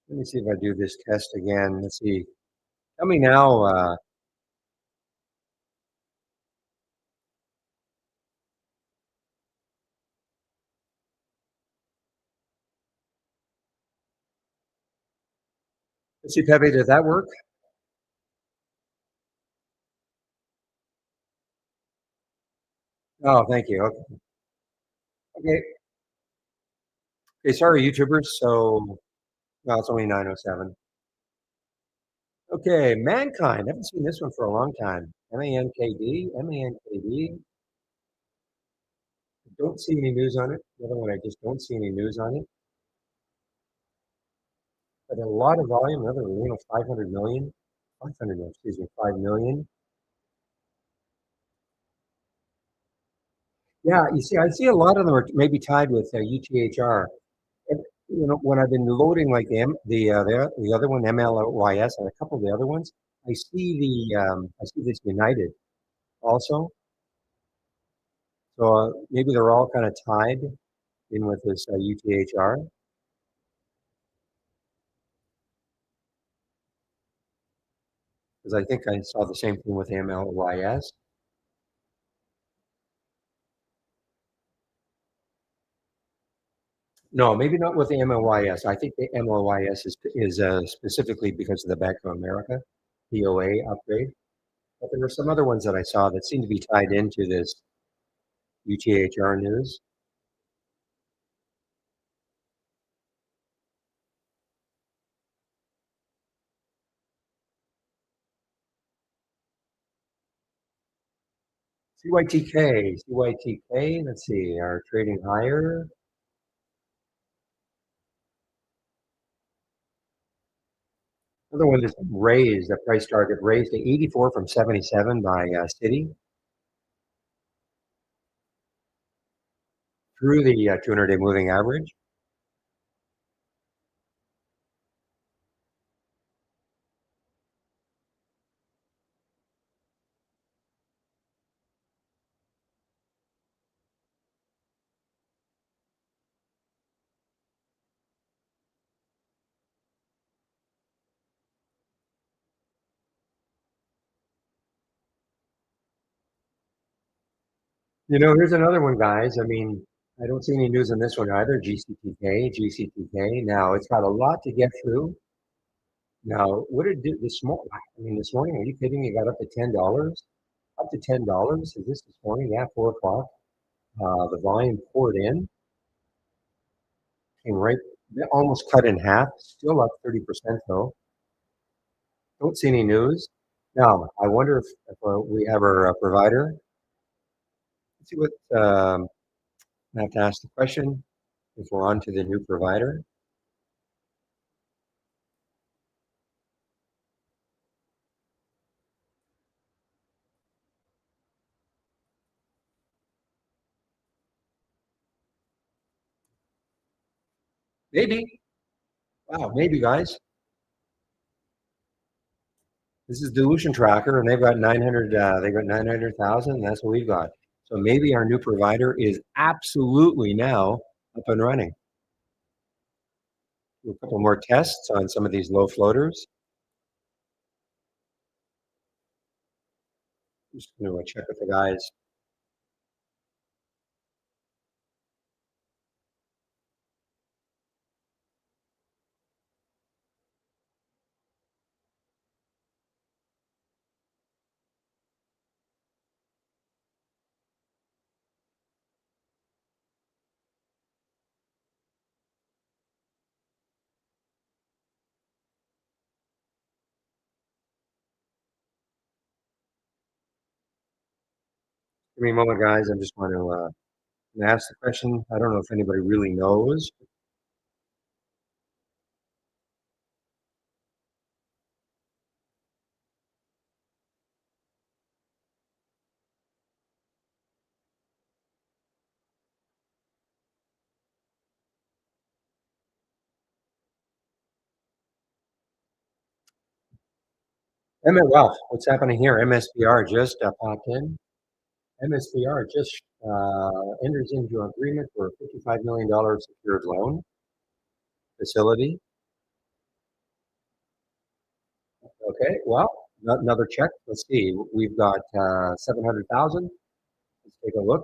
Let me see if I do this test again. Let's see. Tell me now. Let's see, Pepe, did that work? Oh, thank you. Okay. Okay. Okay. Sorry, YouTubers. So, well, it's only 9:07. Okay. Mankind. I haven't seen this one for a long time. MANKD. MANKD. Don't see any news on it. Another one, I just don't see any news on it. But a lot of volume. Another, 500 million. 500 million, excuse me, 5 million. Yeah, you see, I see a lot of them are maybe tied with UTHR. And, when I've been loading like the other one, MLYS, and a couple of the other ones, I see this United also. So maybe they're all kind of tied in with this UTHR. Because I think I saw the same thing with MLYS. No, maybe not with the MLYS. I think the MLYS is specifically because of the Bank of America POA upgrade. But there were some other ones that I saw that seemed to be tied into this UTHR news. CYTK, let's see, are trading higher. Another one that's raised, the price target raised to 84 from 77 by Citi through the 200-day moving average. Here's another one, guys. I mean, I don't see any news on this one either. GCTK. Now, it's got a lot to get through. Now, what did it do this morning? I mean, this morning, are you kidding me? It got up to $10. Up to $10. Is this morning? Yeah, 4 o'clock. The volume poured in, came right, almost cut in half, still up 30% though. Don't see any news. Now, I wonder if we have our provider. Let's see what, I have to ask the question if we're on to the new provider. Maybe. Wow, maybe, guys. This is dilution tracker, and they've got 900. They got 900,000. That's what we've got. So maybe our new provider is absolutely now up and running. Do a couple more tests on some of these low floaters. Just going to check with the guys. Give me a moment, guys. I just want to ask the question. I don't know if anybody really knows. Well, what's happening here? MSBR just popped in. MSBR just enters into an agreement for a $55 million secured loan facility. Okay, well, another check. Let's see. We've got 700,000. Let's take a look.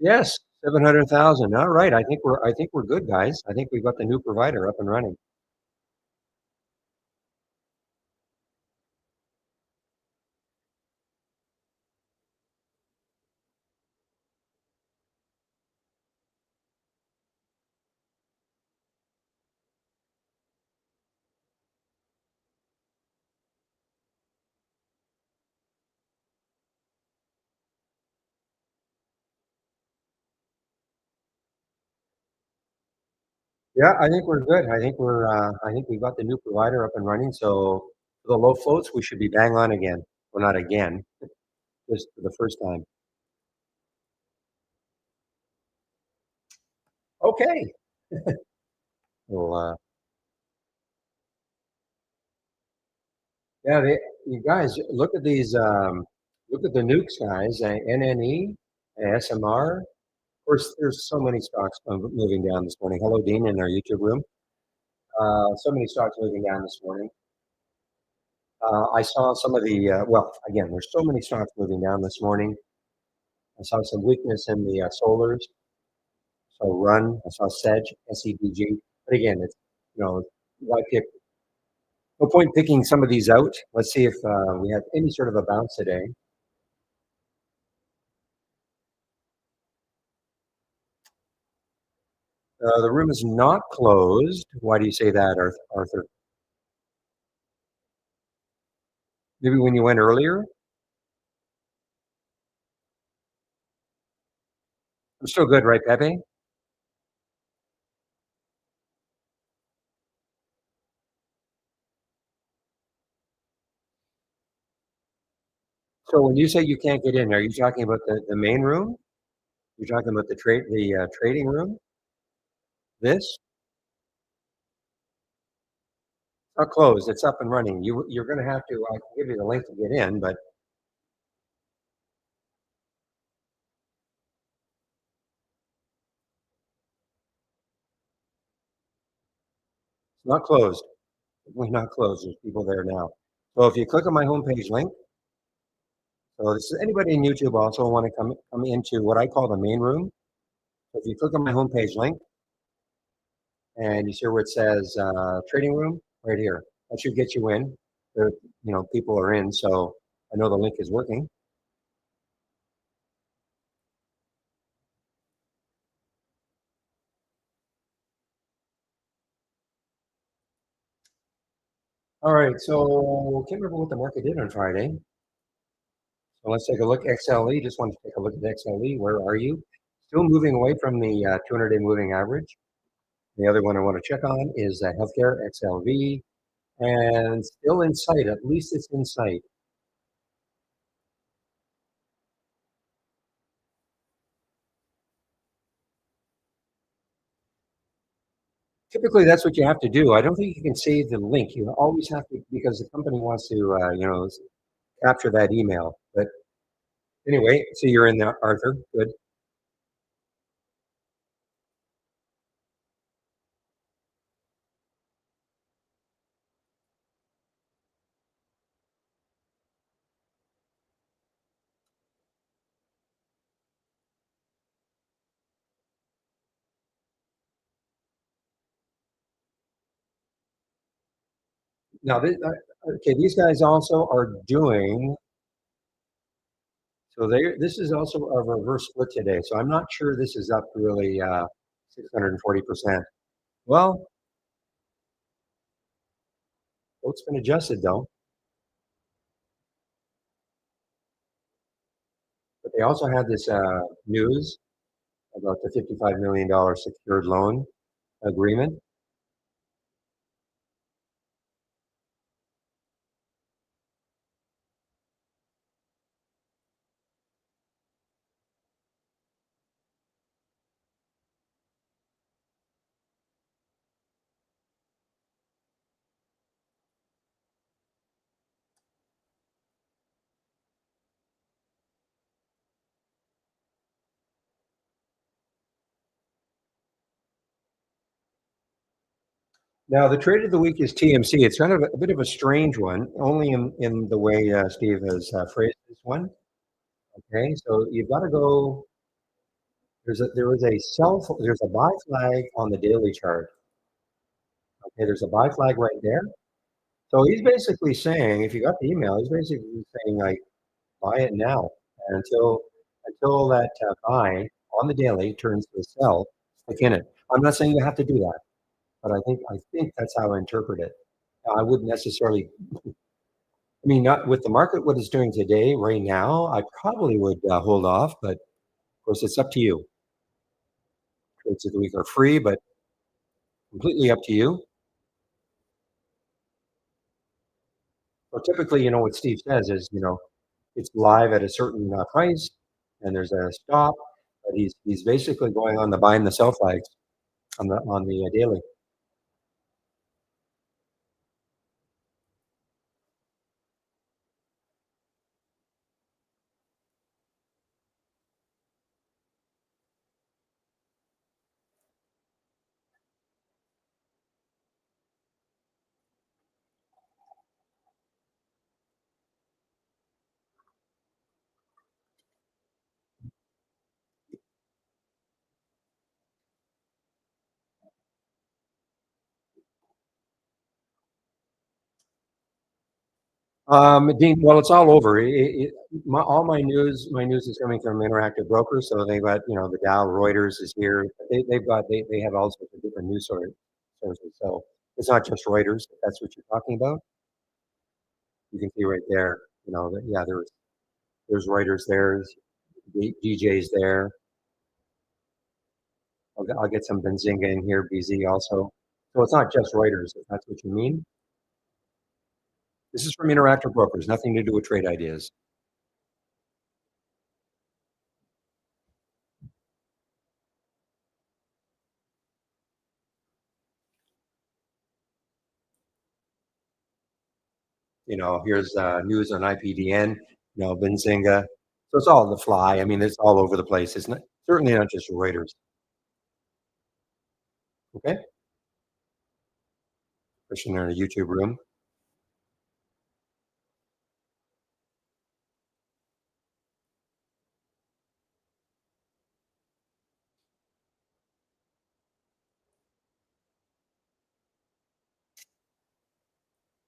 Yes, 700,000. All right. I think we're good, guys. I think we've got the new provider up and running. Yeah, I think we're good. I think we've got the new provider up and running. So for the low floats, we should be bang on again. Well, not again, just for the first time. Okay. Well, yeah, you guys, look at these. Look at the nukes, guys. NNE, SMR. Of course, there's so many stocks moving down this morning. Hello, Dean, in our YouTube room. So many stocks moving down this morning. I saw some of the, well, again, there's so many stocks moving down this morning. I saw some weakness in the solars. So Run, I saw Sedge, SEDG. But again, it's, why pick, no point picking some of these out. Let's see if we have any sort of a bounce today. The room is not closed. Why do you say that, Arthur? Maybe when you went earlier? I'm still good, right, Pepe? So when you say you can't get in, are you talking about the main room? You're talking about the trading room? This? It's not closed. It's up and running. You're going to have to. I can give you the link to get in, but it's not closed. We're not closed. There's people there now. So if you click on my homepage link, so this is anybody in YouTube also want to come into what I call the main room. So if you click on my homepage link and you see where it says trading room right here, that should get you in. There, people are in, so I know the link is working. All right, so can't remember what the market did on Friday. So let's take a look. XLE, just want to take a look at the XLE. Where are you? Still moving away from the 200-day moving average. The other one I want to check on is healthcare, XLV, and still in sight. At least it's in sight. Typically, that's what you have to do. I don't think you can save the link. You always have to, because the company wants to, capture that email. But anyway, so you're in there, Arthur. Good. Now, okay, these guys also are doing. So this is also a reverse split today. So I'm not sure this is up really 640%. Well, it's been adjusted though. But they also had this news about the $55 million secured loan agreement. Now, the trade of the week is TMC. It's kind of a bit of a strange one, only in the way Steve has phrased this one. Okay, so you've got to go. There is there's a buy flag on the daily chart. Okay, there's a buy flag right there. So he's basically saying, if you got the email, he's basically saying like buy it now and until that buy on the daily turns to a sell, stick in it. I'm not saying you have to do that, but I think that's how I interpret it. I wouldn't necessarily. I mean, not with the market what it's doing today, right now. I probably would hold off, but of course, it's up to you. Trades of the week are free, but completely up to you. So typically, what Steve says is, it's live at a certain price, and there's a stop. But he's basically going on the buy and the sell flags on the daily. Dean, well, it's all over. All my news is coming from Interactive Brokers. So they've got, the Dow, Reuters is here. They have all sorts of different news sources. So it's not just Reuters. If that's what you're talking about. You can see right there. That yeah, there's Reuters. There's DJ's there. I'll get some Benzinga in here. BZ also. So it's not just Reuters. If that's what you mean. This is from Interactive Brokers. Nothing to do with trade ideas. Here's news on IPDN, Benzinga. So it's all on the fly. I mean, it's all over the place. It's not certainly not just Reuters. Okay, especially in a YouTube room.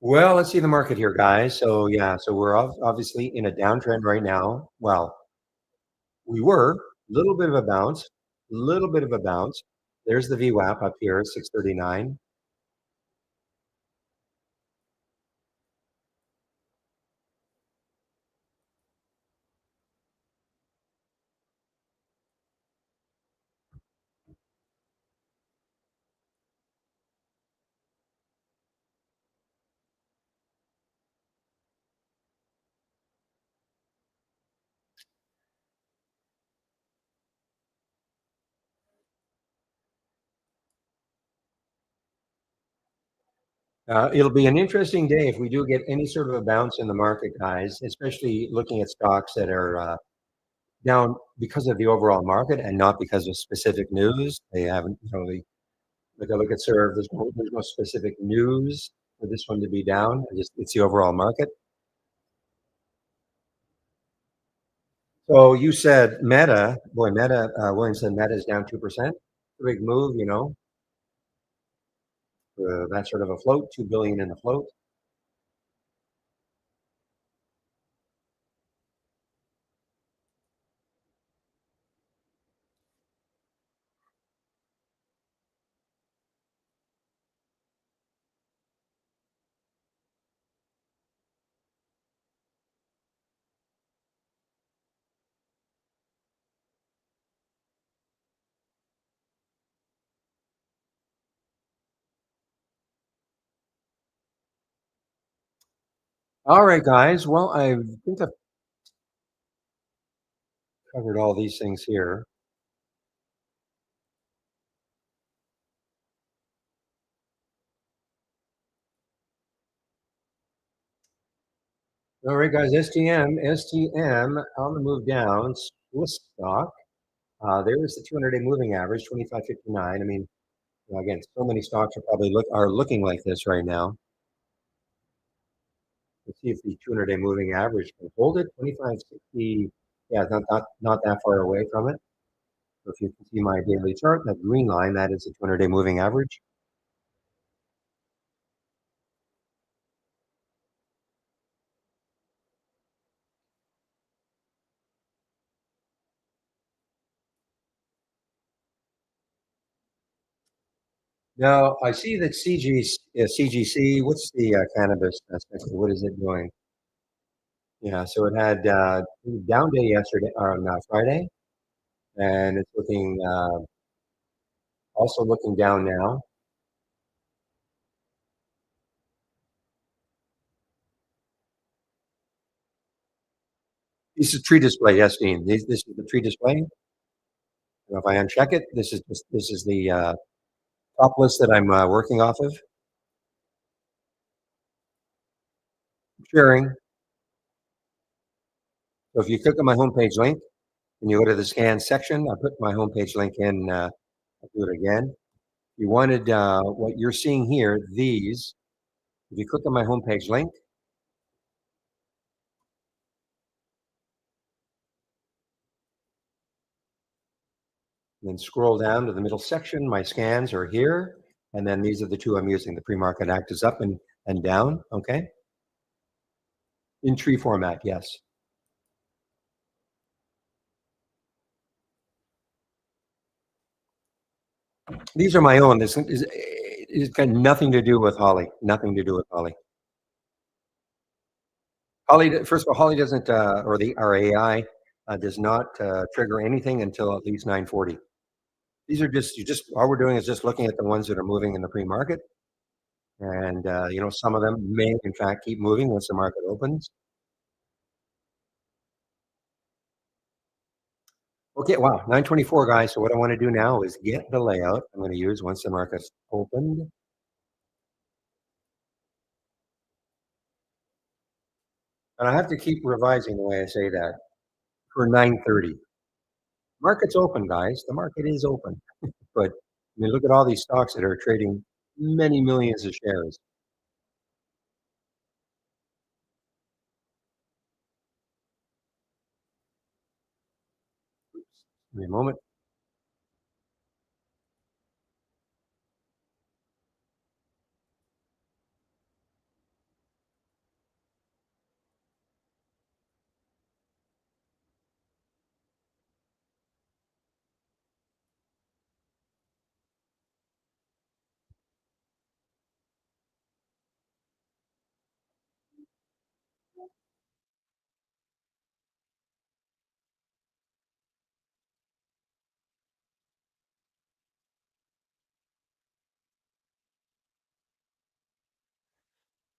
Well, let's see the market here, guys. So yeah, so we're obviously in a downtrend right now. Well, we were a little bit of a bounce, little bit of a bounce. There's the VWAP up here, 639. It'll be an interesting day if we do get any sort of a bounce in the market, guys, especially looking at stocks that are down because of the overall market and not because of specific news. They haven't, like I look at Serve, there's no specific news for this one to be down. It's the overall market. So you said Meta, boy, William said Meta is down 2%. A big move, for that sort of a float, 2 billion in the float. All right, guys. Well, I think I've covered all these things here. All right, guys. STM on the move down. Swiss stock. There is the 200-day moving average, 25.59. I mean, Now, again, so many stocks are probably looking like this right now. Let's see if the 200-day moving average can hold it. 25.60. Yeah, not that far away from it. So if you can see my daily chart, that green line, that is the 200-day moving average. Now, I see that CGC, what's the cannabis sector? What is it doing? Yeah, so it had down day yesterday or on Friday, and it's looking also looking down now. This is tree display, yes, Dean. This is the tree display. And if I uncheck it, this is the top list that I'm working off of. Sharing. So if you click on my homepage link and you go to the scan section, I put my homepage link in. I'll do it again. You wanted what you're seeing here. These. If you click on my homepage link, and then scroll down to the middle section, my scans are here. And then these are the two I'm using. The pre-market act is up and down. Okay. In tree format, yes. These are my own. This is it's got nothing to do with Holly. Nothing to do with Holly. Holly, first of all, Holly doesn't, or the our AI does not trigger anything until at least 9:40. These are just all we're doing is just looking at the ones that are moving in the pre-market, and some of them may in fact keep moving once the market opens. Okay, wow, 9:24, guys. So what I want to do now is get the layout I'm going to use once the market's opened. And I have to keep revising the way I say that for 9:30. Market's open, guys. The market is open. But I mean, look at all these stocks that are trading many millions of shares. Give me a moment.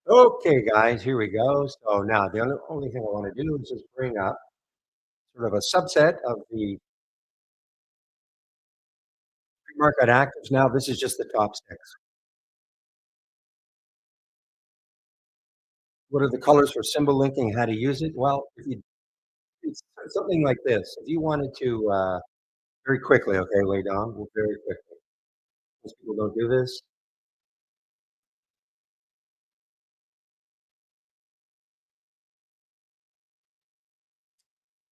Okay, guys, here we go. So now the only thing I want to do is just bring up sort of a subset of the pre-market actives. Now this is just the top six. What are the colors for symbol linking? How to use it? Well, if you it's something like this. If you wanted to very quickly, okay, lay down, very quickly. Most people don't do this.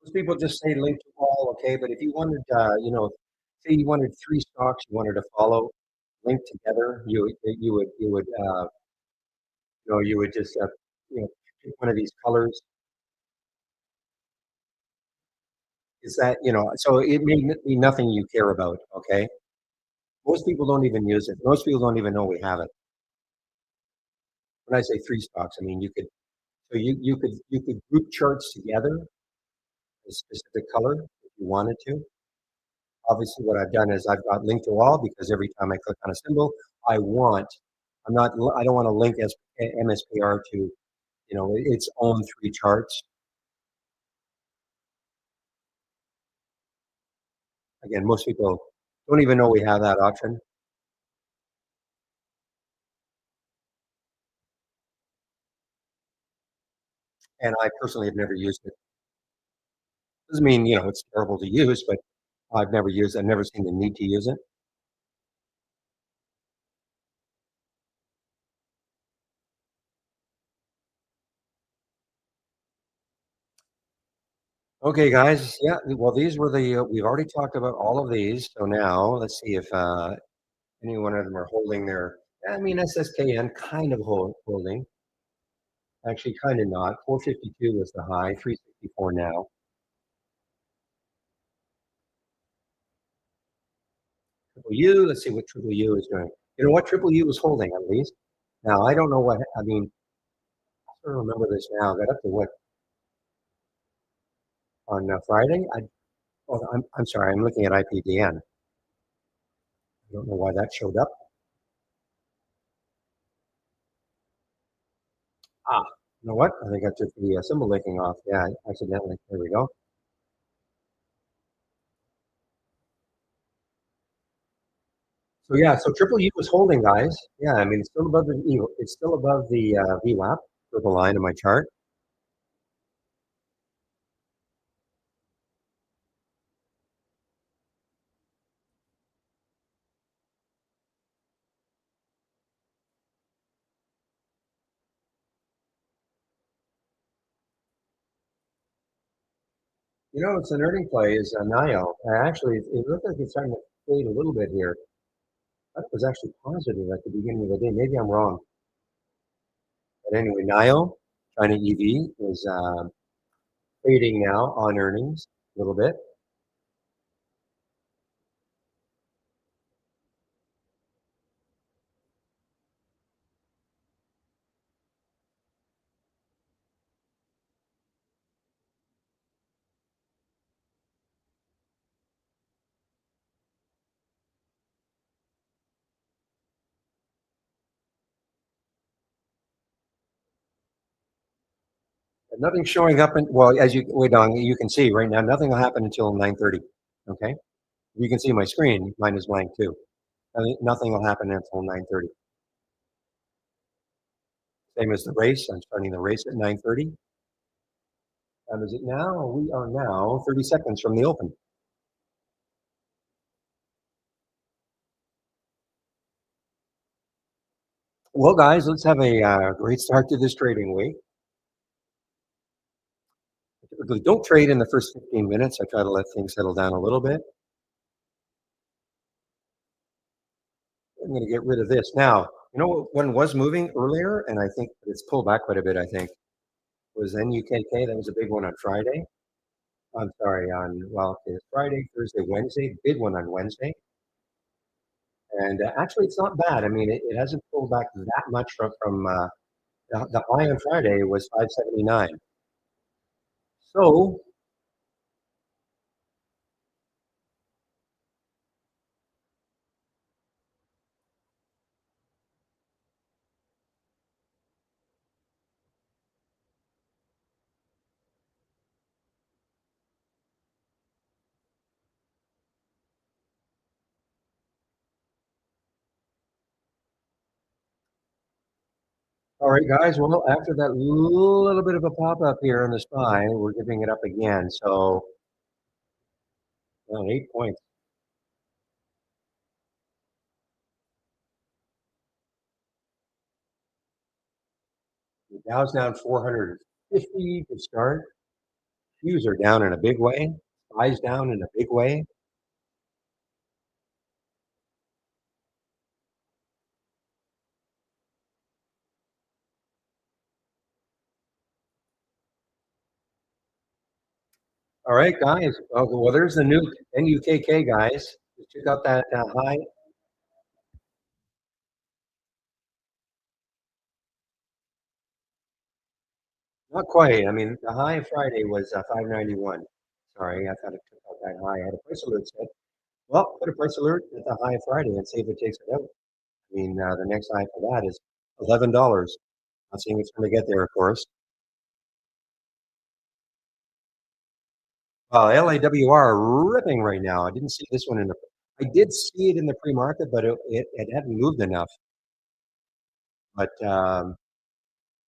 Most people just say link to all, okay. But if you wanted, say you wanted three stocks you wanted to follow, linked together, you would just pick one of these colors. Is that so it may be nothing you care about, okay. Most people don't even use it. Most people don't even know we have it. When I say three stocks, I mean you could group charts together, a specific color if you wanted to. Obviously, what I've done is I've got link to all because every time I click on a symbol, I want I don't want to link as MSPR to its own three charts. Again, most people don't even know we have that option, and I personally have never used it. Doesn't mean it's terrible to use, but I've never seen the need to use it. Okay, guys. Yeah. Well, these were we've already talked about all of these. So now let's see if any one of them are holding their. I mean, SSKN kind of holding. Actually, kind of not. 452 was the high. 364 now. Triple U. Let's see what Triple U is doing. You know what Triple U is holding at least. Now I don't know what. I mean, I sort of remember this now. Got up to what on Friday? I'm sorry. I'm looking at IPDN. I don't know why that showed up. Ah, you know what? I think I took the symbol linking off. Yeah, accidentally. There we go. So yeah, so Triple U was holding, guys. Yeah, I mean, it's still above it's still above the VWAP, purple line in my chart. You know, it's an earning play is NIO. Actually, it looked like it's starting to fade a little bit here. I thought it was actually positive at the beginning of the day. Maybe I'm wrong. But anyway, NIO, China EV, is fading now on earnings a little bit. But nothing's showing up. Well, as you wait on, you can see right now, nothing will happen until 9:30. Okay, you can see my screen. Mine is blank too. I mean, nothing will happen until 9:30. Same as the race. I'm starting the race at 9:30. Time is it now? We are now 30 seconds from the open. Well, guys, let's have a great start to this trading week. I typically don't trade in the first 15 minutes. I try to let things settle down a little bit. I'm going to get rid of this. Now, you know what one was moving earlier, and I think it's pulled back quite a bit, I think, was NUKK. That was a big one on Friday. I'm sorry, well, it's Friday, Thursday, Wednesday, big one on Wednesday. And actually, it's not bad. I mean, it hasn't pulled back that much from the high on Friday was 579. So, all right, guys. Well, after that little bit of a pop up here in the SPY, we're giving it up again. So, well, 8 points. The Dow's down 450 to start. Qs are down in a big way. SPY's down in a big way. All right, guys. Well, there's the new NUKK, guys. Just check out that high. Not quite. I mean, the high Friday was 591. Sorry, I thought it took out that high. I had a price alert set. Well, put a price alert at the high Friday and see if it takes it out. I mean, the next high for that is $11. Not saying it's going to get there, of course. LAWR ripping right now. I didn't see this one in the. I did see it in the pre-market, but it hadn't moved enough. But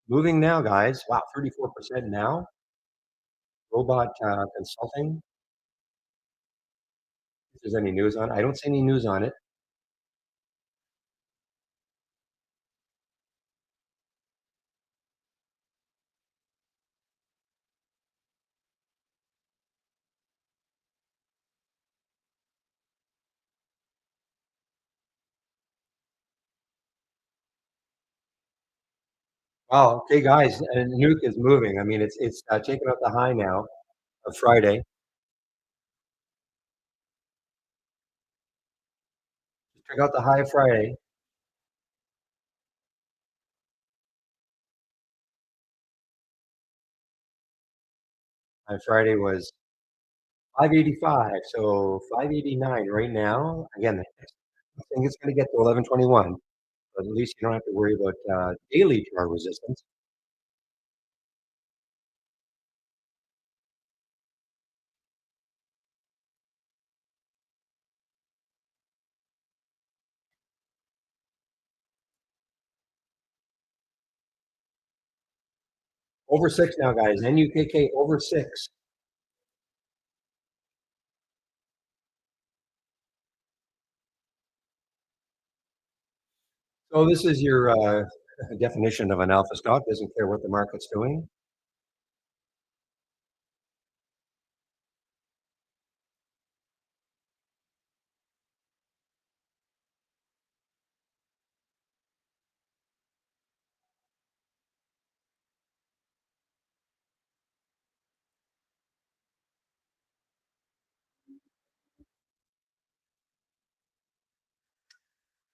moving now, guys. Wow, 34% now. Robot consulting. If there's any news on it, I don't see any news on it. Oh, okay, guys, and Nuke is moving. I mean, it's taking out the high now of Friday. Check out the high of Friday. High Friday was 585, so 589 right now. Again, I think it's going to get to 1121, but at least you don't have to worry about daily chart resistance. Over six now, guys. NUKK over six. So this is your definition of an alpha stock. Doesn't care what the market's doing.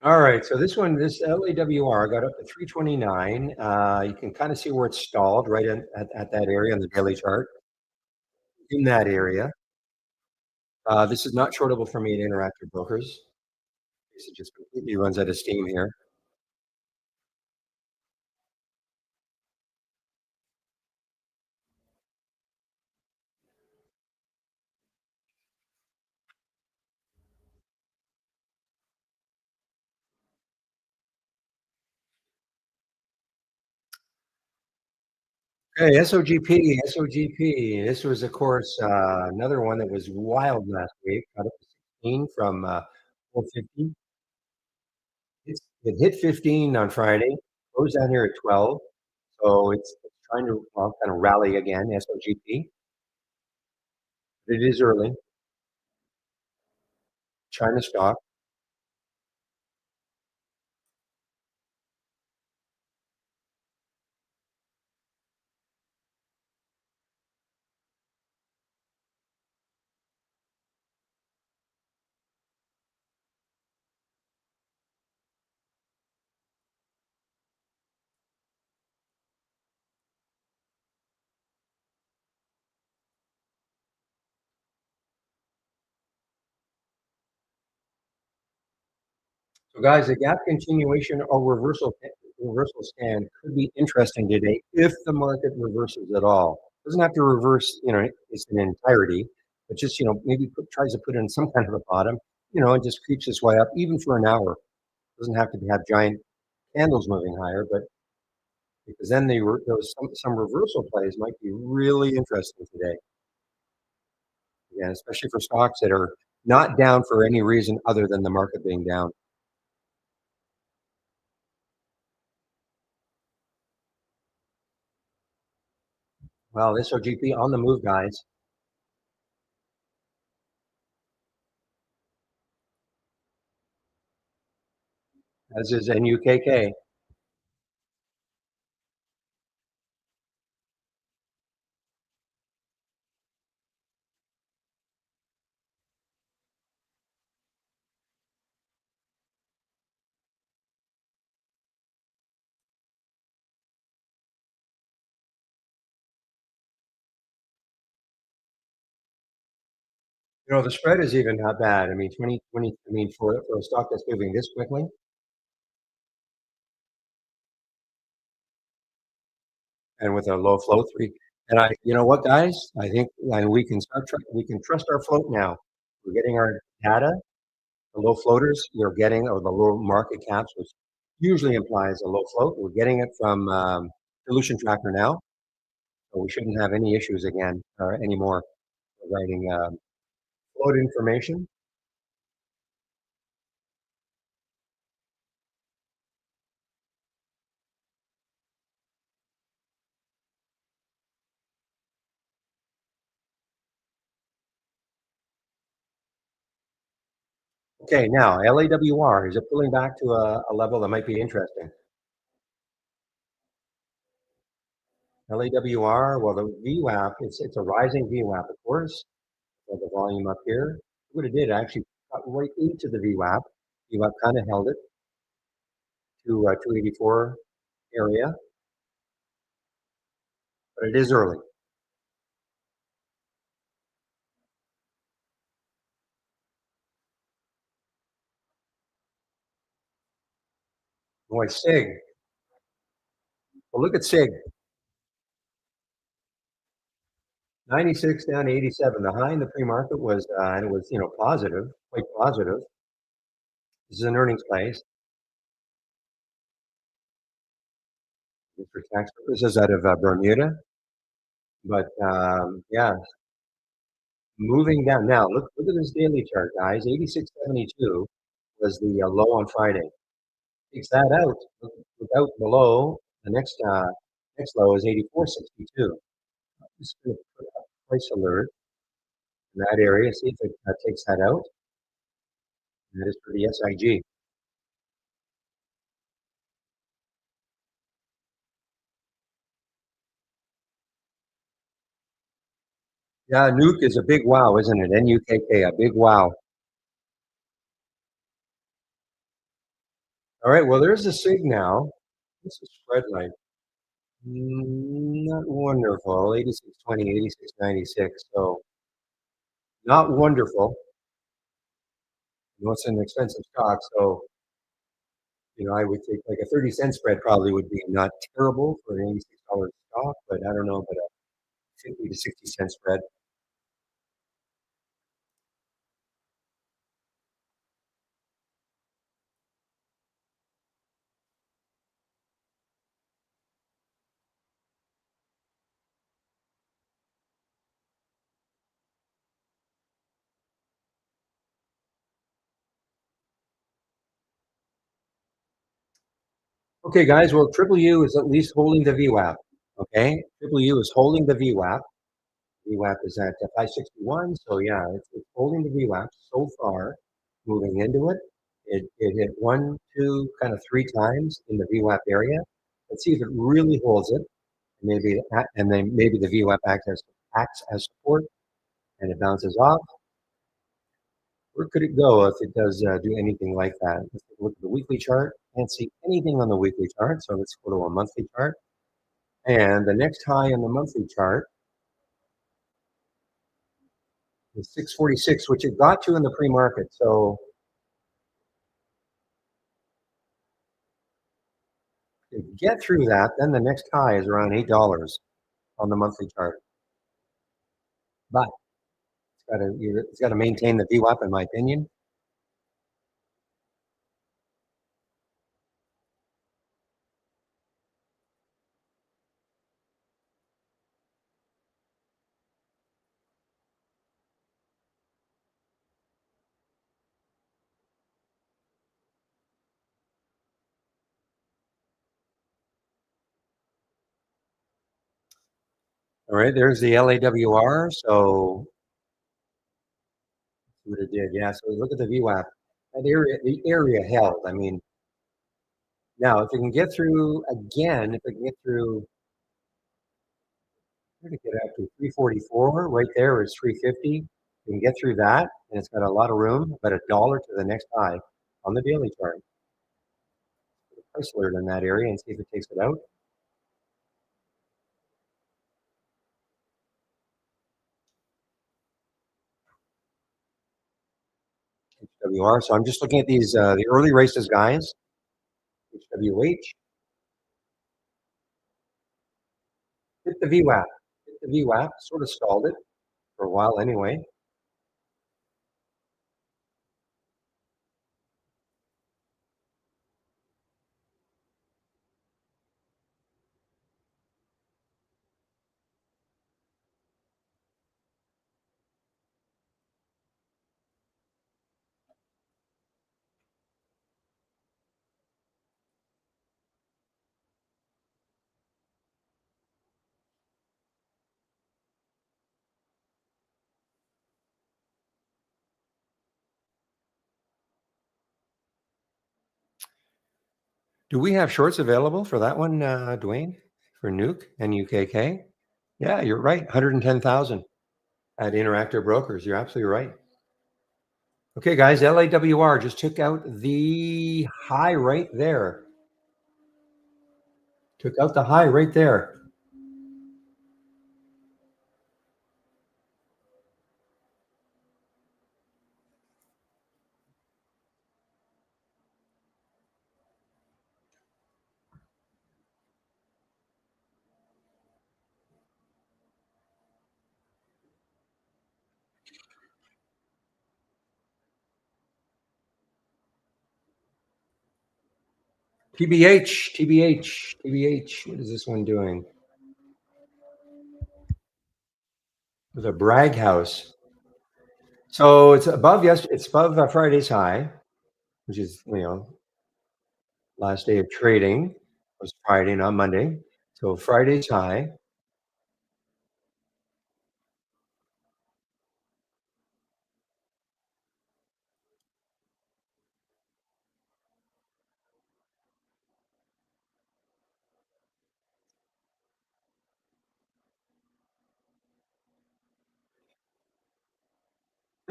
All right, so this one, this LAWR got up to 329. You can kind of see where it's stalled right at that area on the daily chart. In that area, this is not shortable for me at Interactive Brokers. It just completely runs out of steam here. Okay, SOGP. This was, of course, another one that was wild last week. Got up to 16 from 450. It hit 15 on Friday, closed down here at 12. So it's trying to well, kind of rally again, SOGP. It is early. China stock. So, guys, a gap continuation or reversal stand could be interesting today if the market reverses at all. Doesn't have to reverse, it's in entirety, but just maybe tries to put in some kind of a bottom, and just creeps its way up even for an hour. Doesn't have to have giant candles moving higher, but because then those some reversal plays might be really interesting today. Yeah, especially for stocks that are not down for any reason other than the market being down. Well, this OGP on the move, guys. As is NUKK. The spread is even not bad. I mean, 2020. I mean, for a stock that's moving this quickly and with a low flow three. And you know what, guys? I think and we can trust our float now. We're getting our data, the low floaters we're getting, or the low market caps, which usually implies a low float. We're getting it from Dilution Tracker now, so we shouldn't have any issues again or anymore writing float information. Okay, now LAWR, is it pulling back to a level that might be interesting? LAWR, well, the VWAP, it's a rising VWAP, of course. So the volume up here. What it did, I actually got right into the VWAP. VWAP kind of held it to 284 area, but it is early. Boy, SIG. Well, look at SIG. 96 down to 87. The high in the pre-market was, and it was, positive, quite positive. This is an earnings place for tax purposes out of Bermuda. But yeah, moving down. Now, look at this daily chart, guys. 86.72 was the low on Friday. Takes that out. Look out below. The next low is 84.62. Just going to put a price alert in that area. See if it takes that out. And that is for the SIG. Yeah, nuke is a big wow, isn't it? NUKK, a big wow. All right, well, there's the SIG now. What's the spread like? Not wonderful. 86.20, 86.96. So not wonderful. It's an expensive stock, so I would think like a 30-cent spread probably would be not terrible for an $86 stock, but I don't know, but a 50 to 60-cent spread. Okay, guys, well, Triple U is at least holding the VWAP. Okay, Triple U is holding the VWAP. VWAP is at 561, so yeah, it's holding the VWAP so far. Moving into it, it hit one, two, kind of three times in the VWAP area. Let's see if it really holds it. And then maybe the VWAP acts as support, and it bounces off. Where could it go if it does do anything like that? Let's take a look at the weekly chart. Can't see anything on the weekly chart, so let's go to a monthly chart. And the next high on the monthly chart is 646, which it got to in the pre-market. So to get through that, then the next high is around $8 on the monthly chart. But it's got to maintain the VWAP, in my opinion. All right, there's the LAWR. So what it did, yeah. So look at the VWAP. The area held. I mean, now if it can get through again, if it can get through, where did it get up to 344? Right there is 350. You can get through that, and it's got a lot of room, but $1 to the next high on the daily chart. Put a price alert in that area and see if it takes it out. HWR. So I'm just looking at these the early races, guys. HWH. Hit the VWAP. Hit the VWAP. Sort of stalled it for a while anyway. Do we have shorts available for that one, Dwayne? for Nuke, N-U-K-K. Yeah, you're right. 110,000 at Interactive Brokers. You're absolutely right. Okay, guys, LAWR just took out the high right there. Took out the high right there. TBH, TBH, TBH. What is this one doing? With a brag house. So it's above it's above Friday's high, which is last day of trading was Friday, not Monday. So Friday's high.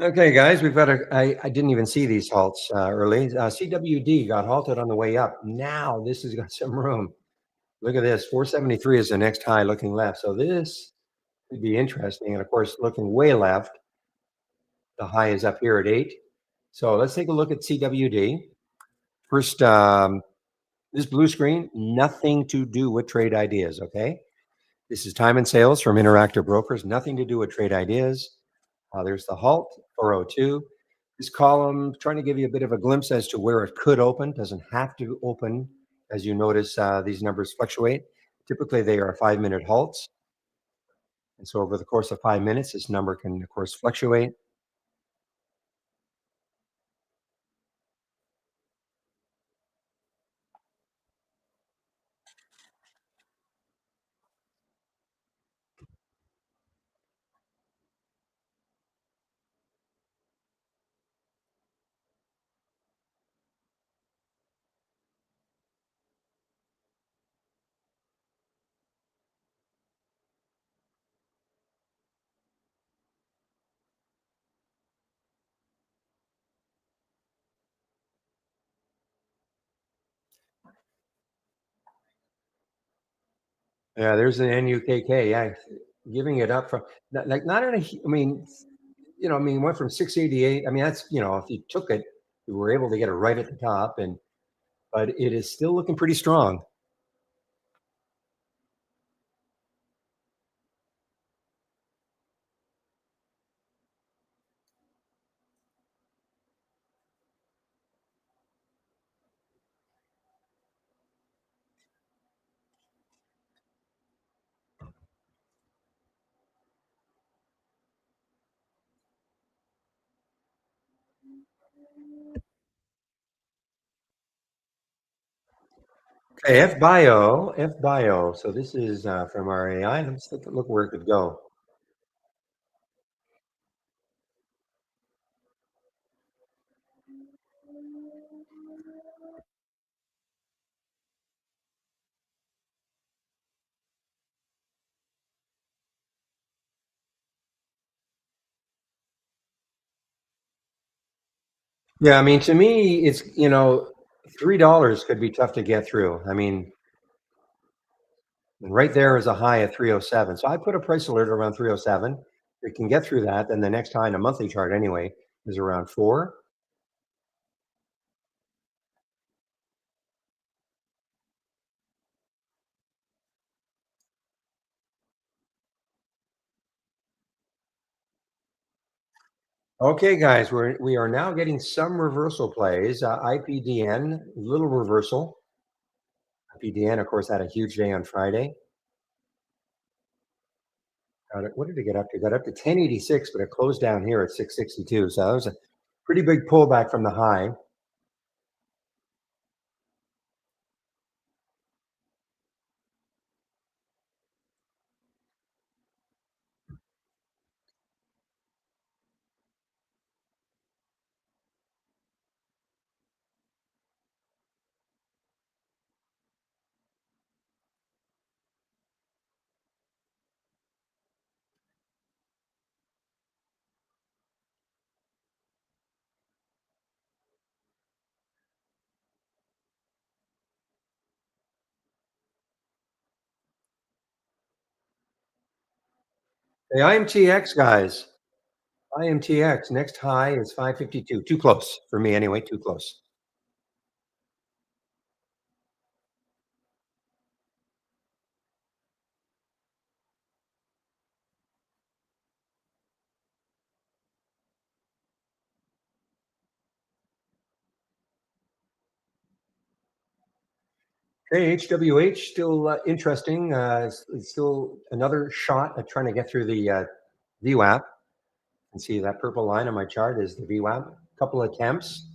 Okay, guys, we've got I didn't even see these halts early. CWD got halted on the way up. Now this has got some room. Look at this. 473 is the next high looking left. So this could be interesting. And of course, looking way left, the high is up here at 8. So let's take a look at CWD. First, this blue screen, nothing to do with trade ideas, okay? This is time and sales from Interactive Brokers, nothing to do with trade ideas. There's the halt, 402. This column, trying to give you a bit of a glimpse as to where it could open, doesn't have to open. As you notice, these numbers fluctuate. Typically, they are 5-minute halts. And so over the course of 5 minutes, this number can, of course, fluctuate. Yeah, there's an NUKK. Yeah, giving it up from like not in a. I mean, went from 688. I mean, that's if you took it, you were able to get it right at the top, and but it is still looking pretty strong. Okay, F bio. So this is from our AI. Let's look where it could go. Yeah, I mean, to me, it's $3 could be tough to get through. I mean, right there is a high at 307. So I put a price alert around 307. It can get through that. Then the next high in a monthly chart anyway is around 4. Okay, guys, we are now getting some reversal plays. IPDN, little reversal. IPDN, of course, had a huge day on Friday. What did it get up to? It got up to 1086, but it closed down here at 662. So that was a pretty big pullback from the high. Hey, IMTX guys. IMTX. Next high is 552. Too close for me anyway. Too close. Hey, HWH still interesting. It's still another shot at trying to get through the VWAP. You can see that purple line on my chart is the VWAP. Couple attempts.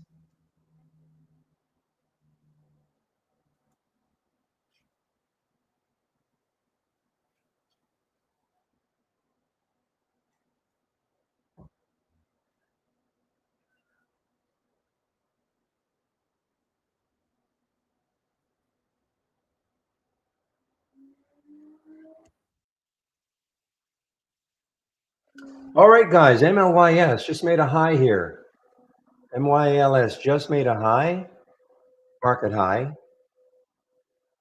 All right, guys. MLYS just made a high here. MYLS just made a high, market high.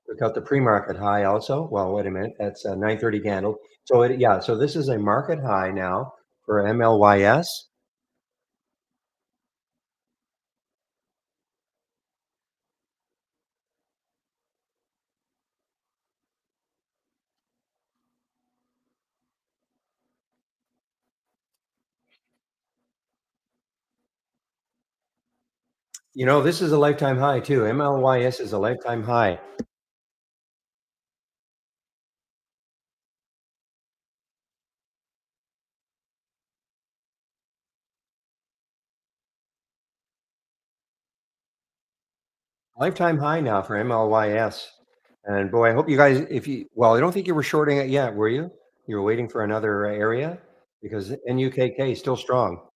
Look out the pre-market high also. Well, wait a minute. That's a 930 candle. So yeah, so this is a market high now for MLYS. You know, this is a lifetime high too. MLYS is a lifetime high. Lifetime high now for MLYS. And boy, I hope you guys, if you, well, I don't think you were shorting it yet, were you? You were waiting for another area because NUKK is still strong.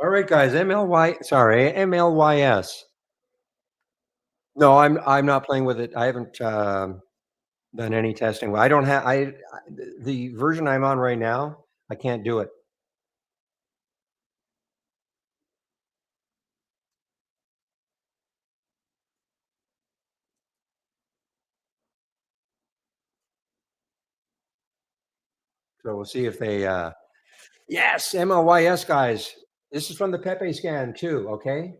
All right, guys, MLYS. No, I'm not playing with it. I haven't done any testing. I don't have the version I'm on right now. I can't do it. So we'll see if they. Yes, MLYS guys. This is from the Pepe scan too. Okay,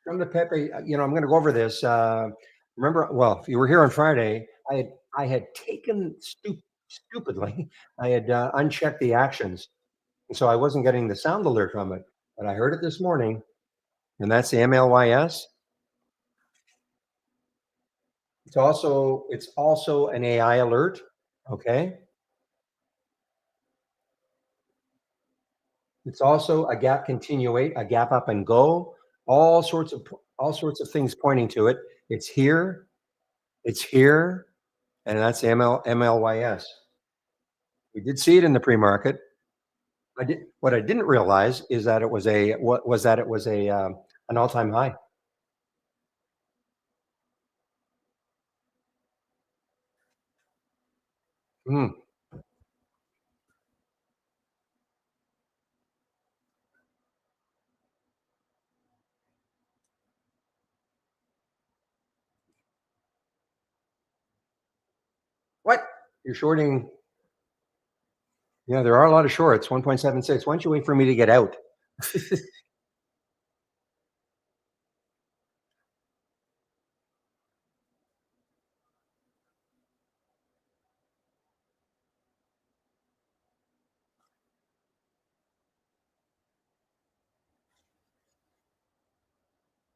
from the Pepe. You know, I'm going to go over this. Remember, well, if you were here on Friday, I had taken stupidly. I had unchecked the actions, and so I wasn't getting the sound alert from it. But I heard it this morning, and that's the MLYS. It's also an AI alert. Okay. It's also a gap continuate, a gap up and go, all sorts of things pointing to it. It's here, it's here, and that's MLYS. We did see it in the pre-market. What I didn't realize is that it was a an all-time high. Hmm. What? You're shorting? Yeah, there are a lot of shorts. 1.76. Why don't you wait for me to get out?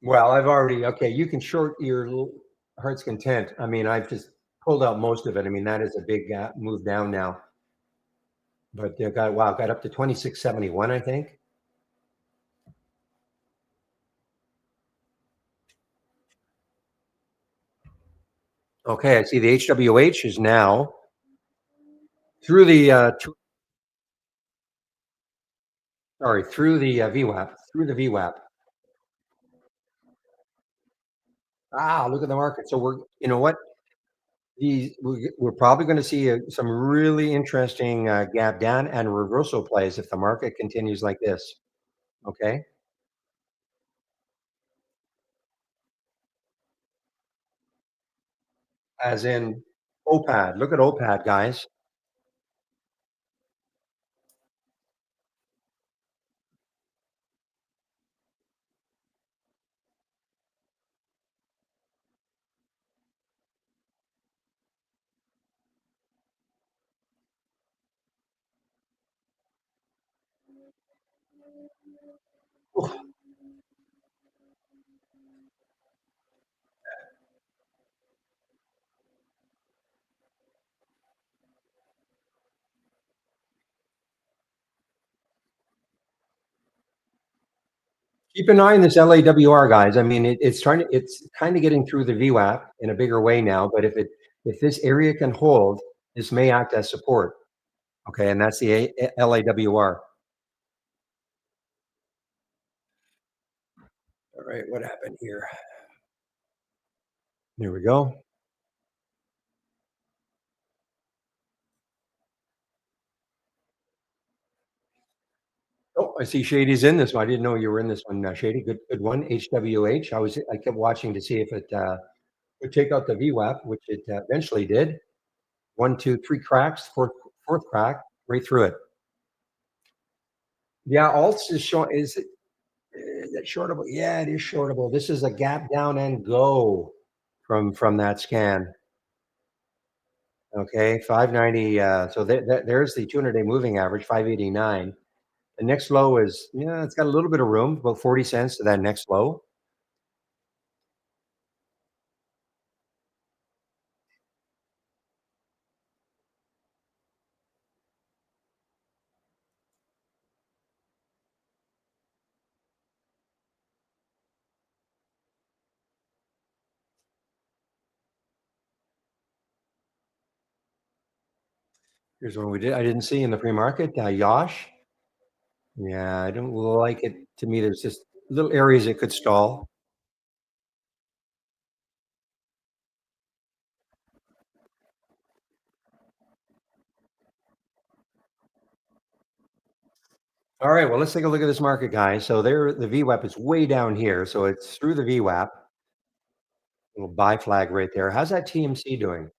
Well, I've already okay, you can short your heart's content. I mean, I've just pulled out most of it. I mean, that is a big move down now. But got up to 2671, I think. Okay, I see the HWH is now through the through the VWAP, through the VWAP. Ah, look at the market. So you know what? We're probably going to see some really interesting gap down and reversal plays if the market continues like this. Okay, as in OPAD. Look at OPAD, guys. Keep an eye on this LAWR, guys. I mean, it's kind of getting through the VWAP in a bigger way now. But if this area can hold, this may act as support. Okay, and that's the LAWR. All right, what happened here? There we go. Oh, I see Shady's in this one. I didn't know you were in this one, Shady. Good one. HWH. I kept watching to see if it would take out the VWAP, which it eventually did. One, two, three cracks. Fourth crack, right through it. Yeah, alts is short. Is it shortable? Yeah, it is shortable. This is a gap down and go from that scan. Okay, 590. So there's the 200-day moving average, 589. The next low is, yeah, it's got a little bit of room, about 40 cents to that next low. Here's one we did. I didn't see in the pre-market. Yosh. Yeah, I don't like it. To me, there's just little areas it could stall. All right, well, let's take a look at this market, guys. So there, the VWAP is way down here. So it's through the VWAP. Little buy flag right there. How's that TMC doing?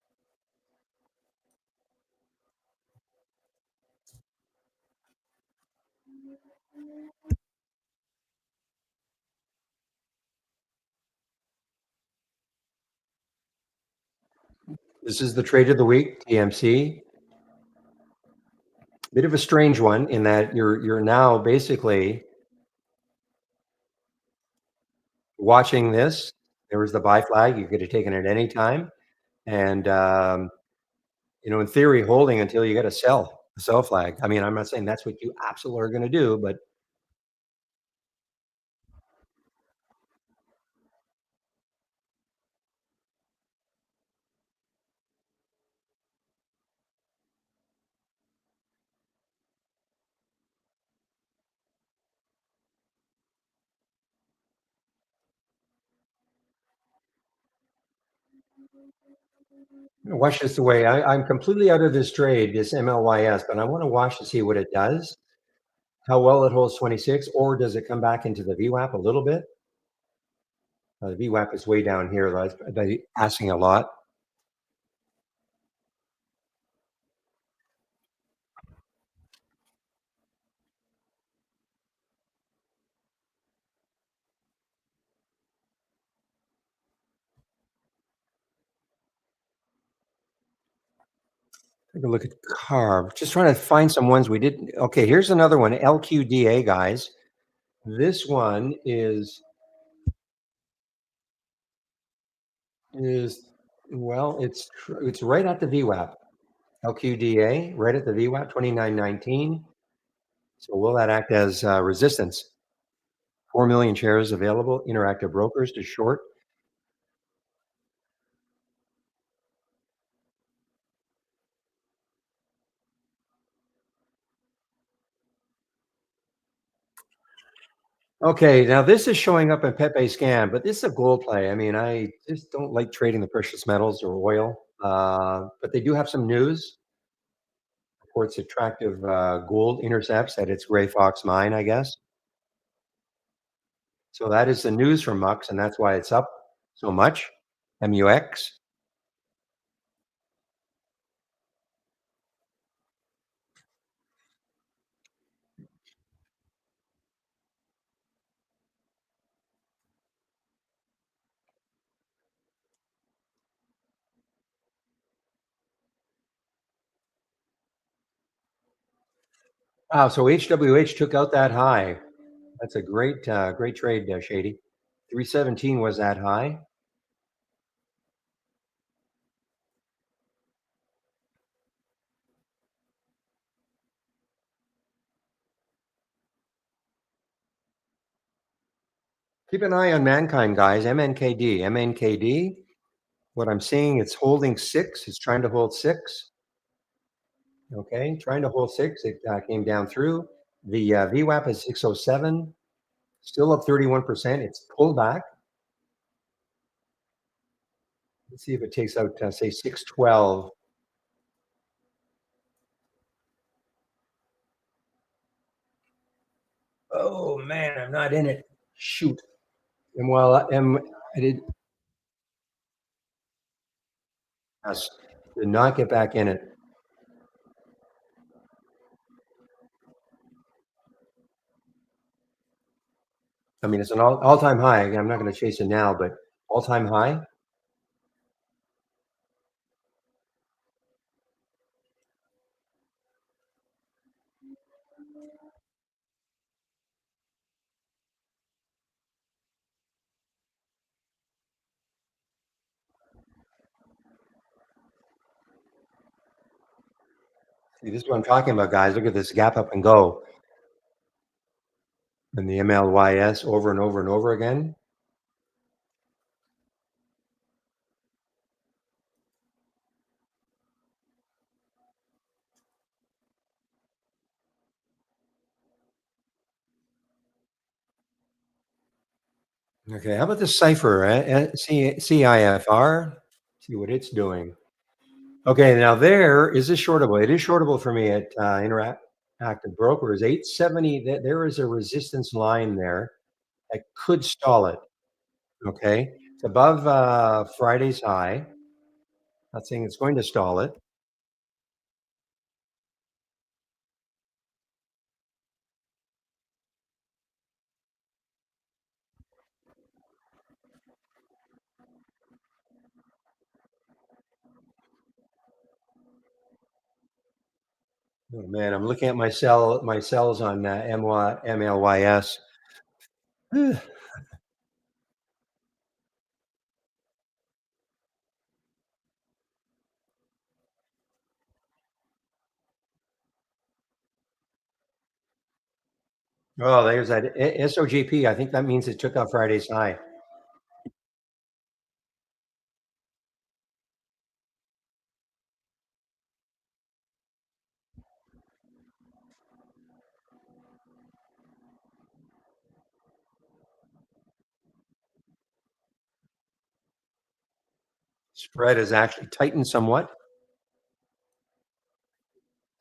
This is the trade of the week, TMC. Bit of a strange one in that you're now basically watching this. There was the buy flag. You could have taken it any time, and in theory, holding until you get a sell flag. I mean, I'm not saying that's what you absolutely are going to do, but watch this away. I'm completely out of this trade, this MLYS, but I want to watch to see what it does, how well it holds 26, or does it come back into the VWAP a little bit? The VWAP is way down here. That's asking a lot. Take a look at carve. Just trying to find some ones we didn't. Okay, here's another one. LQDA, guys. This one is is, well, it's right at the VWAP. LQDA, right at the VWAP, 29.19. So will that act as resistance? 4 million shares available, interactive brokers to short. Okay, now this is showing up in Pepe Scan, but this is a gold play. I mean, I just don't like trading the precious metals or oil, but they do have some news. Reports attractive gold intercepts at its Gray Fox mine, I guess. So that is the news from MUX, and that's why it's up so much. MUX. Wow, so HWH took out that high. That's a great trade, Shady. 317 was that high. Keep an eye on Mankind, guys. MNKD. MNKD. What I'm seeing, it's holding six. It's trying to hold six. Okay, trying to hold six. It came down through. The VWAP is 607. Still up 31%. It's pulled back. Let's see if it takes out, say, 612. Oh man, I'm not in it. Shoot. And while I did, yes, did not get back in it. I mean, it's an all-time high. I'm not going to chase it now, but all-time high. See, this is what I'm talking about, guys. Look at this gap up and go, and the MLYS over and over and over again. Okay, how about the cipher? CIFR. See what it's doing. Okay, now there is a shortable. It is shortable for me at Interactive Brokers. 870. There is a resistance line there that could stall it. Okay, it's above Friday's high. Not saying it's going to stall it. Oh man, I'm looking at my cells on MLYS. Oh, there's that SOGP. I think that means it took out Friday's high. Spread has actually tightened somewhat.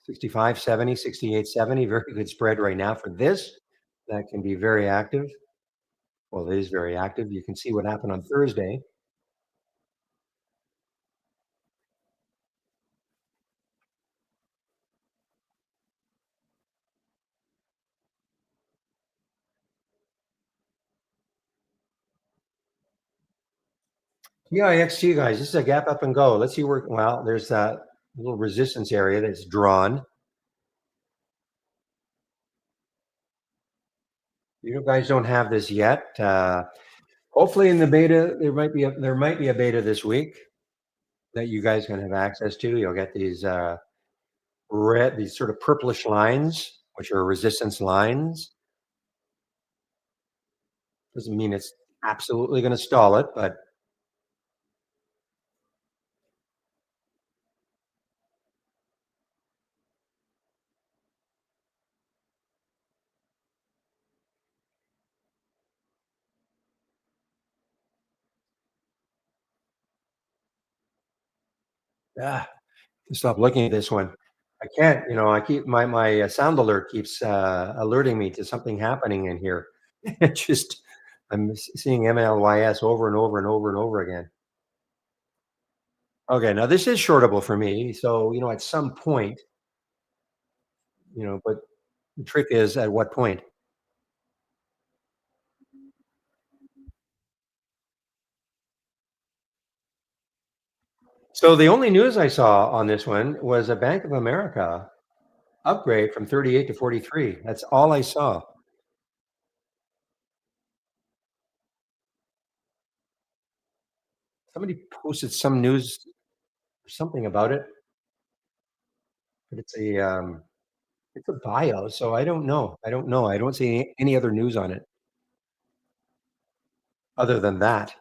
65, 70, 68, 70. Very good spread right now for this. That can be very active. Well, it is very active. You can see what happened on Thursday. TIXT, guys, this is a gap up and go. Let's see where, well, there's that little resistance area that's drawn. You guys don't have this yet. Hopefully in the beta, there might be a beta this week that you guys can have access to. You'll get these sort of purplish lines, which are resistance lines. Doesn't mean it's absolutely going to stall it, but ah, stop looking at this one. I can't. I keep my sound alert keeps alerting me to something happening in here. It just seeing MLYS over and over and over and over again. Okay, now this is shortable for me. So, at some point, but the trick is at what point? So the only news I saw on this one was a Bank of America upgrade from 38 to 43. That's all I saw. Somebody posted some news or something about it, but it's a bio, so I don't know. I don't know. I don't see any other news on it other than that.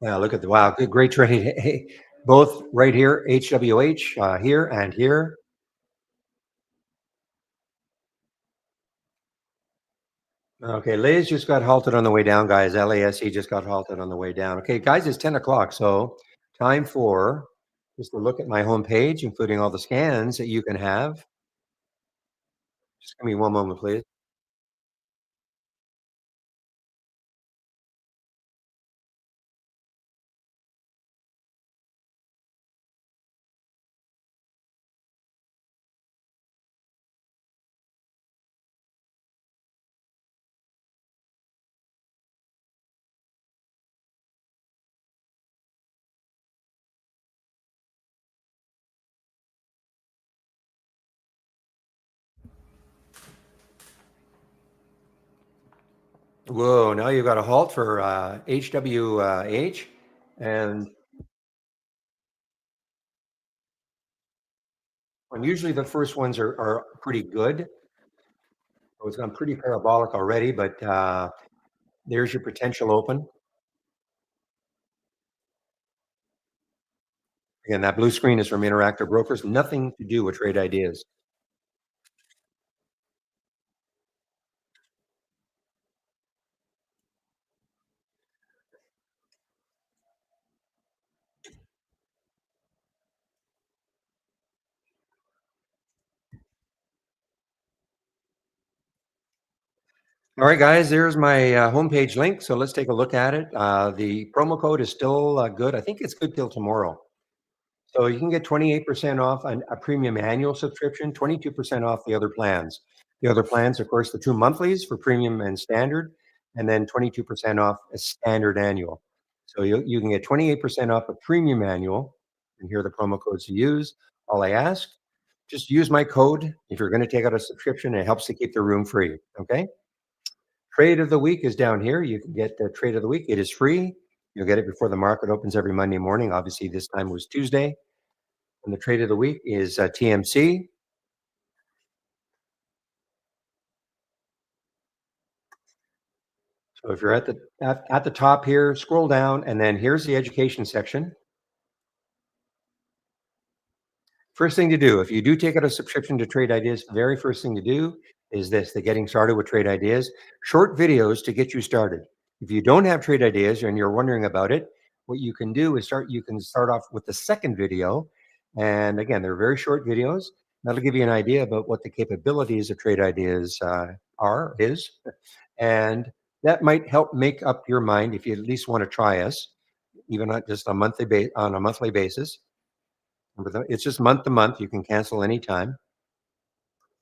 Yeah, look at the wow, good, great trade. Hey, both right here, HWH here and here. Okay, Lay's just got halted on the way down, guys. LASE just got halted on the way down. Okay, guys, it's 10 o'clock, so time for just to look at my homepage, including all the scans that you can have. Just give me one moment, please. Whoa, now you've got a halt for HWH. And usually the first ones are pretty good. So it's gone pretty parabolic already, but there's your potential open. Again, that blue screen is from Interactive Brokers, nothing to do with trade ideas. All right, guys, there's my homepage link. So let's take a look at it. The promo code is still good. I think it's good till tomorrow. So you can get 28% off a premium annual subscription, 22% off the other plans. The other plans, of course, the two monthlies for premium and standard, and then 22% off a standard annual. So you can get 28% off a premium annual, and here are the promo codes to use. All I ask, just use my code if you're going to take out a subscription. It helps to keep the room free. Okay. Trade of the week is down here. You can get the trade of the week. It is free. You'll get it before the market opens every Monday morning. Obviously, this time was Tuesday. And the trade of the week is TMC. So if you're at the top here, scroll down, and then here's the education section. First thing to do, if you do take out a subscription to Trade Ideas, the very first thing to do is the getting started with Trade Ideas, short videos to get you started. If you don't have Trade Ideas and you're wondering about it, what you can do is you can start off with the second video. And again, they're very short videos. That'll give you an idea about what the capabilities of Trade Ideas is. And that might help make up your mind if you at least want to try us, even not just on a monthly basis. It's just month to month. You can cancel anytime.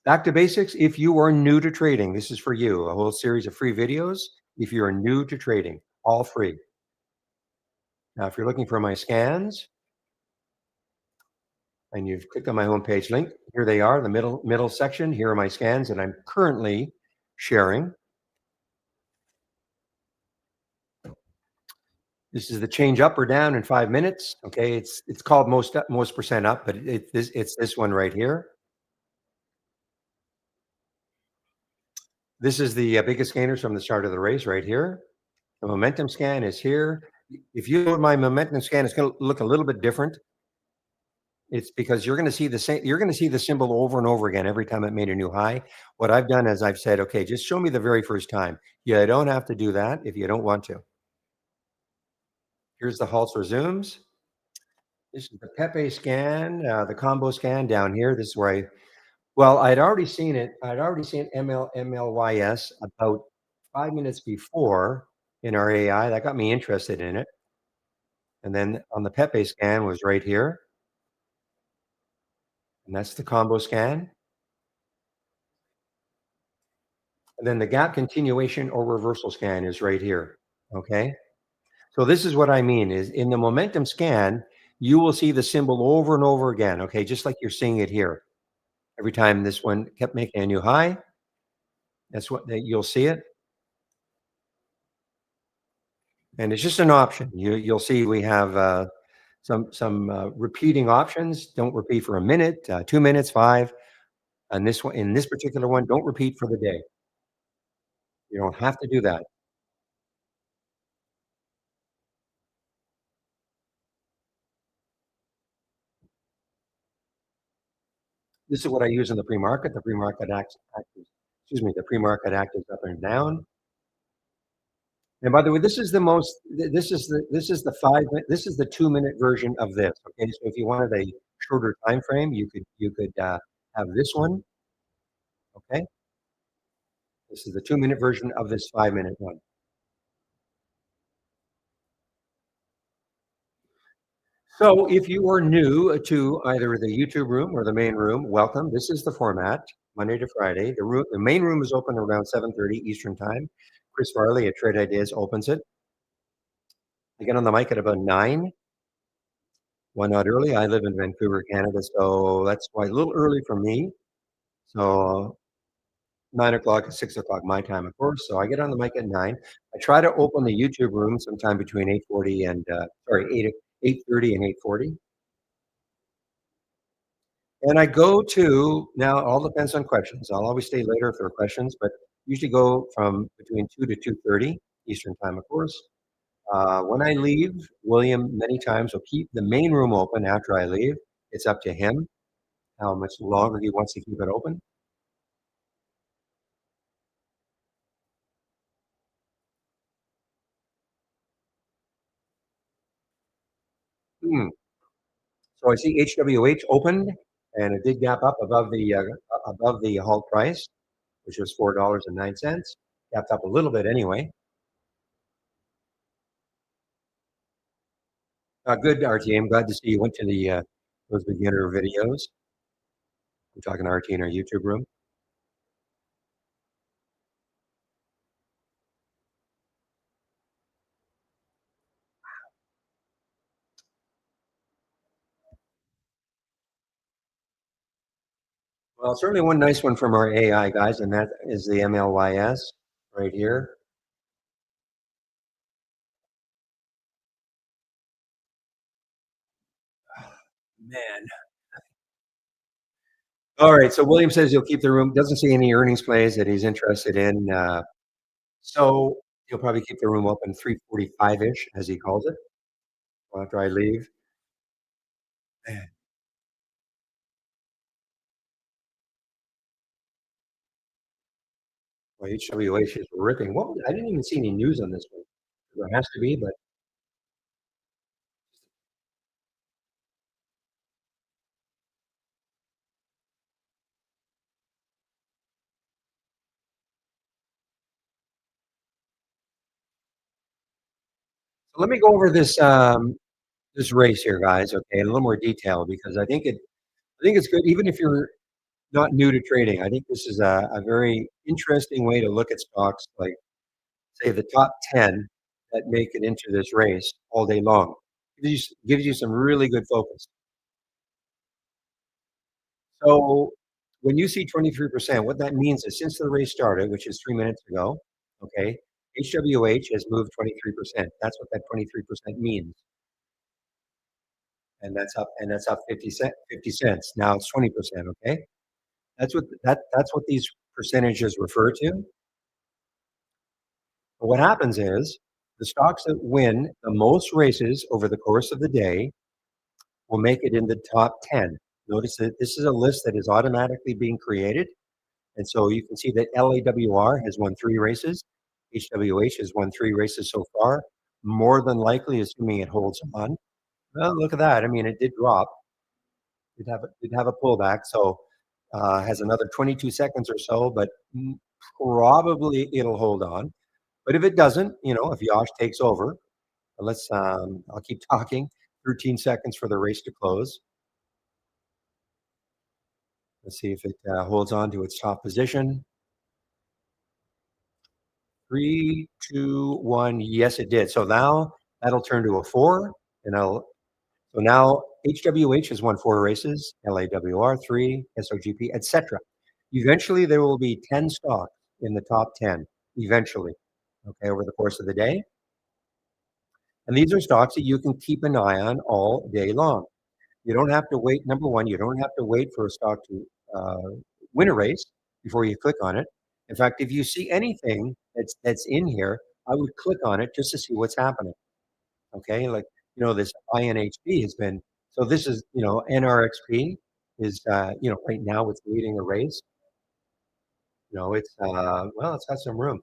Back to basics. If you are new to trading, this is for you. A whole series of free videos. If you are new to trading, all free. Now, if you're looking for my scans and you've clicked on my homepage link, here they are, the middle section. Here are my scans that I'm currently sharing. This is the change up or down in 5 minutes. Okay, it's called most percent up, but it's this one right here. This is the biggest gainers from the start of the race right here. The momentum scan is here. If you look at my momentum scan, it's going to look a little bit different. It's because you're going to see the same. You're going to see the symbol over and over again every time it made a new high. What I've done is I've said, okay, just show me the very first time. You don't have to do that if you don't want to. Here's the halts resumes. This is the Pepe scan, the combo scan down here. This is where well, I'd already seen it. I'd already seen MLYS about 5 minutes before in our AI. That got me interested in it. And then on the Pepe scan was right here. And that's the combo scan. And then the gap continuation or reversal scan is right here. Okay. So this is what I mean is in the momentum scan, you will see the symbol over and over again. Okay. Just like you're seeing it here. Every time this one kept making a new high, that's what you'll see it. And it's just an option. You'll see we have some repeating options. Don't repeat for a minute, 2 minutes, 5. And this one, in this particular one, don't repeat for the day. You don't have to do that. This is what I use in the pre-market. The pre-market excuse me, the pre-market act is up and down. And by the way, this is the most. This is the This is the 2 minute version of this. Okay, so if you wanted a shorter time frame, you could have this one. Okay, this is the 2 minute version of this 5 minute one. So if you are new to either the YouTube room or the main room, welcome. This is the format, Monday to Friday. The main room is open around 7:30 Eastern Time. Chris Farley at Trade Ideas opens it. I get on the mic at about 9. Why not early? I live in Vancouver, Canada, so that's why a little early for me. So 9 o'clock is 6 o'clock my time, of course. So I get on the mic at 9. I try to open the YouTube room sometime between 8:40 and 8:30 and 8:40. And I go to now, all depends on questions. I'll always stay later if there are questions, but usually go from between 2 to 2:30 Eastern Time, of course. When I leave, William many times will keep the main room open after I leave. It's up to him how much longer he wants to keep it open. Hmm. So I see HWH opened, and it did gap up above the halt price, which was $4.09. Gapped up a little bit anyway. Good, RT. I'm glad to see you went to the those beginner videos. We're talking to RT in our YouTube room. Well, certainly one nice one from our AI guys, and that is the MLYS right here. Man. All right. So William says he'll keep the room. Doesn't see any earnings plays that he's interested in. So he'll probably keep the room open 3:45 ish, as he calls it, after I leave. Man, well, HWH is ripping. I didn't even see any news on this one. There has to be, but so let me go over this race here, guys. Okay, in a little more detail because I think it's good. Even if you're not new to trading. I think this is a very interesting way to look at stocks, like say the top 10 that make it into this race all day long. Gives you some really good focus. So when you see 23%, what that means is since the race started, which is 3 minutes ago, okay, HWH has moved 23%. That's what that 23% means. And that's up 50 cents. Now it's 20%, okay? That's what these percentages refer to. But what happens is the stocks that win the most races over the course of the day will make it in the top 10. Notice that this is a list that is automatically being created. And so you can see that LAWR has won 3 races. HWH has won 3 races so far. More than likely, assuming it holds on. Well, look at that. I mean, it did drop. Did have a pullback. So has another 22 seconds or so, but probably it'll hold on. But if it doesn't, if Yosh takes over, I'll keep talking. 13 seconds for the race to close. Let's see if it holds on to its top position. 3, 2, 1. Yes, it did. So now that'll turn to a 4, and so now HWH has won 4 races, LAWR 3, SOGP, etc. Eventually, there will be 10 stocks in the top 10. Eventually, okay, over the course of the day, and these are stocks that you can keep an eye on all day long. You don't have to wait. Number one, you don't have to wait for a stock to win a race before you click on it. In fact, if you see anything that's in here, I would click on it just to see what's happening. Okay, like this INHP has been. So this is NRXP is right now it's leading a race. It's well, it's got some room.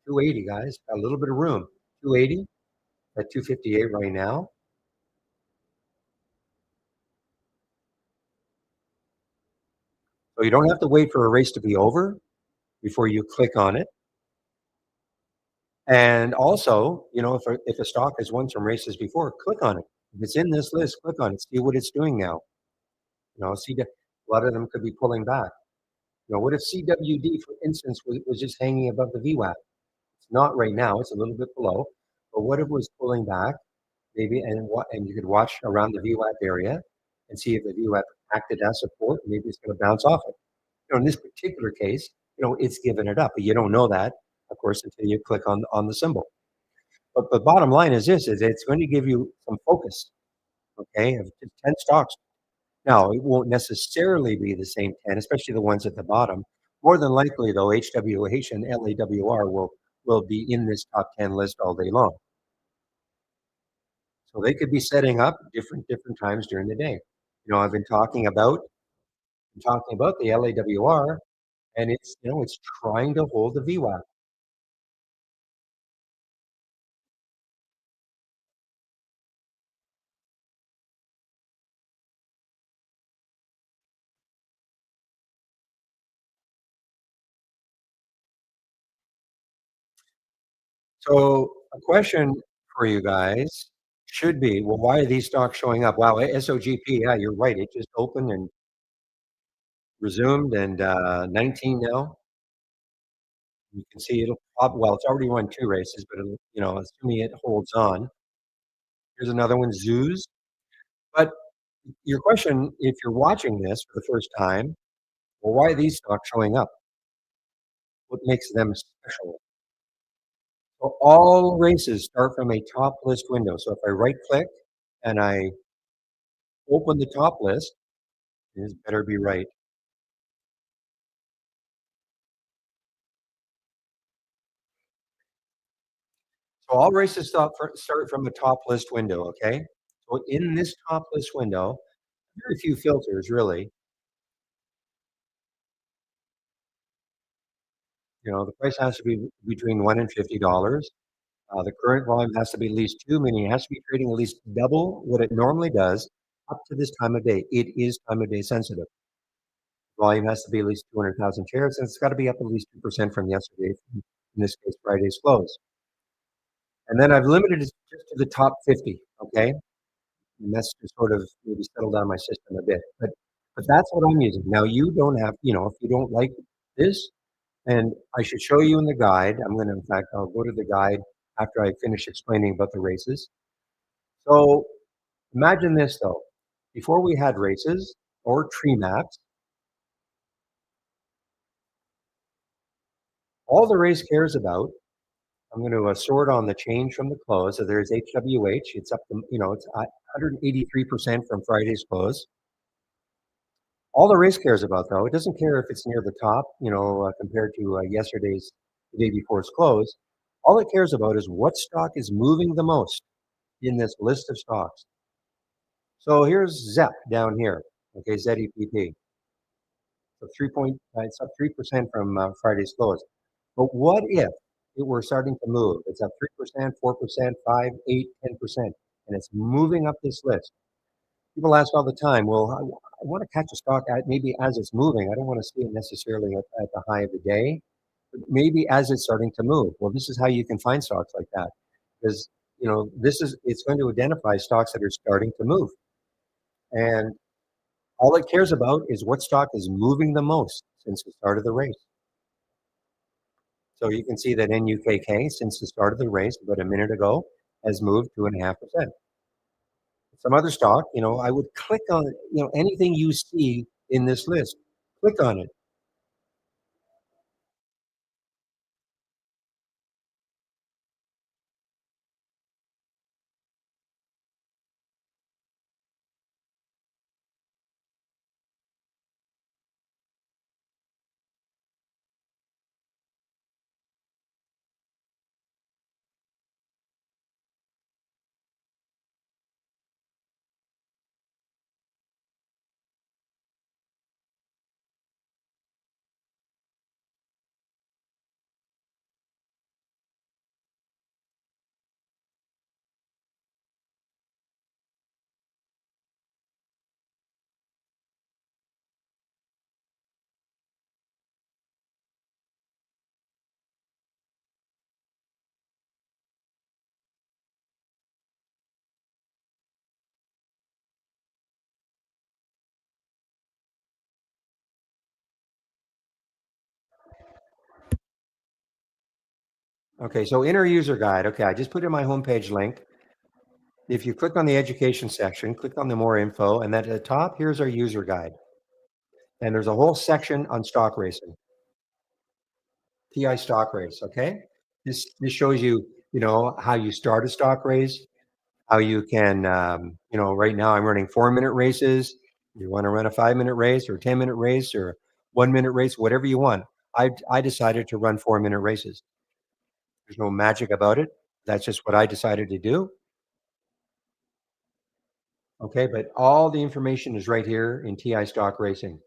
280 guys, got a little bit of room. 280 at 258 right now. So you don't have to wait for a race to be over before you click on it. And also, if a stock has won some races before, click on it. If it's in this list, click on it. See what it's doing now. See that a lot of them could be pulling back. What if CWD, for instance, was just hanging above the VWAP? It's not right now. It's a little bit below. But what if it was pulling back, maybe, and you could watch around the VWAP area and see if the VWAP acted as support. Maybe it's going to bounce off it. In this particular case, it's given it up, but you don't know that, of course, until you click on the symbol. But the bottom line is this: is it's going to give you some focus, okay, of 10 stocks. Now, it won't necessarily be the same 10, especially the ones at the bottom. More than likely, though, HWH and LAWR will be in this top 10 list all day long. So they could be setting up different times during the day. I've been talking about the LAWR, and it's trying to hold the VWAP. So a question for you guys should be, well, why are these stocks showing up? Wow, SOGP, yeah, you're right. It just opened and resumed, and 19 now. You can see well, it's already won 2 races, but assuming it holds on. Here's another one, Zoos. But your question, if you're watching this for the first time, well, why are these stocks showing up? What makes them special? So all races start from a top list window. So if I right click and I open the top list, this better be right. So all races start from a top list window, okay? So in this top list window, very few filters really. The price has to be between $1 and $50. The current volume has to be at least 2, meaning it has to be trading at least double what it normally does up to this time of day. It is time of day sensitive. Volume has to be at least 200,000 shares, and it's got to be up at least 2% from yesterday, in this case, Friday's close. And then I've limited it just to the top 50, okay? And that's to sort of maybe settle down my system a bit. But But that's what I'm using. Now you don't have, if you don't like this, and I should show you in the guide. I'm going to, in fact, I'll go to the guide after I finish explaining about the races. So imagine this though. Before we had races or tree maps, all the race cares about, I'm going to sort on the change from the close. So there's HWH. It's up to, it's 183% from Friday's close. All the race cares about, though, it doesn't care if it's near the top, compared to yesterday's, the day before's close. All it cares about is what stock is moving the most in this list of stocks. So here's ZEP down here, okay, ZEPP. So it's up 3% from Friday's close. But what if it were starting to move? It's up 3%, 4%, 5, 8, 10%, and it's moving up this list. People ask all the time, well, I want to catch a stock maybe as it's moving. I don't want to see it necessarily at the high of the day, but maybe as it's starting to move. Well, this is how you can find stocks like that because, it's going to identify stocks that are starting to move. And all it cares about is what stock is moving the most since the start of the race. So you can see that NUKK, since the start of the race, about a minute ago, has moved 2.5%. Some other stock, I would click on, anything you see in this list, click on it. Okay, so inner user guide. Okay, I just put in my homepage link. If you click on the education section, click on the more info, and then at the top, here's our user guide. And there's a whole section on stock racing, TI stock race. Okay, this shows you, how you start a stock race, how you can, right now I'm running 4-minute races. You want to run a 5-minute race or 10-minute race or 1-minute race, whatever you want. I decided to run 4-minute races. There's no magic about it. That's just what I decided to do. Okay, but all the information is right here in TI Stock Racing.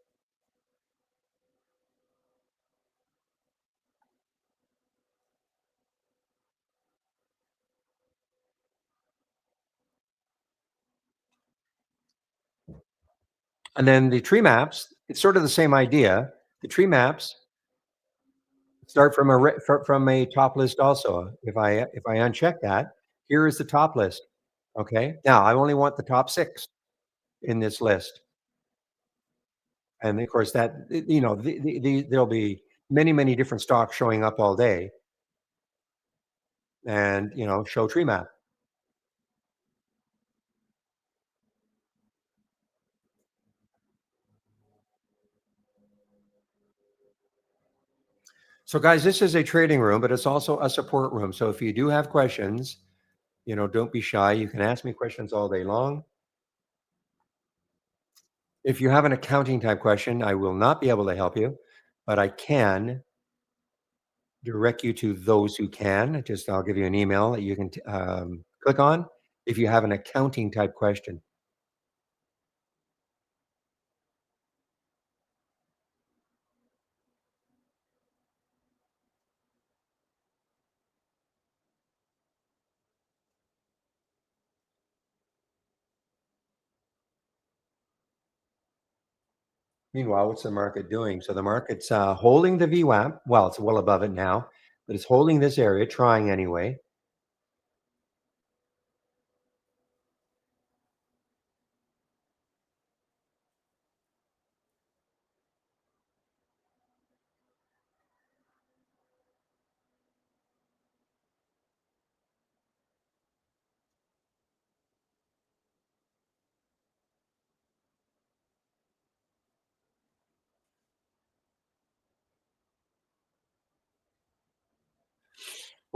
And then the tree maps, it's sort of the same idea. The tree maps start from a top list also. If I uncheck that, here is the top list. Okay, now I only want the top 6 in this list. And of course, that, there'll be many, many different stocks showing up all day, and show tree map. So, guys, this is a trading room, but it's also a support room. So, if you do have questions, don't be shy. You can ask me questions all day long. If you have an accounting type question, I will not be able to help you, but I can direct you to those who can. Just I'll give you an email that you can click on if you have an accounting type question. Meanwhile, what's the market doing? So the market's holding the VWAP. Well, it's well above it now, but it's holding this area, trying anyway.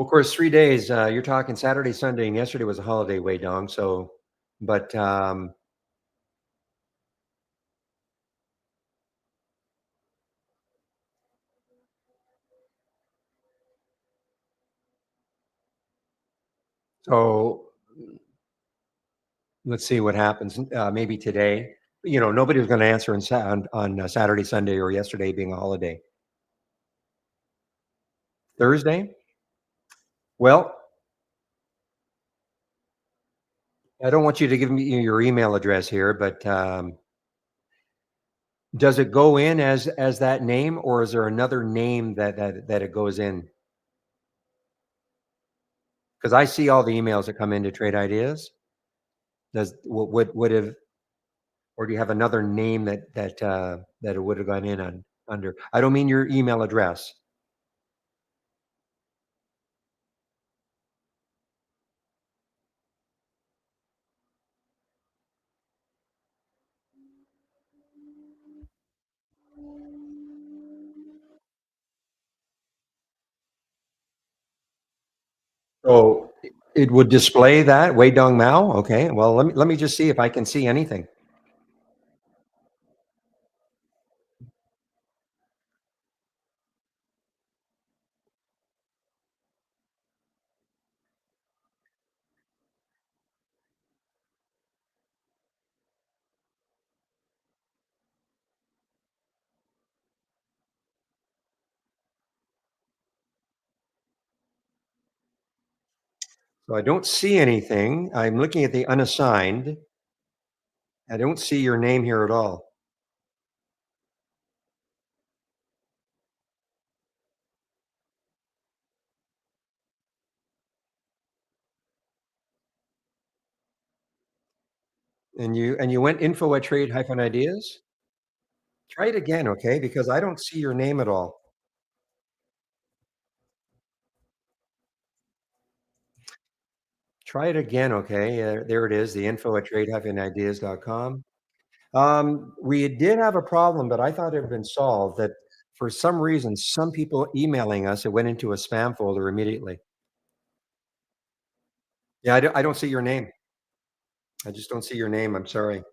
Well, of course, 3 days, you're talking Saturday, Sunday, and yesterday was a holiday, Wei Dong, so but, so let's see what happens, maybe today. Nobody was gonna answer on Saturday, Sunday, or yesterday being a holiday. Thursday? Well, I don't want you to give me your email address here, but, does it go in as that name, or is there another name that it goes in? Because I see all the emails that come in to trade ideas. Does would have or do you have another name that it would have gone in on under? I don't mean your email address. So it would display that Wei Dong Mao. Okay. Well, let me just see if I can see anything. So I don't see anything. I'm looking at the unassigned. I don't see your name here at all. And you went info at trade hyphen ideas. Try it again, okay? Because I don't see your name at all. Try it again, okay? There it is, the info at trade-ideas.com. We did have a problem, but I thought it had been solved that for some reason, some people emailing us, it went into a spam folder immediately. Yeah, I don't see your name. I just don't see your name. I'm sorry.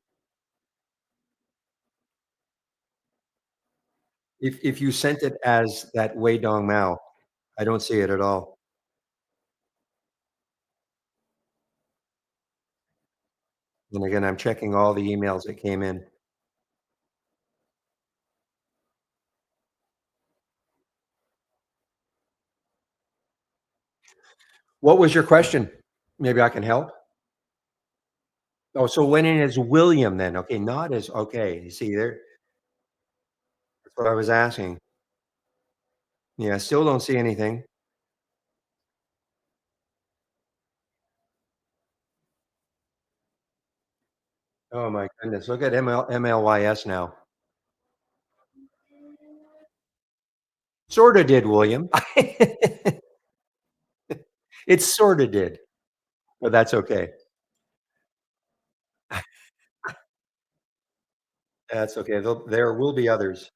If you sent it as that Wei Dong Mao, I don't see it at all. And again, I'm checking all the emails that came in. What was your question? Maybe I can help. Oh, so went in as William then. Okay, not as okay. You see there, that's what I was asking. Yeah, still don't see anything. Oh my goodness. Look at MLYS now. Sorta did, William. It sorta did, but that's okay. That's okay. There will be others.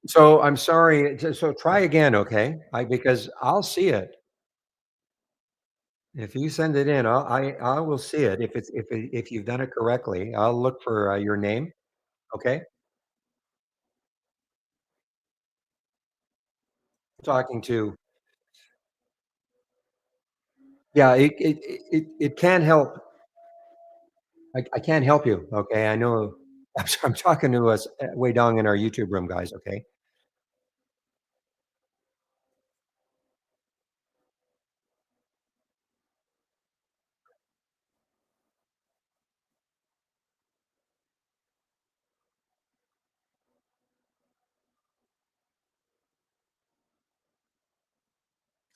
So I'm sorry. So try again, okay? Because I'll see it. If you send it in, I will see it. If you've done it correctly, I'll look for your name. Okay, talking to. Yeah, it can help. I can't help you. Okay, I know. I'm talking to us way down in our YouTube room, guys. Okay,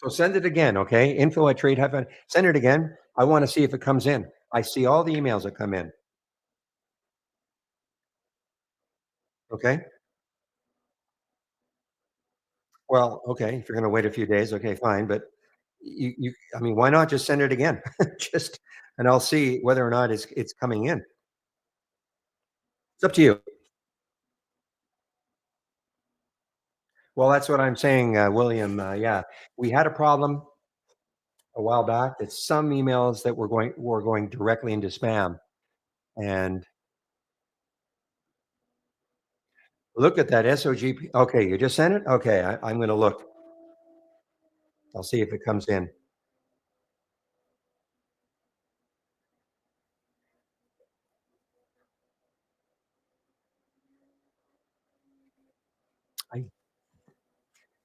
so send it again. Okay, info at trade heaven. Send it again. I want to see if it comes in. I see all the emails that come in. Okay. Well, okay, if you're gonna wait a few days, okay, fine, but I mean, why not just send it again? Just and I'll see whether or not it's coming in. It's up to you. Well, that's what I'm saying, William, yeah. We had a problem a while back that some emails that were going directly into spam, and look at that SOGP. Okay, you just sent it? Okay, I'm gonna look. I'll see if it comes in. I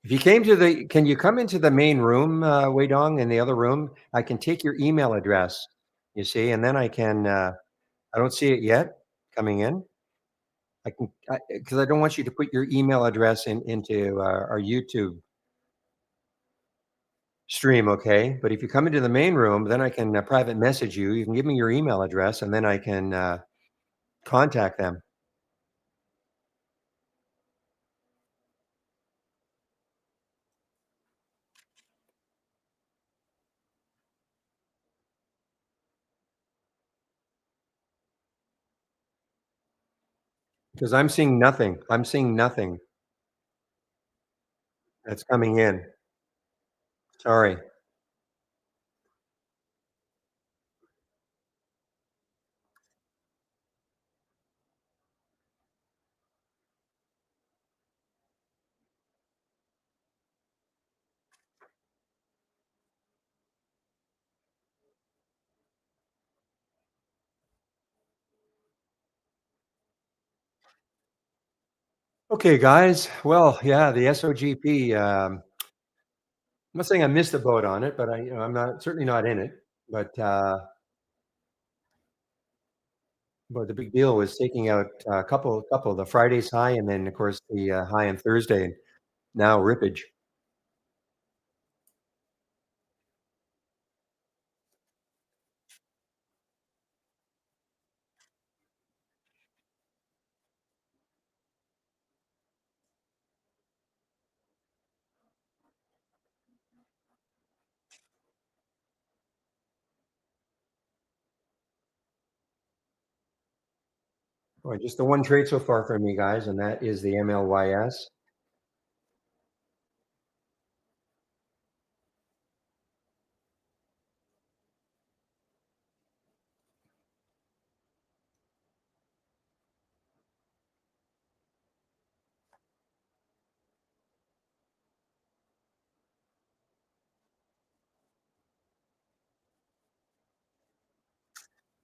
If you came to the can you come into the main room, Wei Dong, in the other room? I can take your email address, you see, and then I don't see it yet coming in. I can because I don't want you to put your email address into, our YouTube stream, okay? But if you come into the main room, then I can, private message you. You can give me your email address, and then I can, contact them because I'm seeing nothing. I'm seeing nothing that's coming in. Sorry. Okay, guys. Well, yeah, the SOGP, I'm not saying I missed the boat on it, but I'm not certainly not in it. But but the big deal was taking out a couple of the Friday's high, and then of course the high on Thursday, and now rippage. Boy, just the one trade so far for me, guys, and that is the MLYS.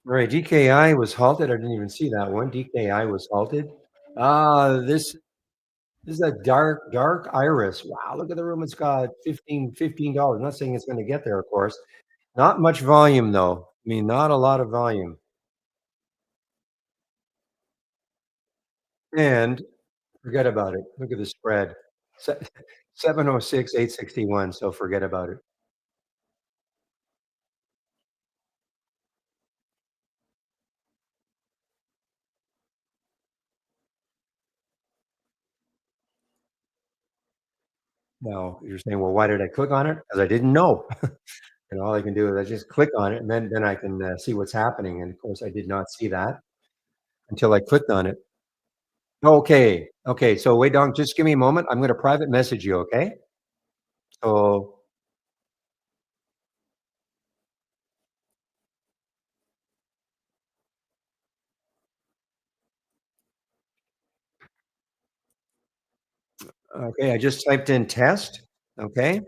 All right, DKI was halted. I didn't even see that one. DKI was halted. This is a dark iris. Wow, look at the room. It's got $15. I'm not saying it's going to get there, of course. Not much volume though. I mean, not a lot of volume. And forget about it. Look at the spread. Se 706, 861, so forget about it. Now, you're saying, "Well, why did I click on it?" Because I didn't know. And all I can do is I just click on it, and then I can, see what's happening, and of course, I did not see that until I clicked on it. Okay, okay, so wait, Dong, just give me a moment. I'm gonna private message you, okay? So okay, I just typed in "test," okay?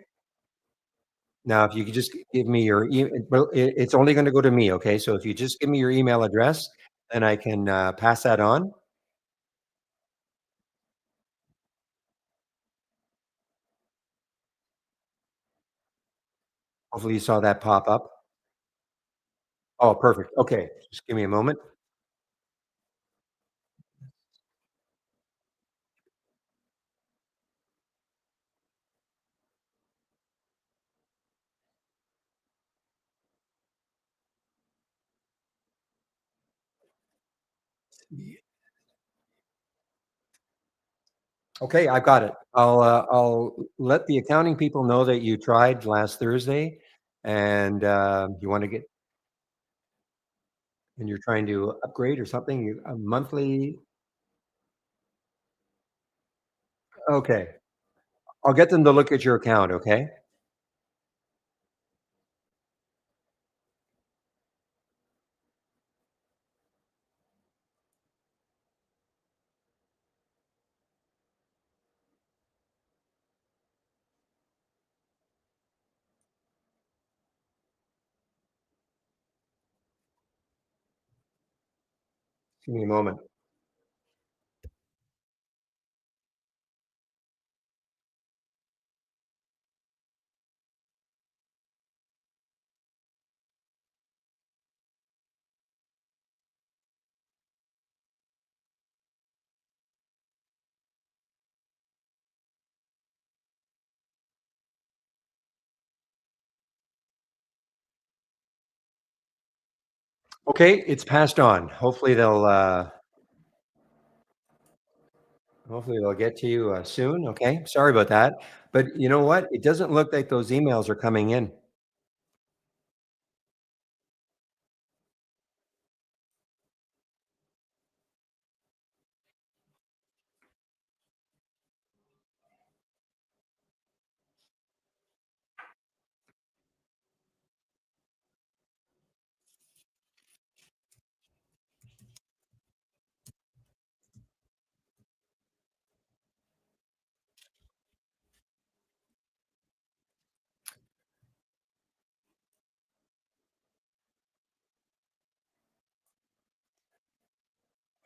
Now, if you could just give me your well, it's only gonna go to me, okay? So if you just give me your email address, then I can, pass that on. Hopefully, you saw that pop up. Oh, perfect. Okay, just give me a moment. Okay, I've got it. I'll let the accounting people know that you tried last Thursday, and you want to get and you're trying to upgrade or something. You a monthly. Okay, I'll get them to look at your account. Okay, give me a moment. Okay, it's passed on. Hopefully they'll get to you soon. Okay, sorry about that, but you know what? It doesn't look like those emails are coming in.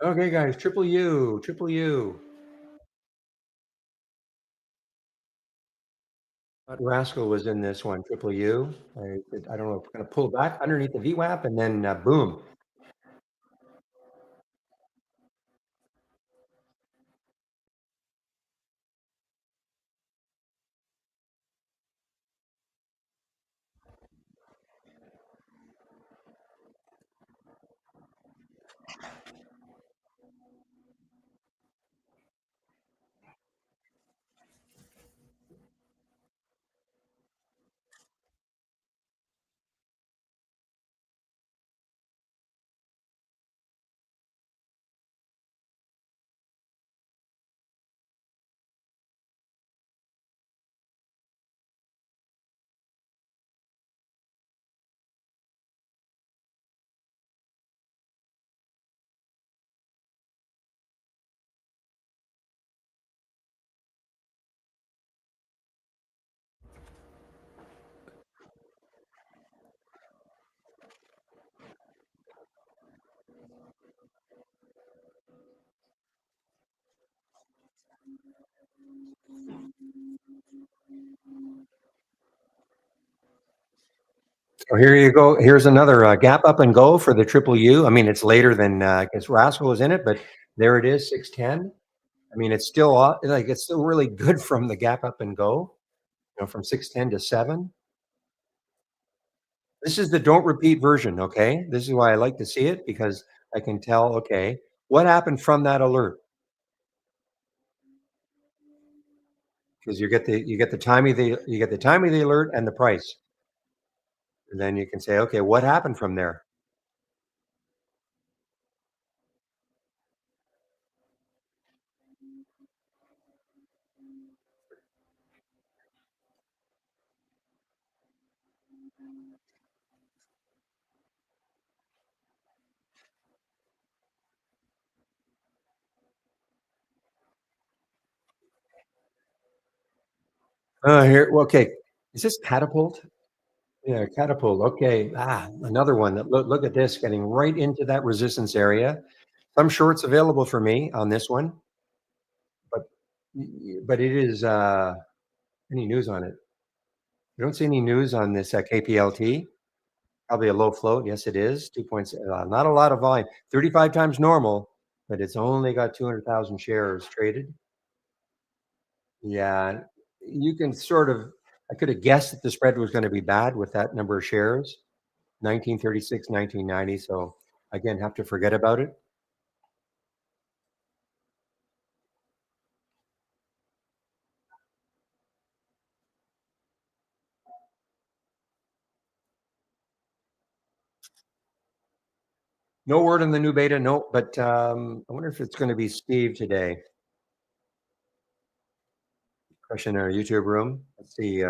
Okay, guys, triple U, triple U. Rascal was in this one, triple U. I don't know, if we're gonna pull back underneath the VWAP and then boom. So here you go. Here's another gap up and go for the triple U. I mean, it's later than I guess Rascal was in it, but there it is, 610. I mean, it's still like it's still really good from the gap up and go. From 610 to 7. This is the don't repeat version. Okay, this is why I like to see it because I can tell. Okay, what happened from that alert? Because you get the time of the alert and the price, and then you can say, okay, what happened from there? Here, well, okay, is this catapult? Yeah, catapult. Okay. Another one that look at this getting right into that resistance area. Some shorts available for me on this one, but it is any news on it? You don't see any news on this KPLT. Probably a low float. Yes, it is. 2 points. Not a lot of volume. 35 times normal, but it's only got 200,000 shares traded. Yeah, you can sort of. I could have guessed that the spread was going to be bad with that number of shares. 1936, 1990. So again, have to forget about it. No word on the new beta, no, but, I wonder if it's gonna be Steve today. Question in our YouTube room. Let's see,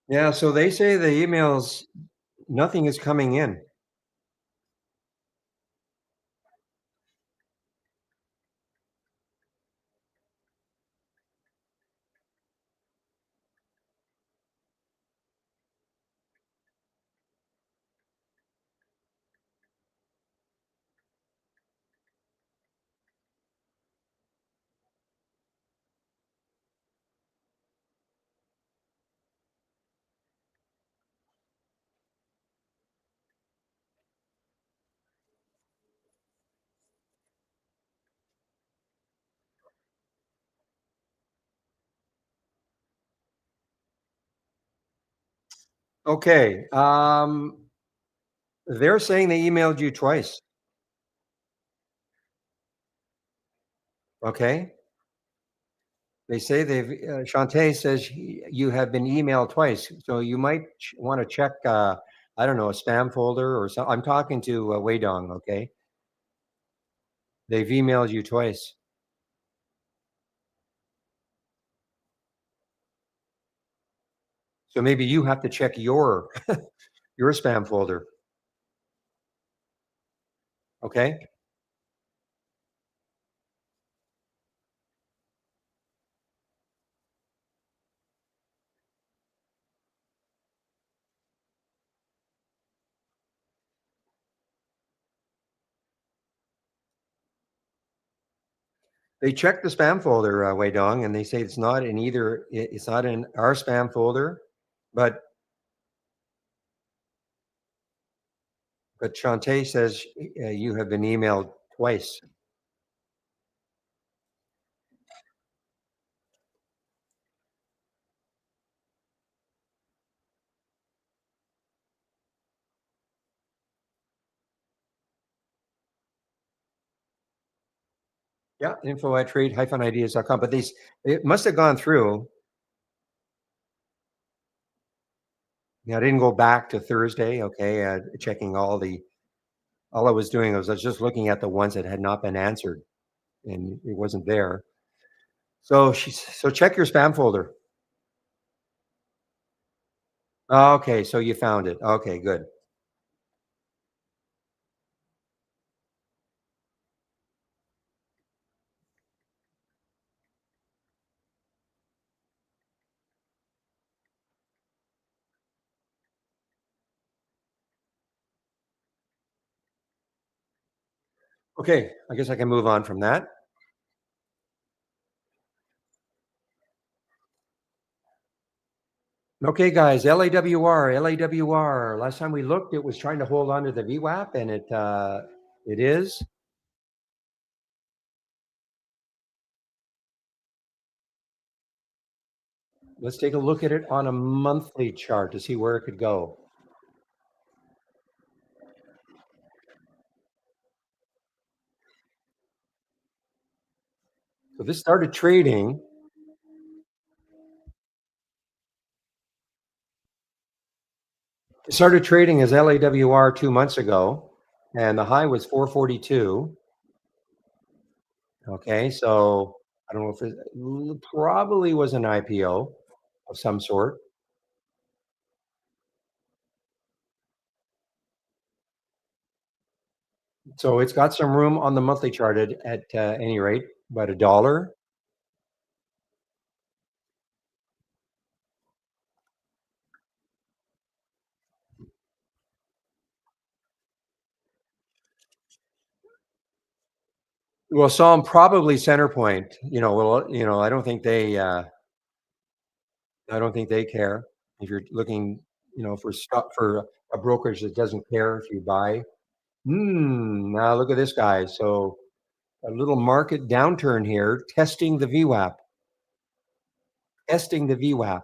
yeah, so they say the emails nothing is coming in. Okay, they're saying they emailed you twice, okay? They say they've Shantae says you have been emailed twice, so you might wanna check, I don't know, a spam folder or so I'm talking to, Weidong, okay? They've emailed you twice. So maybe you have to check your your spam folder, okay? They checked the spam folder, Weidong, and they say it's not in either it's not in our spam folder, but Shantae says, you have been emailed twice. Yeah, info@trade-ideas.com, but these it must have gone through. Yeah, I didn't go back to Thursday, okay, checking all I was doing was I was just looking at the ones that had not been answered, and it wasn't there. So check your spam folder. Oh, okay, so you found it. Okay, good. Okay, I guess I can move on from that. Okay, guys, LAWR. Last time we looked, it was trying to hold on to the VWAP, and it is. Let's take a look at it on a monthly chart to see where it could go. So this started trading. It started trading as LAWR 2 months ago, and the high was 442. Okay, so I don't know if it probably was an IPO of some sort. So it's got some room on the monthly chart at any rate, about $1. Well, some probably center point. I don't think they care if you're looking, for stuff for a brokerage that doesn't care if you buy. Now look at this guy. So a little market downturn here, testing the VWAP, testing the VWAP.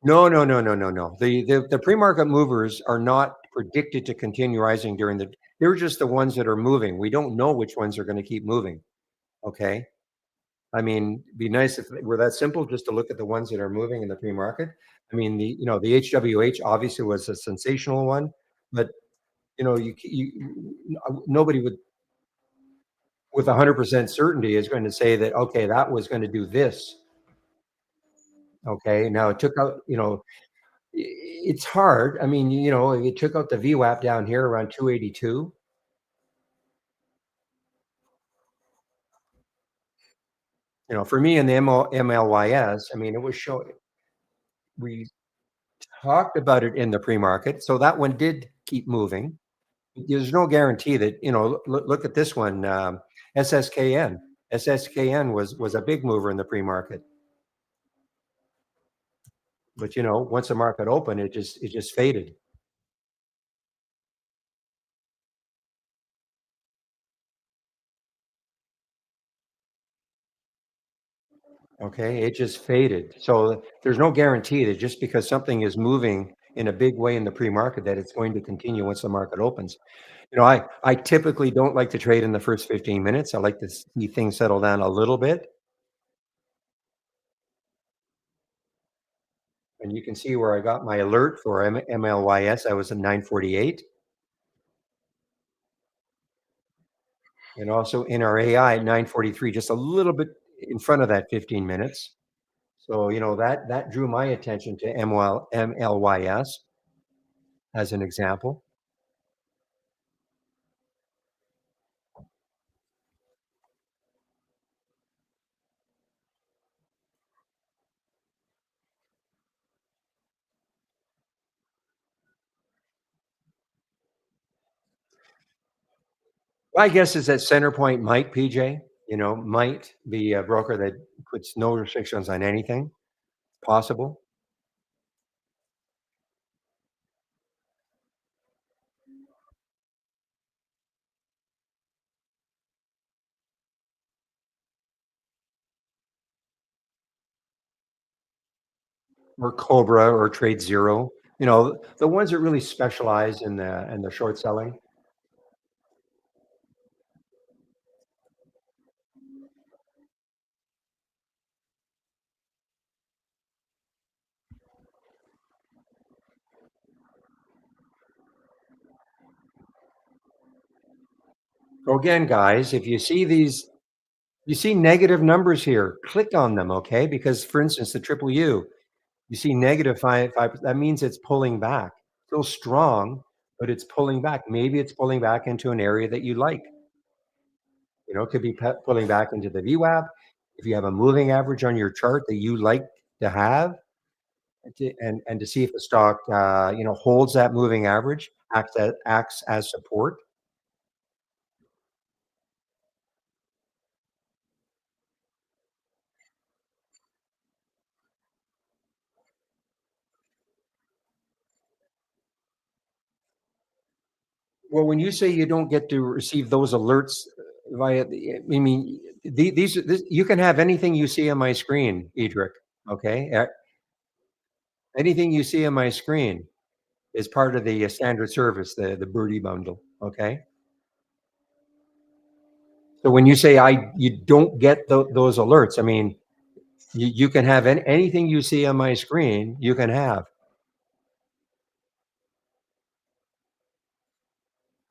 No, no, no, no, no, no. The pre-market movers are not predicted to continue rising during the. They're just the ones that are moving. We don't know which ones are going to keep moving. Okay. I mean, it'd be nice if it were that simple, just to look at the ones that are moving in the pre-market. I mean, the HWH obviously was a sensational one, but nobody would with 100% certainty is going to say that okay, that was going to do this. Okay, now it took out, it's hard. I mean, it took out the VWAP down here around 282. For me in the MLYS, I mean, it was showing. We talked about it in the pre-market, so that one did keep moving. There's no guarantee that look at this one, SSKN. SSKN was a big mover in the pre-market, but once the market opened, it just faded. Okay, it just faded. So there's no guarantee that just because something is moving in a big way in the pre-market that it's going to continue once the market opens. I typically don't like to trade in the first 15 minutes. I like to see things settle down a little bit. And you can see where I got my alert for MLYS. I was at 948. And also in our AI at 943, just a little bit in front of that 15 minutes. So, that drew my attention to MLYS as an example. My guess is that Centerpoint might, PJ, might be a broker that puts no restrictions on anything possible. Or Cobra or Trade Zero. The ones that really specialize in the short selling. So again, guys, if you see negative numbers here, click on them, okay? Because for instance, the triple U, you see negative five, that means it's pulling back. Still strong, but it's pulling back. Maybe it's pulling back into an area that you like. It could be pulling back into the VWAP. If you have a moving average on your chart that you like to have, and to see if the stock, holds that moving average, acts as support. Well, when you say you don't get to receive those alerts I mean, you can have anything you see on my screen, Edric. Okay, anything you see on my screen is part of the standard service, the Birdie bundle. Okay, so when you say you don't get those alerts, I mean, you can have anything you see on my screen. You can have.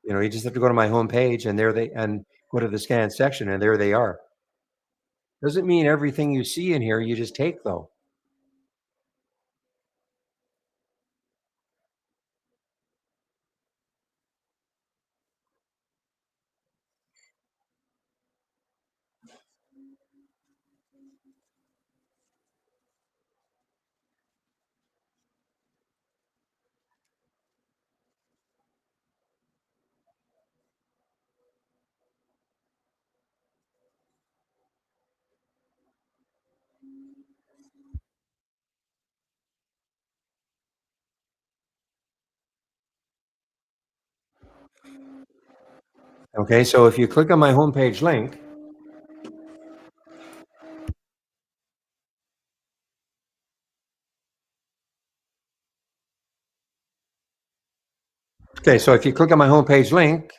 You just have to go to my homepage, and go to the scan section, and there they are. Doesn't mean everything you see in here you just take though. Okay, so if you click on my homepage link, okay, so if you click on my homepage link,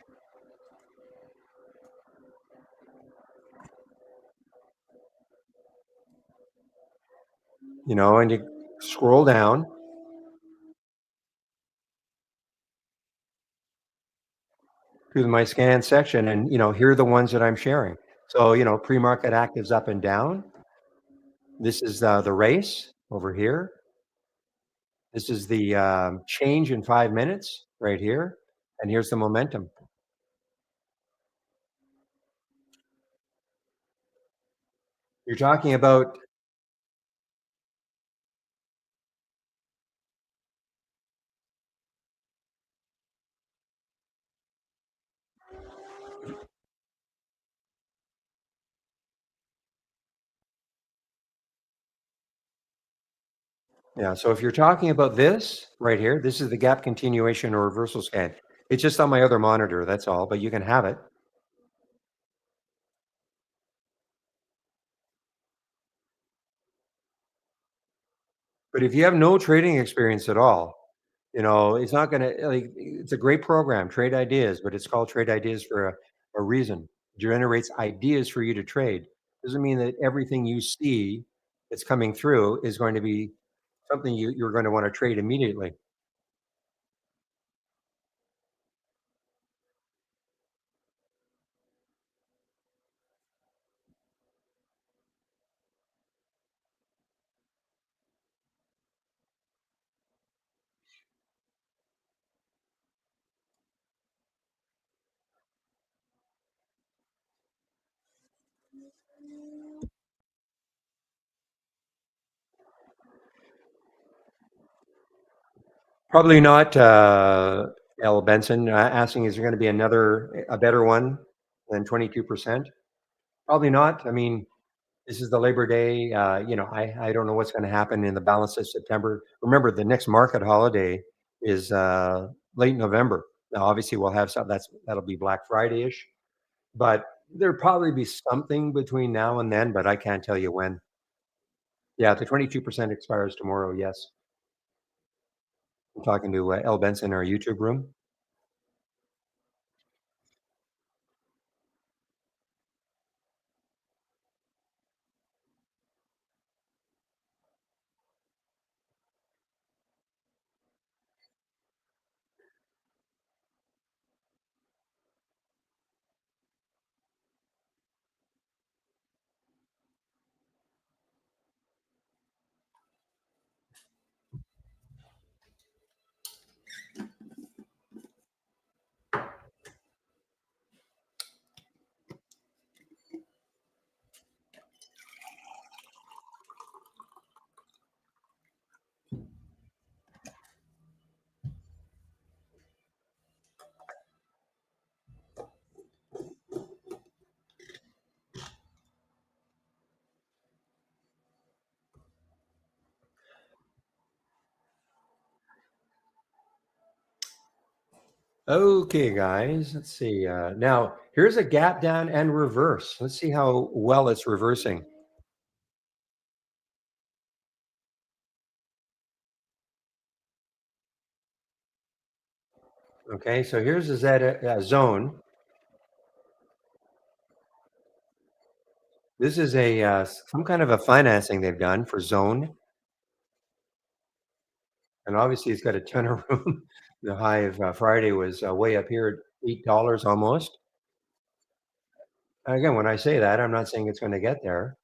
and you scroll down to my scan section, and here are the ones that I'm sharing. So pre-market actives up and down. This is the race over here. This is the change in 5 minutes right here, and here's the momentum. You're talking about. Yeah, so if you're talking about this right here, this is the gap continuation or reversal scan. It's just on my other monitor, that's all, but you can have it. But if you have no trading experience at all, it's not going to, like, it's a great program, Trade Ideas, but it's called Trade Ideas for a reason. It generates ideas for you to trade. Doesn't mean that everything you see that's coming through is going to be something you're going to want to trade immediately. Probably not, L. Benson, asking, is there going to be a better one than 22%? Probably not. I mean, this is the Labor Day. I don't know what's going to happen in the balance of September. Remember, the next market holiday is late November. Now, obviously, we'll have that'll be Black Friday ish, but there'll probably be something between now and then, but I can't tell you when. Yeah, the 22% expires tomorrow. Yes. I'm talking to L. Benson in our YouTube room. Okay, guys, let's see. Now, here's a gap down and reverse. Let's see how well it's reversing. Okay, so here's a Z zone. This is some kind of a financing they've done for zone, and obviously it's got a ton of room. The high of Friday was way up here at $8 almost. Again, when I say that, I'm not saying it's going to get there.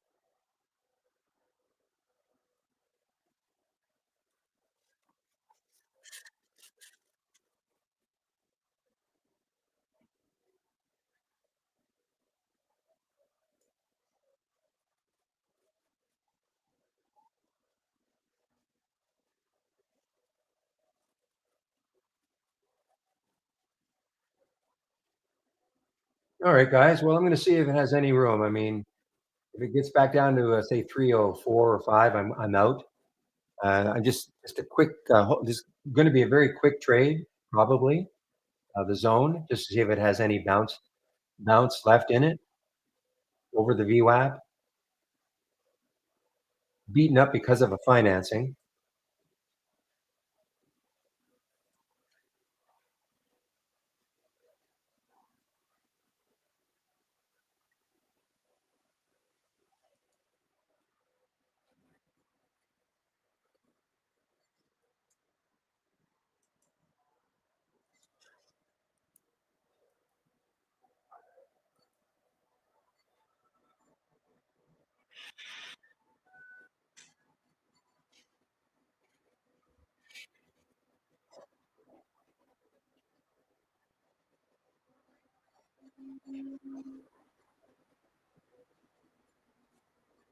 All right, guys. Well, I'm going to see if it has any room. I mean, if it gets back down to say 304 or 5, I'm out. I'm just a quick. This is going to be a very quick trade, probably. the zone, just to see if it has any bounce left in it over the VWAP, beaten up because of a financing.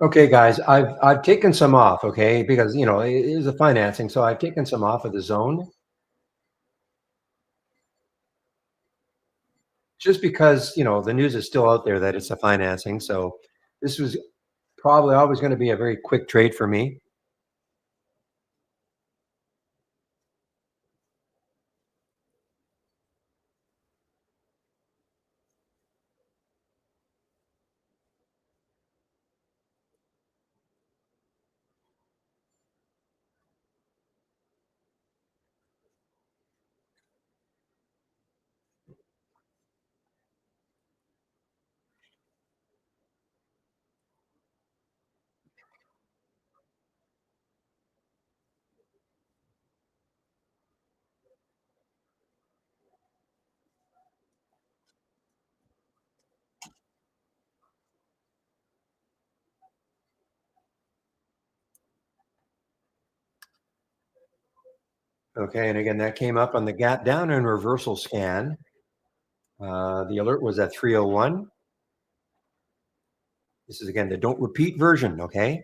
Okay, guys, I've taken some off, okay, because it is a financing, so I've taken some off of the zone just because the news is still out there that it's a financing. So this was probably always going to be a very quick trade for me. Okay, and again, that came up on the gap down and reversal scan. The alert was at 3:01. This is again the don't repeat version. Okay.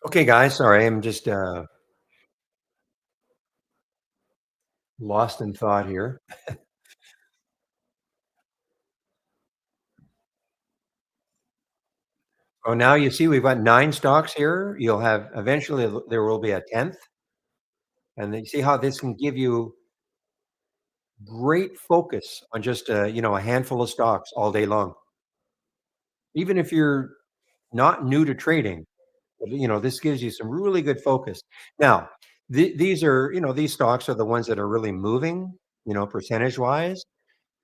Okay, guys. Sorry, I'm just lost in thought here. Oh, now you see we've got 9 stocks here. You'll have eventually there will be a 10th, and then you see how this can give you great focus on just a handful of stocks all day long. Even if you're not new to trading, this gives you some really good focus. Now, these are these stocks are the ones that are really moving. Percentage wise,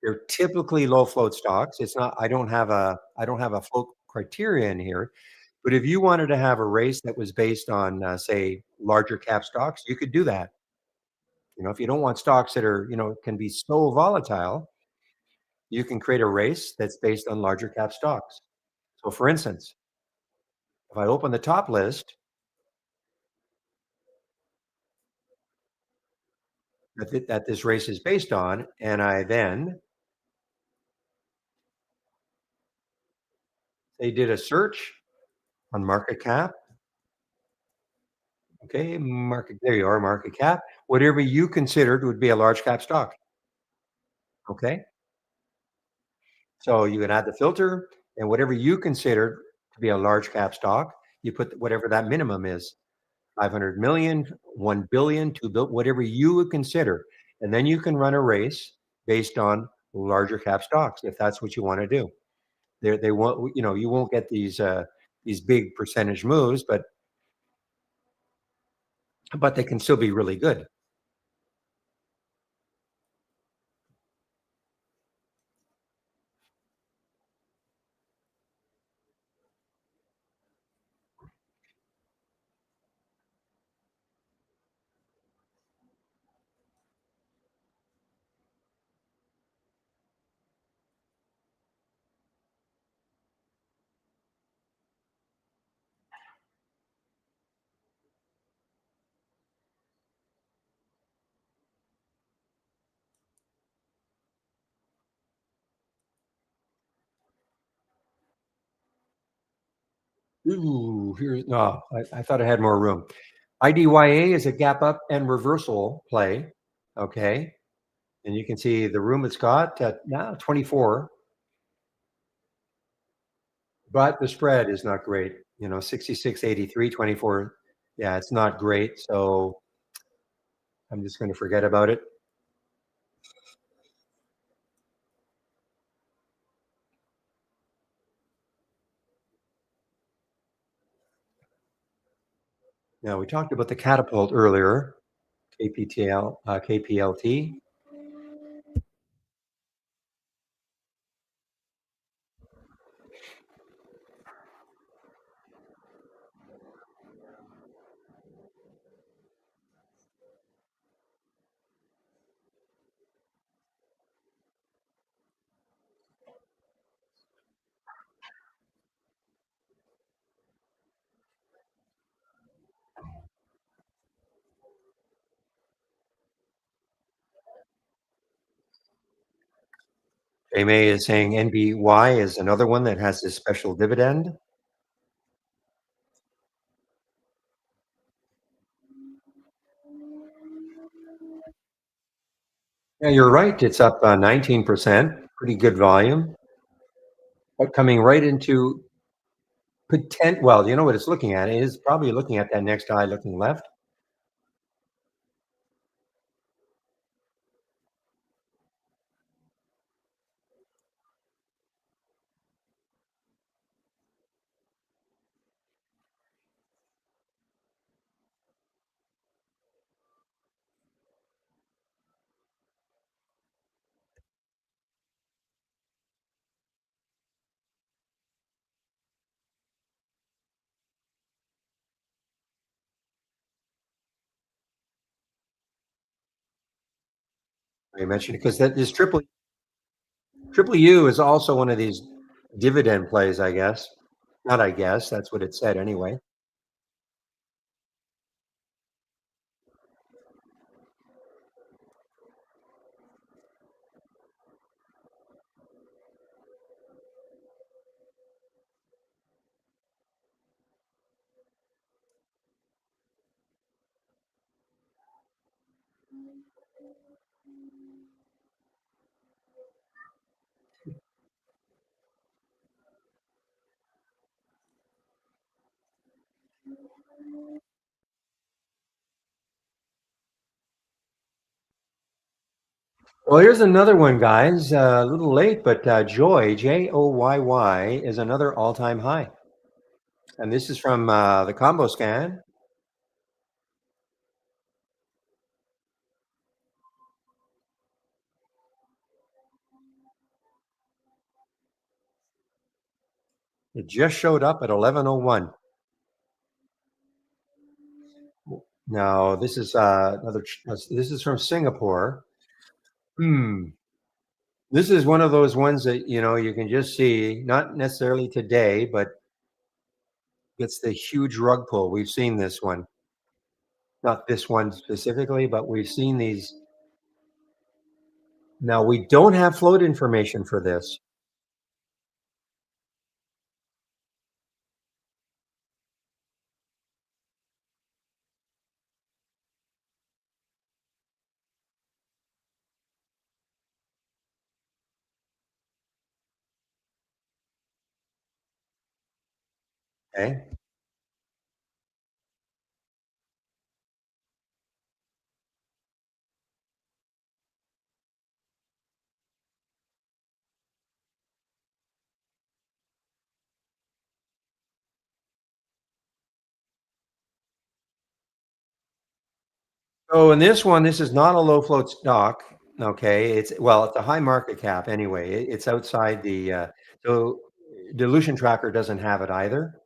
they're typically low float stocks. It's not. I don't have a float criteria in here. But if you wanted to have a race that was based on, say, larger cap stocks, you could do that. If you don't want stocks that are, can be so volatile, you can create a race that's based on larger cap stocks. So, for instance, if I open the top list that this race is based on, and I then they did a search on market cap. Okay, there you are, market cap. Whatever you considered would be a large cap stock. Okay, so you can add the filter, and whatever you considered to be a large cap stock, you put whatever that minimum is, 500 million, 1 billion, 2 billion, whatever you would consider. And then you can run a race based on larger cap stocks if that's what you want to do. They won't, you won't get these big percentage moves, but they can still be really good. Ooh, here's no. I thought I had more room. IDYA is a gap up and reversal play. Okay, and you can see the room it's got at now 24, but the spread is not great. 66, 83, 24. Yeah, it's not great. So I'm just going to forget about it. Now we talked about the catapult earlier, KPLT. May is saying NBY is another one that has this special dividend. Yeah, you're right. It's up 19%. Pretty good volume. But coming right into well, you know what it's looking at? It is probably looking at that next eye looking left. I mentioned because that this triple U is also one of these dividend plays, I guess. Not I guess, that's what it said anyway. Well, here's another one, guys. A little late, but Joyy, is another all-time high. And this is from the combo scan. It just showed up at 11:01. Now, this is this is from Singapore. Hmm. This is one of those ones that, you can just see, not necessarily today, but it's the huge rug pull. We've seen this one. Not this one specifically, but we've seen these. Now, we don't have float information for this. Okay. So in this one, this is not a low float stock. Okay. It's a high market cap anyway. It's outside the, so dilution tracker doesn't have it either.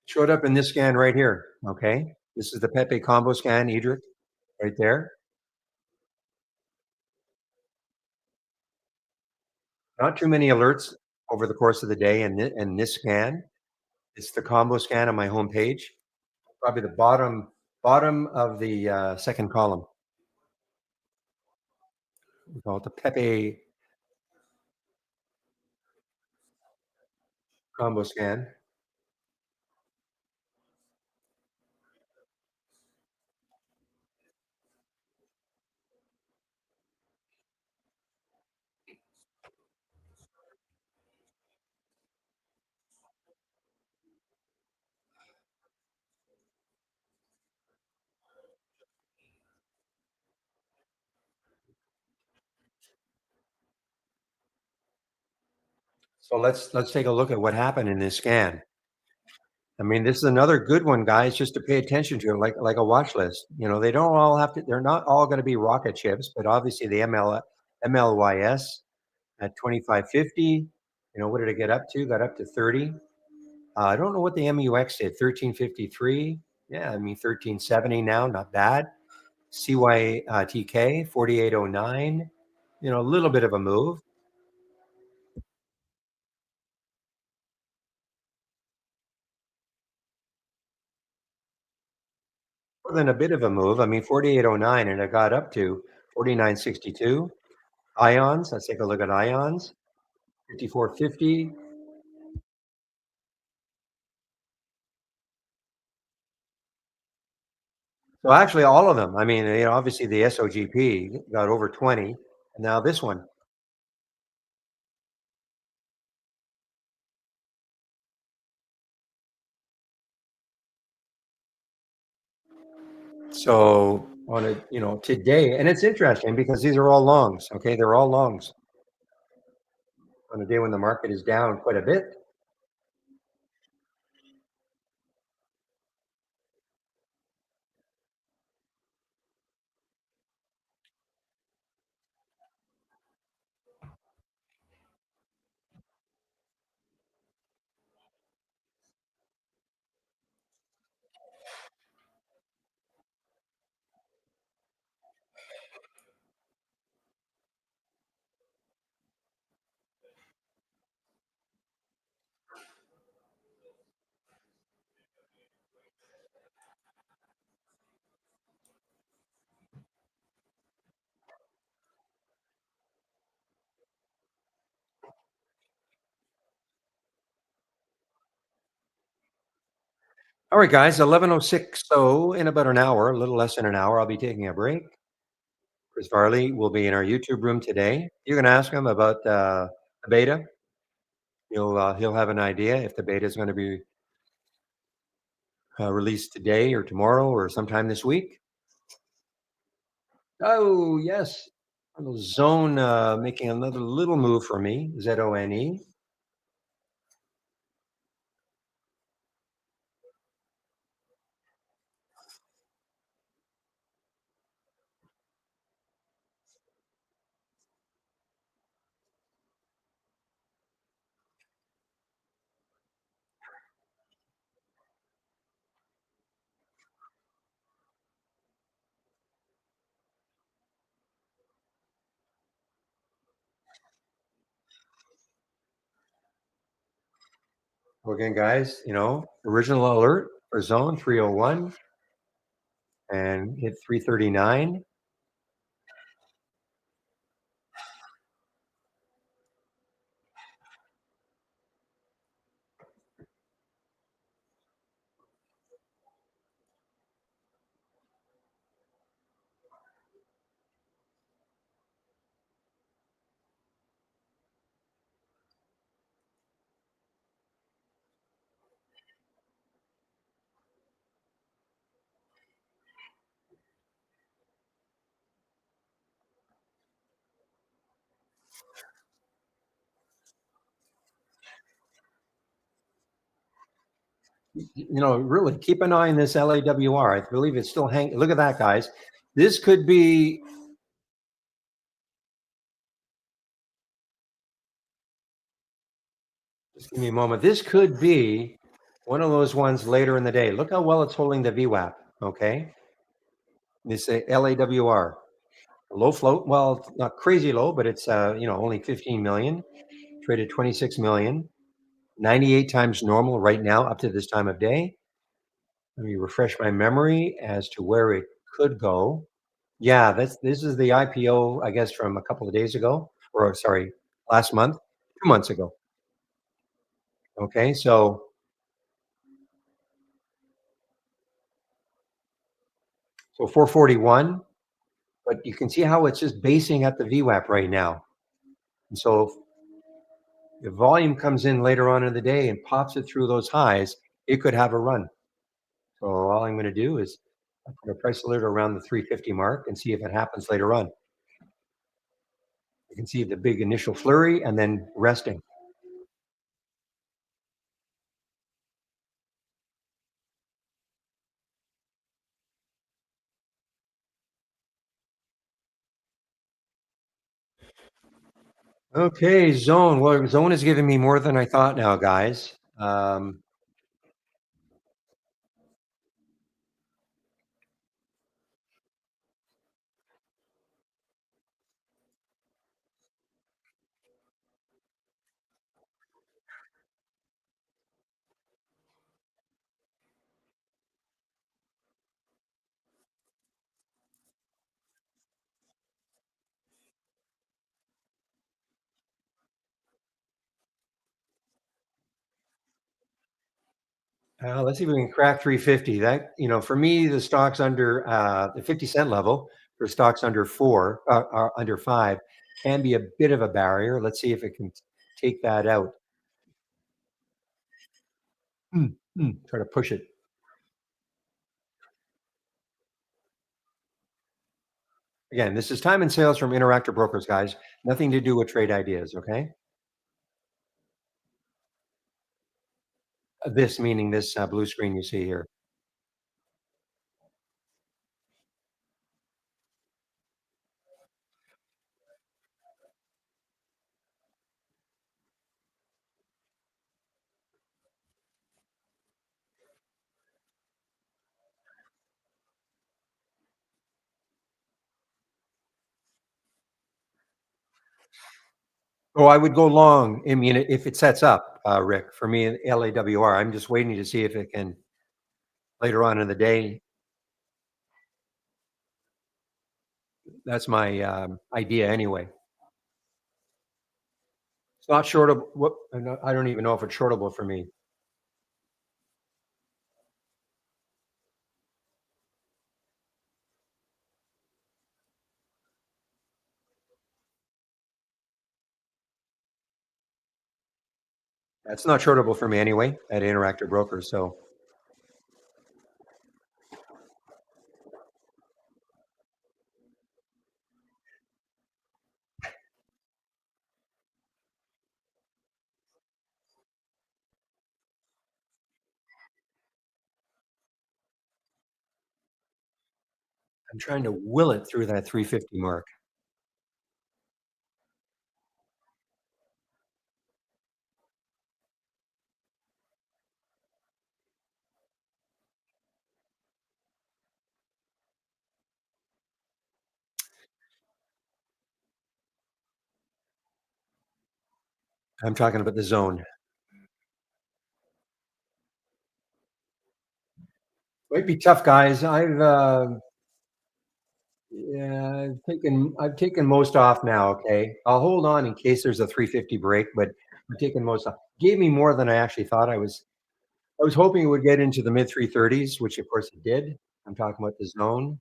Showed up in this scan right here. Okay. This is the Pepe combo scan, Edric, right there. Not too many alerts over the course of the day and this scan. It's the combo scan on my homepage. Probably the Bottom of the second column. We call it the Pepe combo scan. So let's take a look at what happened in this scan. I mean, this is another good one, guys, just to pay attention to, like a watch list. You know, they don't all have to. They're not all going to be rocket ships, but obviously the MLYS at 2550. You know, what did it get up to? Got up to 30. I don't know what the MUX did. 1353. Yeah, I mean 1370 now, not bad. CYTK 4809. You know, a little bit of a move. More than a bit of a move. I mean 4809, and it got up to 4962. Ions. Let's take a look at ions. 5450. So actually, all of them. I mean, you know, obviously the SOGP got over 20, and now this one. So on a, you know, today, and it's interesting because these are all longs. Okay, they're all longs on a day when the market is down quite a bit. All right, guys, 11:06. So in about an hour, a little less than an hour, I'll be taking a break. Chris Farley will be in our YouTube room today. You can ask him about the beta. He'll have an idea if the beta is going to be released today or tomorrow or sometime this week. Oh yes, a little zone making another little move for me. ZONE. Again, guys, you know, original alert for zone 301 and hit 339. You know, really keep an eye on this LAWR. I believe it's still hanging. Look at that, guys. This could be. Just give me a moment. This could be one of those ones later in the day. Look how well it's holding the VWAP. Okay, this LAWR low float. Well, it's not crazy low, but it's you know, only 15 million. Traded 26 million. 98 times normal right now up to this time of day. Let me refresh my memory as to where it could go. Yeah, this is the IPO, I guess, from a couple of days ago, or sorry, last month, 2 months ago. Okay, so 441, but you can see how it's just basing at the VWAP right now. And so if volume comes in later on in the day and pops it through those highs, it could have a run. So all I'm going to do is put a price alert around the 350 mark and see if it happens later on. You can see the big initial flurry and then resting. Okay, zone. Well, zone is giving me more than I thought now, guys. Let's see if we can crack 350. That, for me, the stocks under the 50-cent level for stocks under under five can be a bit of a barrier. Let's see if it can take that out. Try to push it. Again, this is time and sales from Interactive Brokers, guys. Nothing to do with trade ideas, okay? This meaning this blue screen you see here. Oh, I would go long. I mean, if it sets up, Rick, for me, LAWR, I'm just waiting to see if it can later on in the day. That's my idea anyway. It's not shortable. What? I don't even know if it's shortable for me. That's not shortable for me anyway at Interactive Brokers. So I'm trying to will it through that 350 mark. I'm talking about the zone. Might be tough, guys. Yeah, I've taken most off now. Okay, I'll hold on in case there's a 350 break, but I'm taking most off. Gave me more than I actually thought I was. I was hoping it would get into the mid 330s, which of course it did. I'm talking about the zone.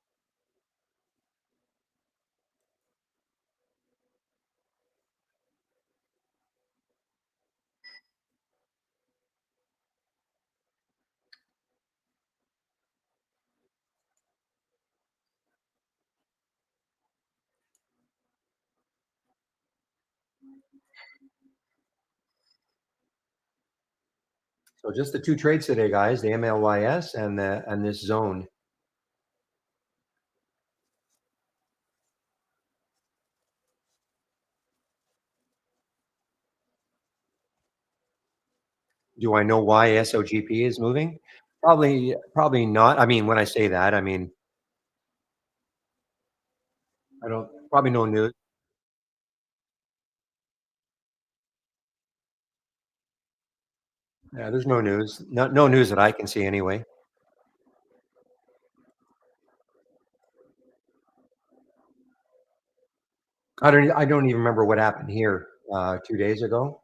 So just the two trades today, guys, the MLYS and this zone. Do I know why SOGP is moving? Probably not. I mean, when I say that, I mean, I don't probably no news. Yeah, there's no news. No news that I can see anyway. I don't even remember what happened here, 2 days ago.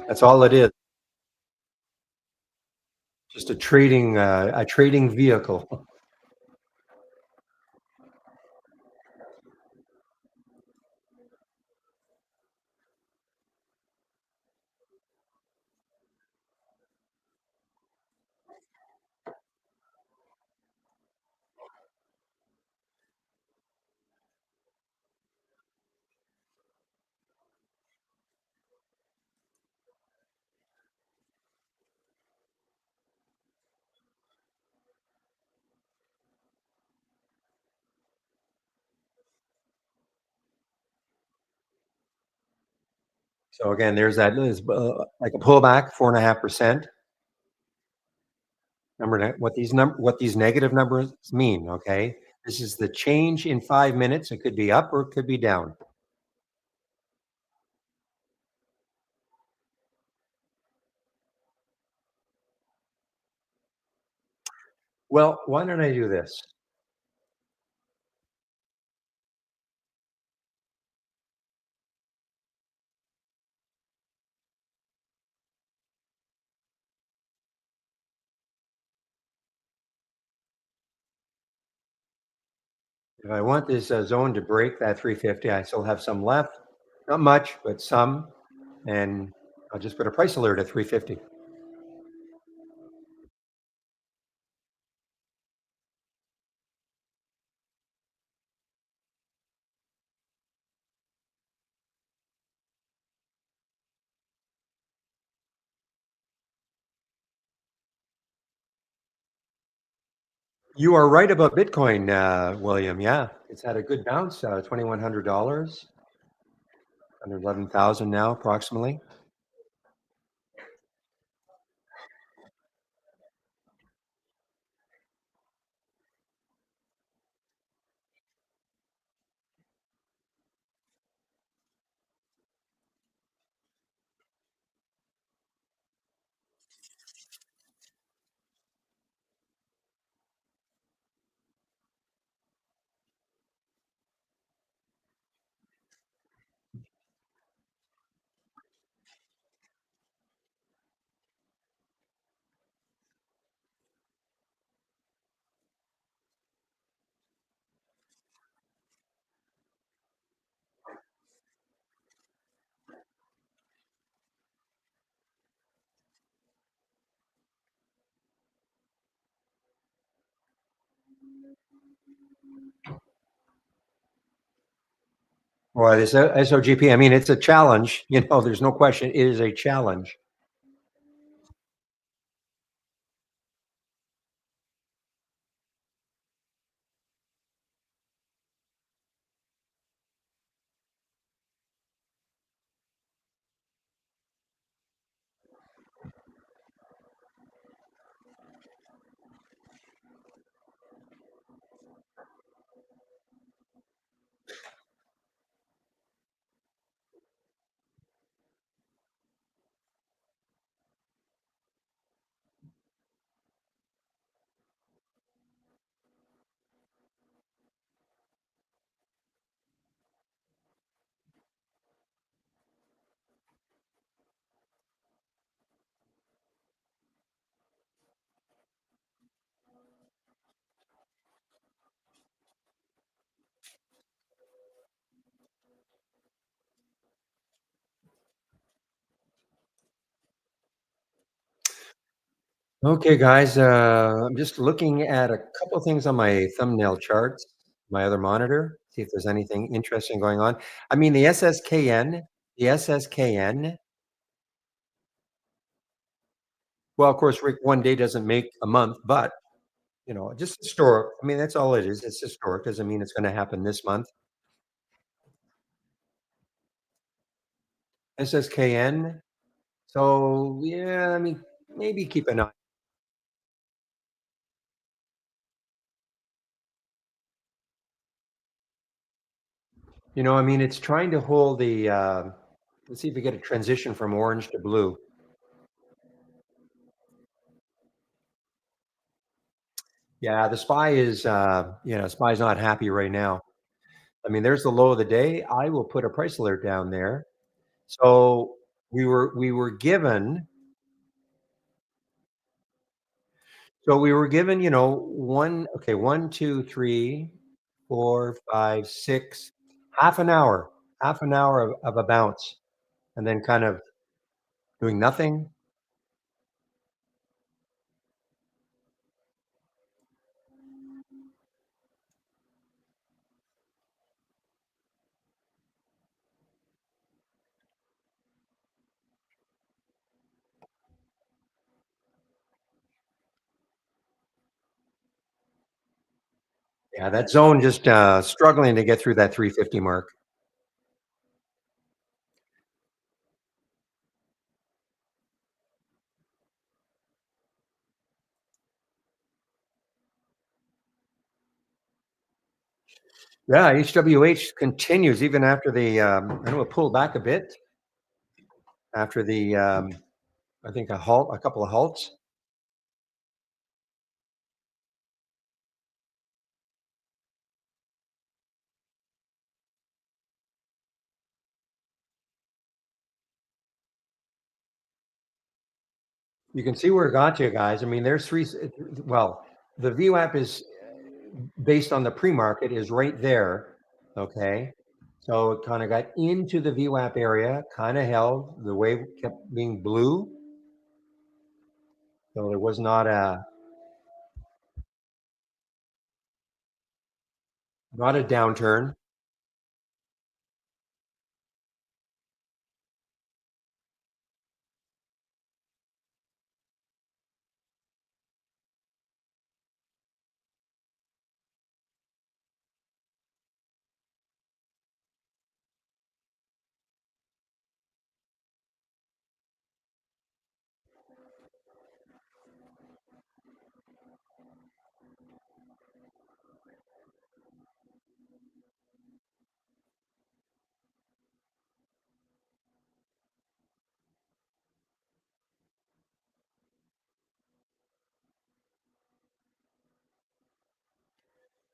That's all it is, just a trading vehicle. So again, there's like a pullback, 4.5%. Remember that what these negative numbers mean, okay? This is the change in 5 minutes. It could be up or it could be down. Well, why don't I do this? If I want this zone to break that 350, I still have some left. Not much, but some. And I'll just put a price alert at 350. You are right about Bitcoin, William. Yeah, it's had a good bounce, $2,100, under 11,000 now, approximately. Well, this SOGP, I mean, it's a challenge. There's no question. It is a challenge. Okay, guys, I'm just looking at a couple of things on my thumbnail charts, my other monitor, see if there's anything interesting going on. I mean, the SSKN Well, of course, Rick, one day doesn't make a month, but just historic. I mean, that's all it is. It's historic. Doesn't mean it's going to happen this month. SSKN. So yeah, I mean, maybe keep an eye. I mean, it's trying to hold the. Let's see if we get a transition from orange to blue. Yeah, the spy is. Spy's not happy right now. I mean, there's the low of the day. I will put a price alert down there. So we were given. So we were given, one. Okay, one, two, three, four, five, six. Half an hour of a bounce, and then kind of doing nothing. Yeah, that zone just struggling to get through that 350 mark. Yeah, HWH continues even after I know it pulled back a bit after I think a couple of halts. You can see where it got you guys. I mean, there's three. Well, the VWAP is based on the pre-market is right there. Okay. So it kind of got into the VWAP area, kind of held. The wave kept being blue. So there was not a downturn.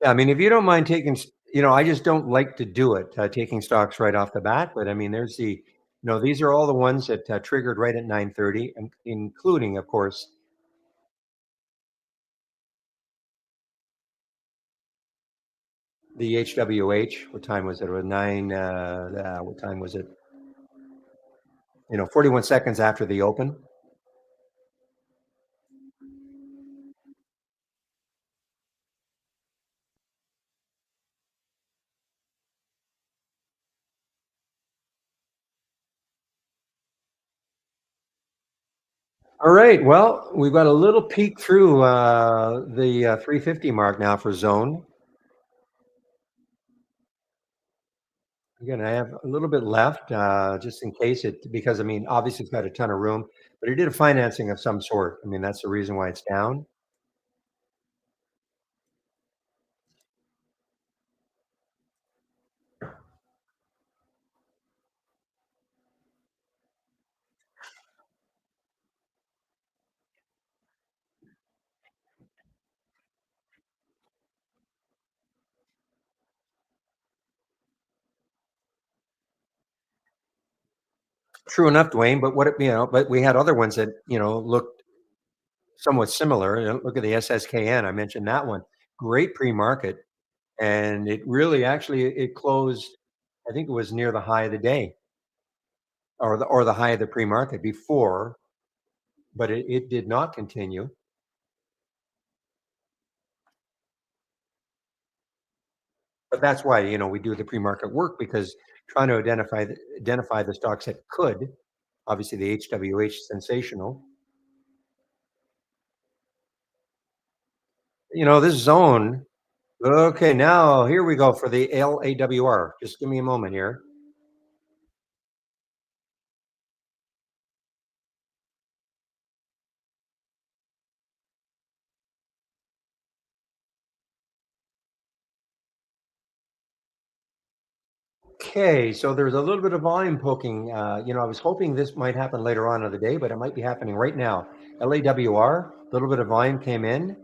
Yeah, I mean, if you don't mind taking, I just don't like to do it, taking stocks right off the bat. But I mean, these are all the ones that triggered right at 9:30, and including, of course, the HWH. What time was it? It was nine. What time was it? 41 seconds after the open. All right. Well, we've got a little peek through the 350 mark now for zone. Again, I have a little bit left just in case because I mean, obviously it's got a ton of room, but it did a financing of some sort. I mean, that's the reason why it's down. True enough, Dwayne. But but we had other ones that looked somewhat similar. Look at the SSKN. I mentioned that one. Great pre-market, and it really actually it closed. I think it was near the high of the day, or the high of the pre-market before, but it did not continue. But that's why we do the pre-market work, because trying to identify the stocks that could. Obviously, the HWH sensational. This zone. Okay, now here we go for the LAWR. Just give me a moment here. Okay, so there's a little bit of volume poking. I was hoping this might happen later on in the day, but it might be happening right now. LAWR, a little bit of volume came in.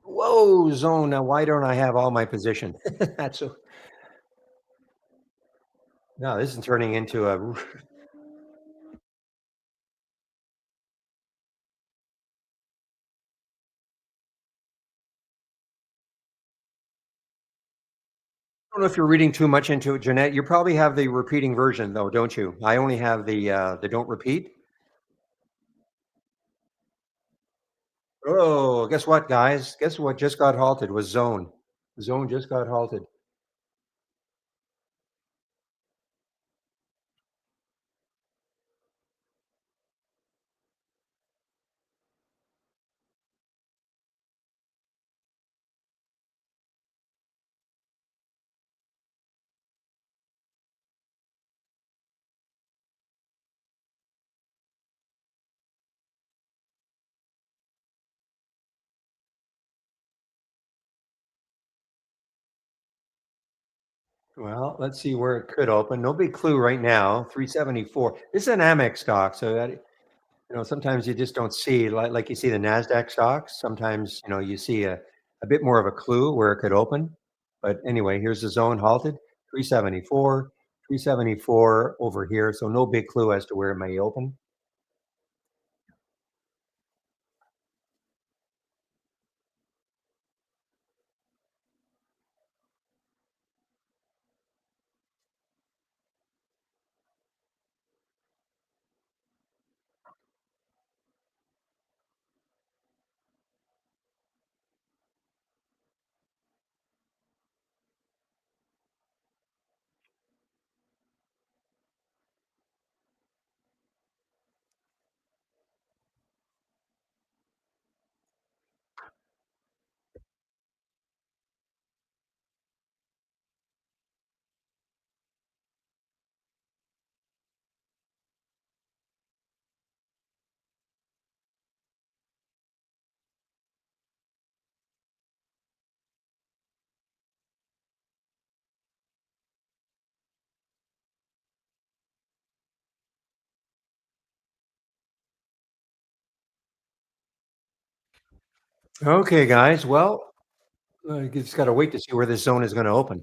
Whoa, zone. Now, why don't I have all my position? That's so. No, this is turning into a. I don't know if you're reading too much into it, Jeanette. You probably have the repeating version, though, don't you? I only have the don't repeat. Oh, guess what, guys? Guess what just got halted was zone. Zone just got halted. Well, let's see where it could open. No big clue right now. 374. This is an Amex stock, so that sometimes you just don't see like you see the Nasdaq stocks. Sometimes you see a bit more of a clue where it could open. But anyway, here's the zone halted. 374, 374 over here. So no big clue as to where it may open. Okay, guys. Well, you just got to wait to see where this zone is going to open.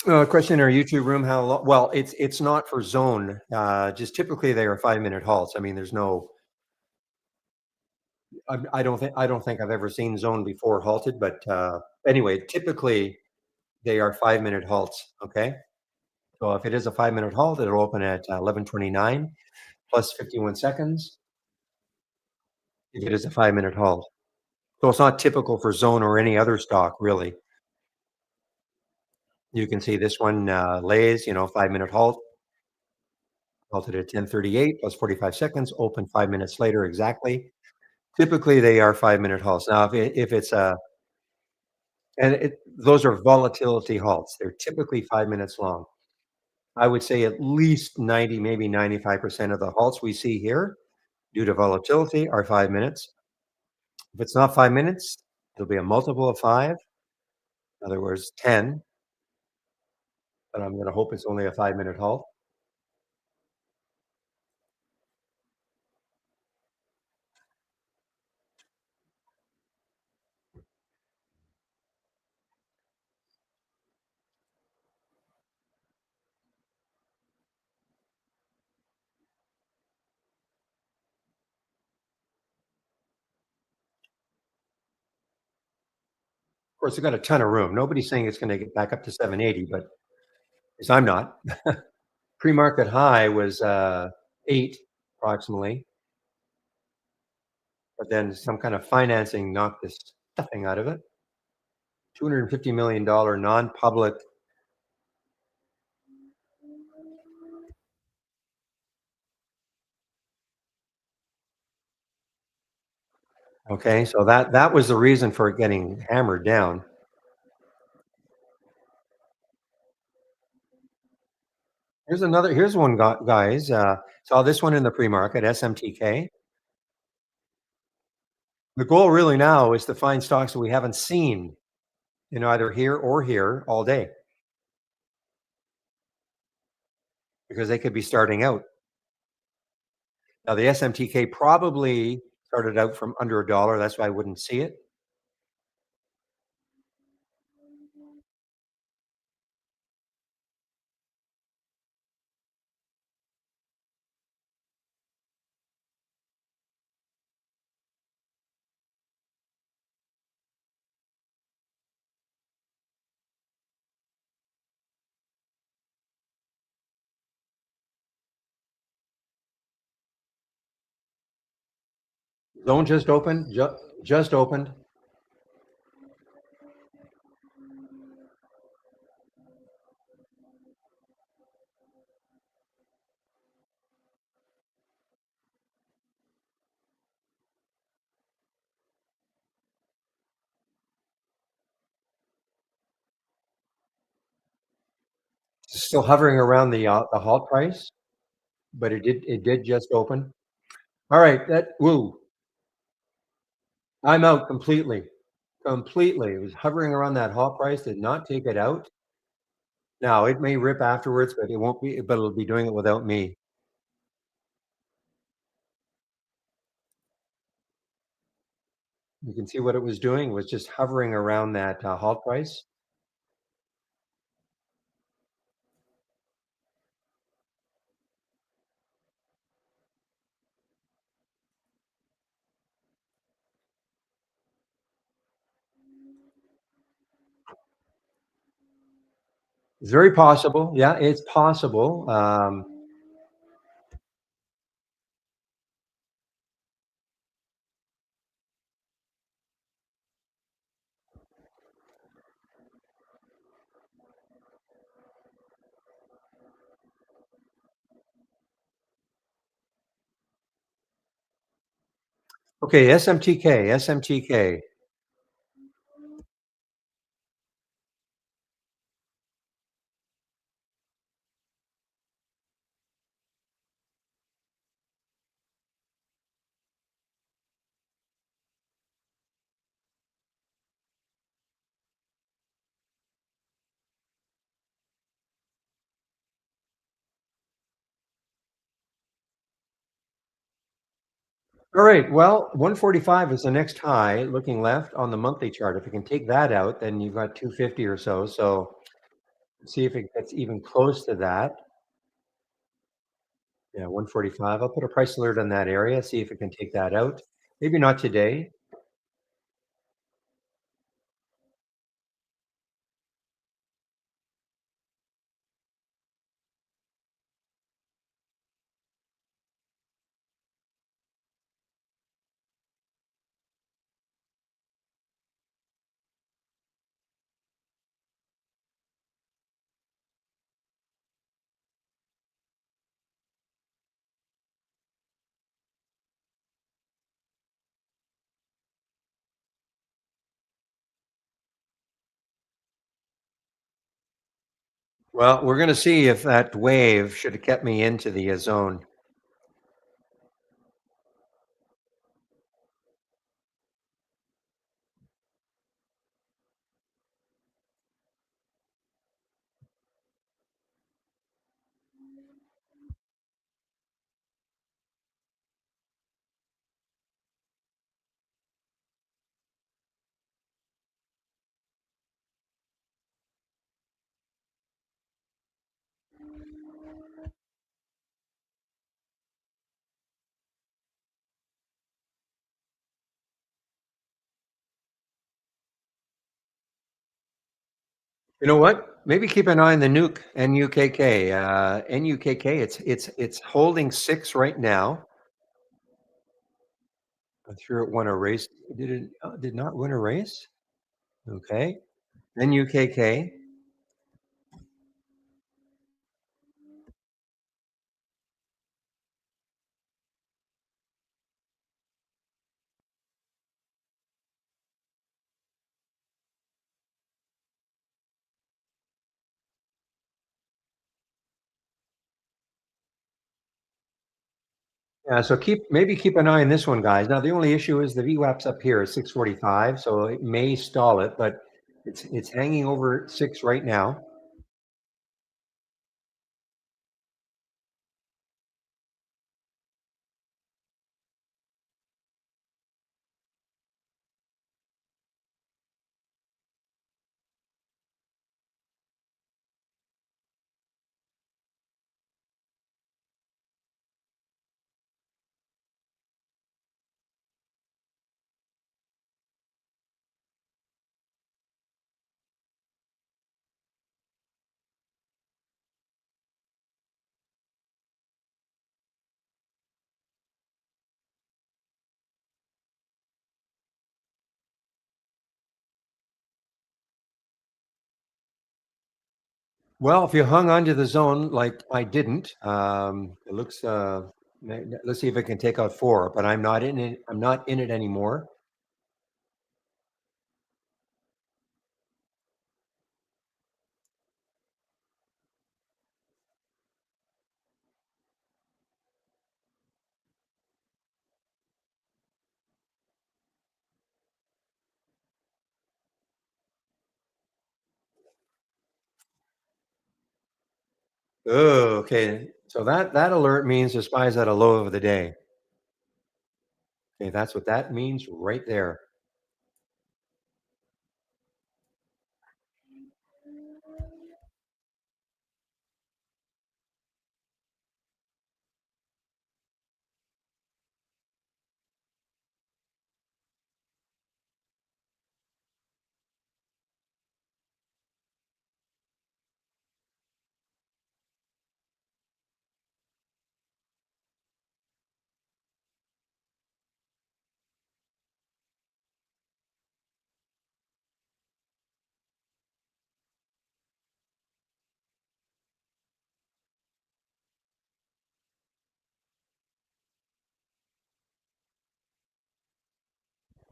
Question in our YouTube room: How long? Well, it's not for zone. Just typically they are 5 minute halts. I mean, there's no. I don't think I've ever seen zone before halted, but anyway, typically they are 5 minute halts. Okay, so if it is a 5 minute halt, it'll open at 11:29 plus 51 seconds. If it is a 5 minute halt, so it's not typical for zone or any other stock really. You can see this one lays, 5 minute halt, halted at 10:38 plus 45 seconds, open 5 minutes later exactly. Typically, they are 5 minute halts. Now, if it's a those are volatility halts. They're typically 5 minutes long. I would say at least 90, maybe 95% of the halts we see here due to volatility are 5 minutes. If it's not 5 minutes, it'll be a multiple of five. In other words, 10. But I'm going to hope it's only a 5 minute halt. Of course, they've got a ton of room. Nobody's saying it's going to get back up to 780, but because I'm not. Pre-market high was 8 approximately, but then some kind of financing knocked the stuffing out of it. $250 million non-public Okay, so that was the reason for it getting hammered down. Here's one, guys. Saw this one in the pre-market, SMTK. The goal really now is to find stocks that we haven't seen in either here or here all day because they could be starting out. Now the SMTK probably started out from under a dollar. That's why I wouldn't see it. Zone just opened. Just opened. Still hovering around the halt price, but it did just open. All right, that woo. I'm out completely. Completely. It was hovering around that halt price, did not take it out. Now it may rip afterwards, but it won't be, but it'll be doing it without me. You can see what it was doing, was just hovering around that halt price. It's very possible. Yeah, it's possible. Okay, SMTK, SMTK. All right. Well, 145 is the next high looking left on the monthly chart. If you can take that out, then you've got 250 or so. So see if it gets even close to that. Yeah, 145. I'll put a price alert on that area, see if it can take that out. Maybe not today. Well, we're going to see if that wave should have kept me into the zone. You know what? Maybe keep an eye on the nuke, NUKK. NUKK, it's holding 6 right now. I'm sure it won a race. Did it did not win a race? Okay. NUKK. Yeah, so keep an eye on this one, guys. Now the only issue is the VWAP's up here at 645, so it may stall it, but it's hanging over 6 right now. Well, if you hung on to the zone like I didn't, it looks. Let's see if I can take out 4, but I'm not in it. I'm not in it anymore. Oh, okay. So that alert means the spy's at a low of the day. Okay, that's what that means right there.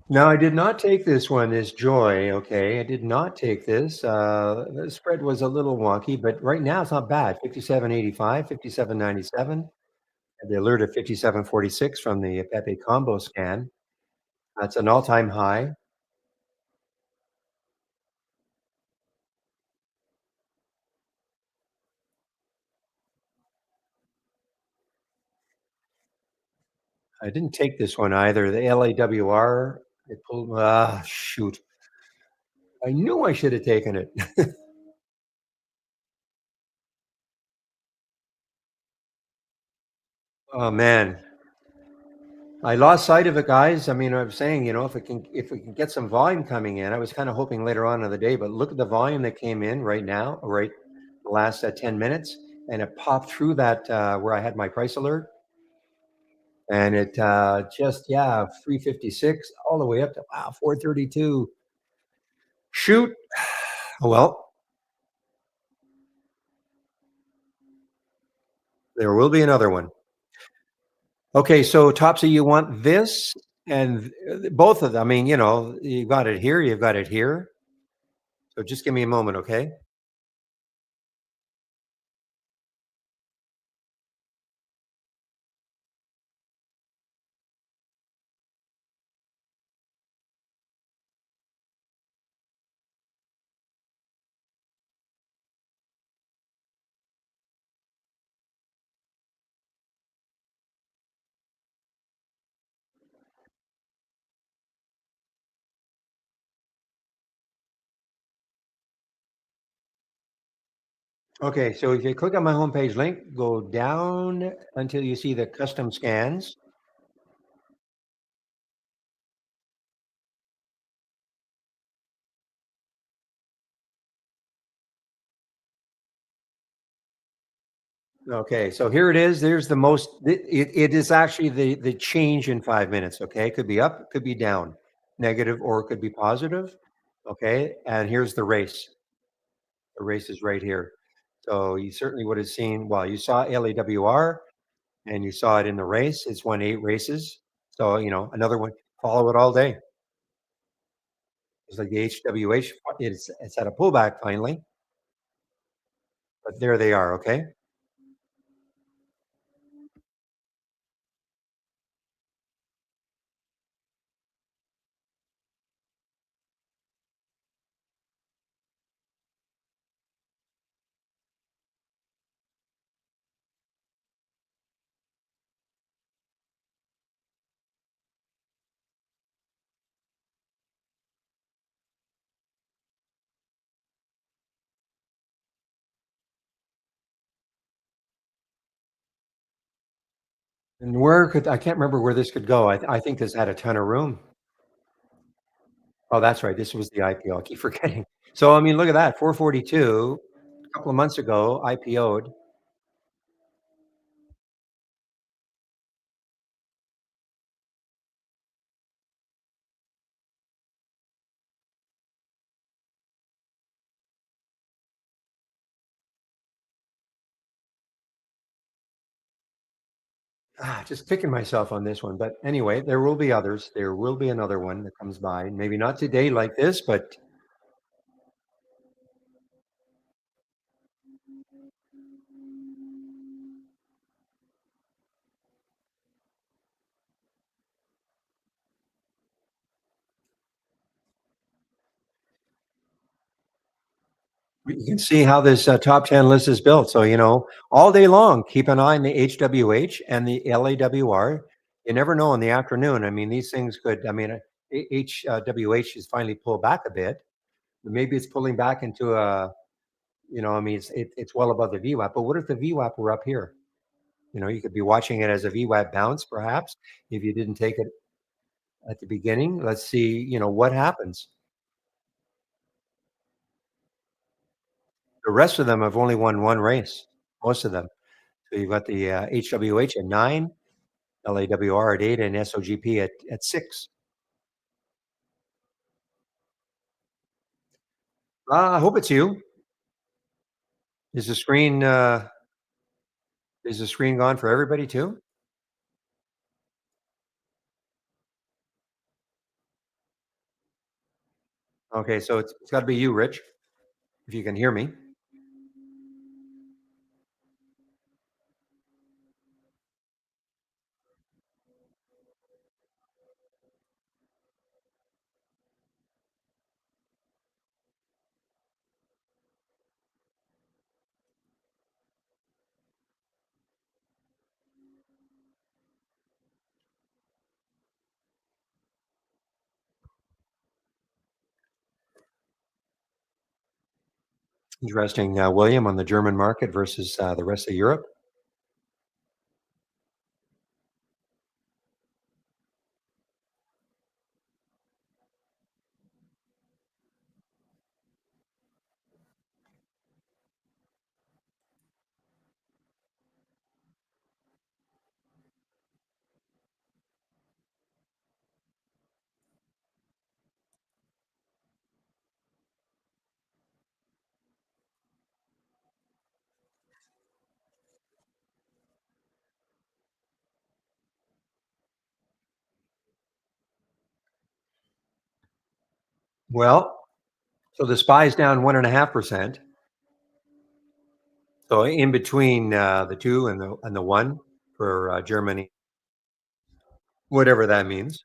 No, I did not take this one, this Joy, okay? I did not take this. The spread was a little wonky, but right now it's not bad. 57.85, 57.97. And the alert of 57.46 from the Pepe combo scan. That's an all-time high. I didn't take this one either. The LAWR, it pulled, shoot. I knew I should have taken it. Oh man, I lost sight of it, guys. I mean, I was saying, if we can get some volume coming in, I was kind of hoping later on in the day, but look at the volume that came in right now, right the last 10 minutes, and it popped through that where I had my price alert, and it just 356 all the way up to 432. Shoot. Oh, well, there will be another one. Okay, so Topsy, you want this and both of them. I mean, you've got it here, you've got it here. So just give me a moment, okay? Okay, so if you click on my homepage link, go down until you see the custom scans. Okay, so here it is. There's the most. It is actually the change in 5 minutes. Okay, it could be up, it could be down, negative, or it could be positive. Okay, and here's the race. The race is right here. So you certainly would have seen. Well, you saw LAWR, and you saw it in the race. It's won 8 races. So another one. Follow it all day. It's like the HWH. It's at a pullback finally, but there they are. Okay. And where could I can't remember where this could go. I think this had a ton of room. Oh, that's right. This was the IPO. I keep forgetting. So, I mean, look at that, 442 a couple of months ago, IPO'd. Just kicking myself on this one, but anyway, there will be others. There will be another one that comes by. Maybe not today like this, but you can see how this top 10 list is built. So, all day long, keep an eye on the HWH and the LAWR. You never know in the afternoon. I mean, these things could, I mean, HWH is finally pulled back a bit. Maybe it's pulling back into I mean, it's well above the VWAP. But what if the VWAP were up here? You could be watching it as a VWAP bounce, perhaps, if you didn't take it at the beginning. Let's see, what happens. The rest of them have only won one race, most of them. So you've got the HWH at 9, LAWR at 8, and SOGP at 6. I hope it's you. Is the screen gone for everybody too? Okay, so it's got to be you, Rich, if you can hear me. Interesting, William, on the German market versus the rest of Europe. Well, so the SPY is down 1.5%. So in between the two and the one for Germany, whatever that means.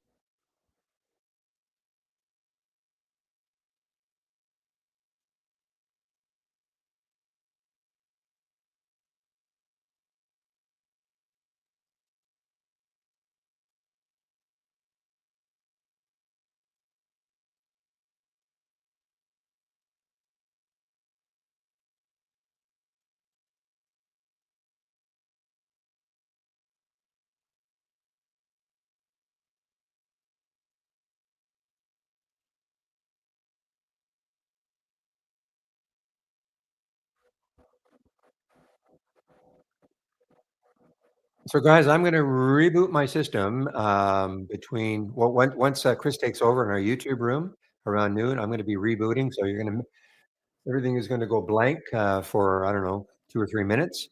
So, guys, I'm going to reboot my system between once Chris takes over in our YouTube room around noon. I'm going to be rebooting, so everything is going to go blank for I don't know 2 or 3 minutes.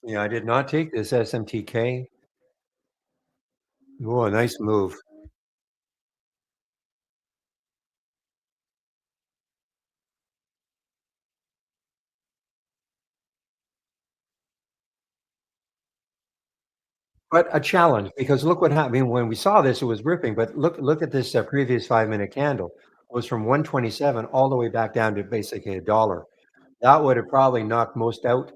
Yeah, I did not take this SMTK. Oh, nice move. But a challenge, because look what happened. I mean, when we saw this, it was ripping, but look at this previous 5 minute candle. It was from 127 all the way back down to basically a dollar. That would have probably knocked most out.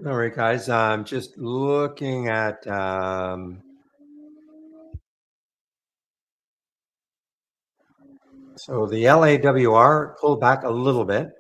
All right, guys. I'm just looking at so the LAWR pulled back a little bit.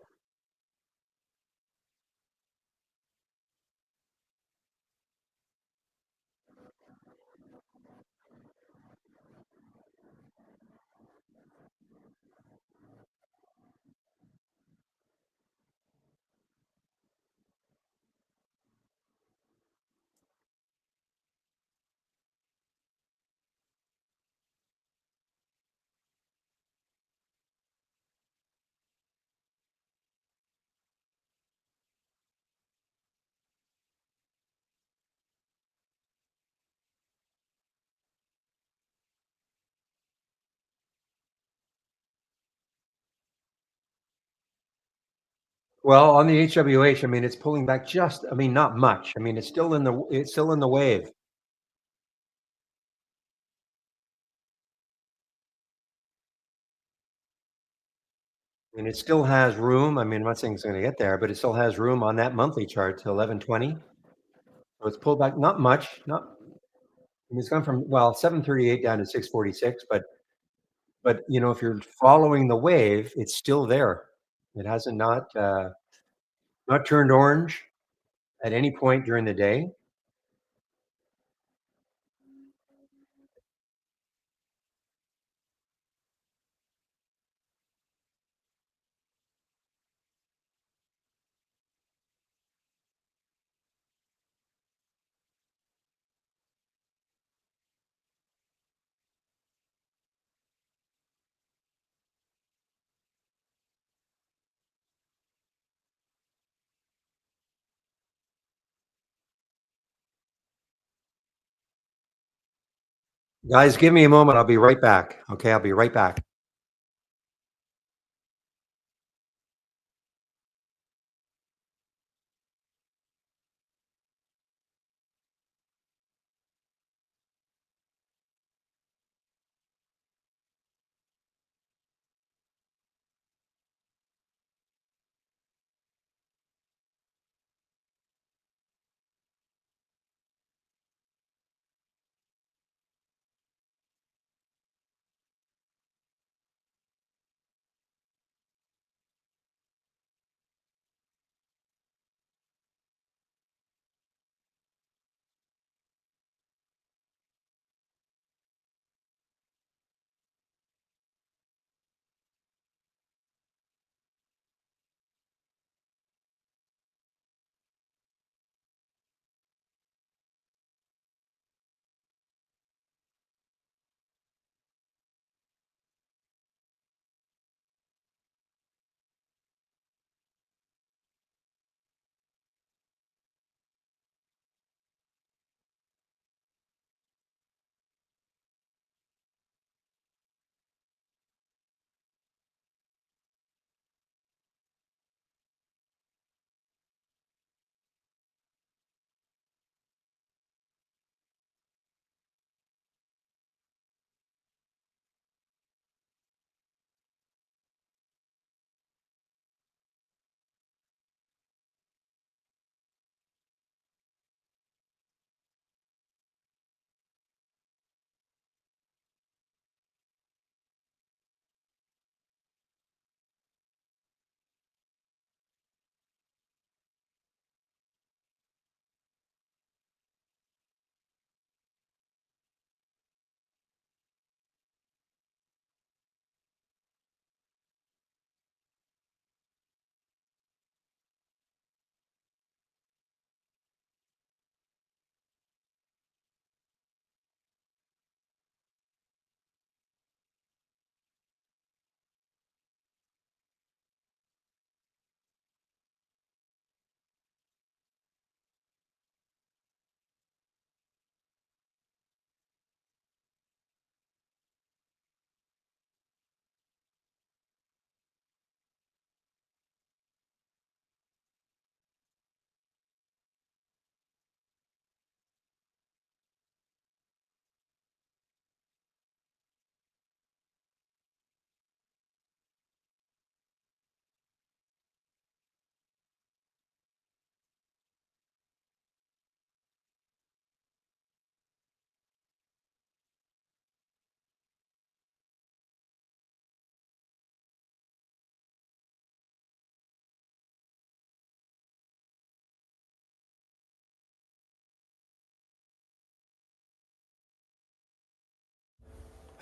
Well, on the HWH, I mean, it's pulling back just, I mean, not much. I mean, it's still in the wave. And it still has room. I mean, I'm not saying it's going to get there, but it still has room on that monthly chart to 1120. So it's pulled back not much. Not, I mean, it's gone from, well, 738 down to 646, but if you're following the wave, it's still there. It hasn't not turned orange at any point during the day. Guys, give me a moment. I'll be right back. Okay, I'll be right back.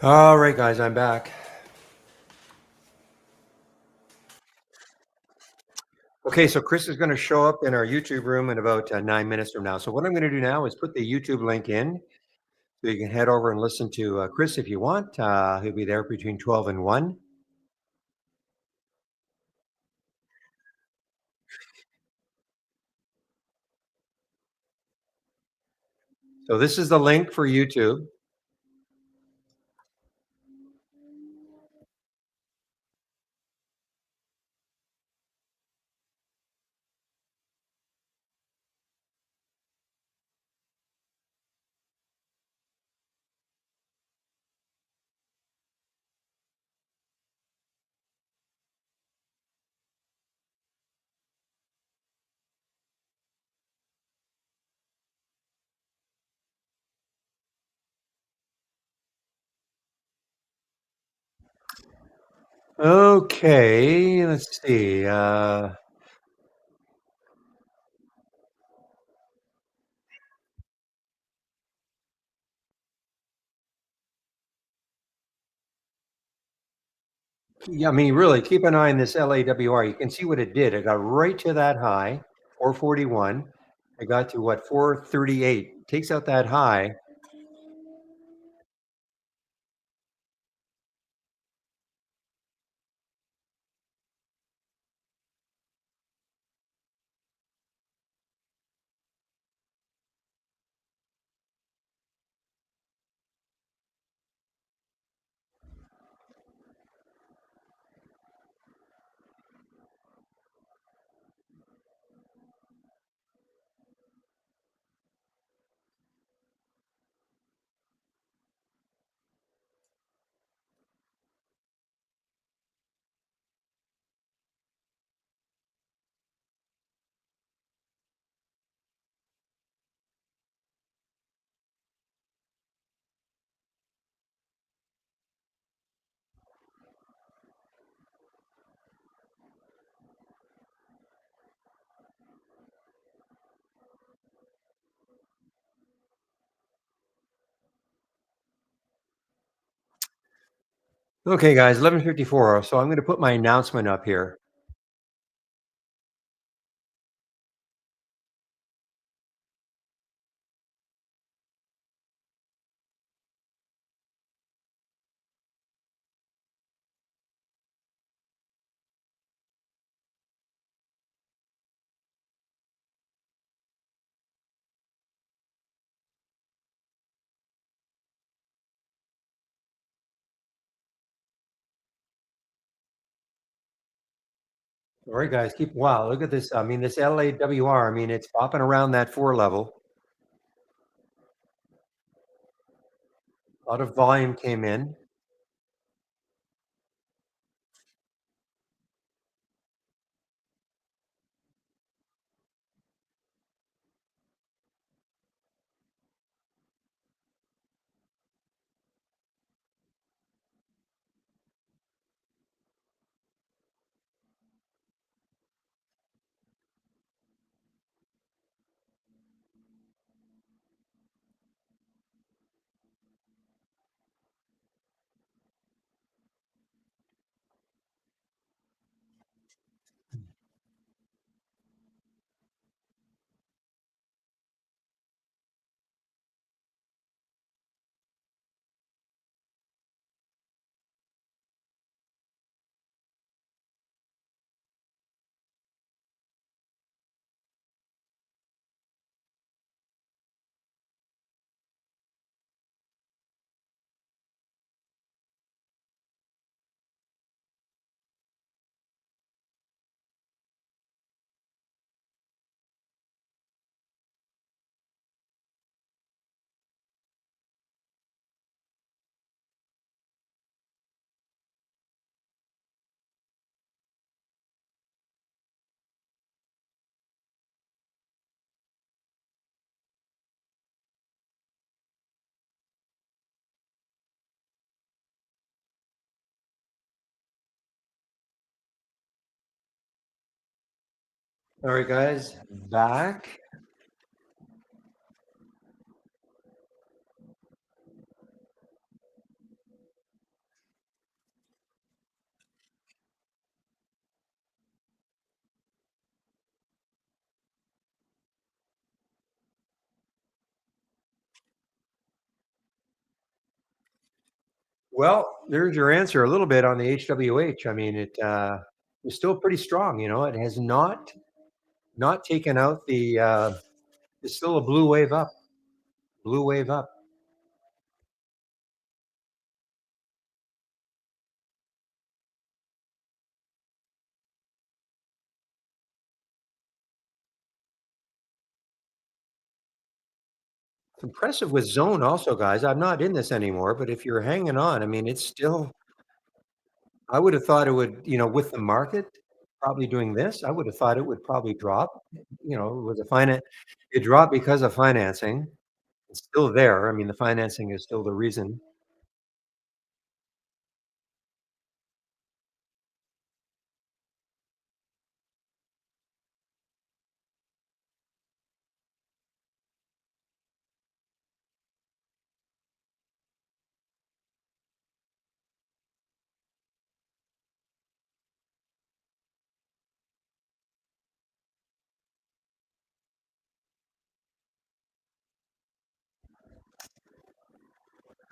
All right, guys, I'm back. Okay, so Chris is going to show up in our YouTube room in about 9 minutes from now. So what I'm going to do now is put the YouTube link in, so you can head over and listen to Chris if you want. He'll be there between 12 and 1. So this is the link for YouTube. Okay, let's see. Yeah, I mean, really, keep an eye on this LAWR. You can see what it did. It got right to that high, 441. It got to what, 438. Takes out that high. Okay, guys, 11:54. So I'm going to put my announcement up here. All right, guys, wow, look at this. I mean, this LAWR, I mean, it's popping around that 4 level. A lot of volume came in. All right, guys, back. Well, there's your answer a little bit on the HWH. I mean, it is still pretty strong. It has not taken out the. It's still a blue wave up. Blue wave up. It's impressive with zone also, guys. I'm not in this anymore, but if you're hanging on, I mean, it's still. I would have thought it would, with the market probably doing this, I would have thought it would probably drop. With the finance, it dropped because of financing. It's still there. I mean, the financing is still the reason.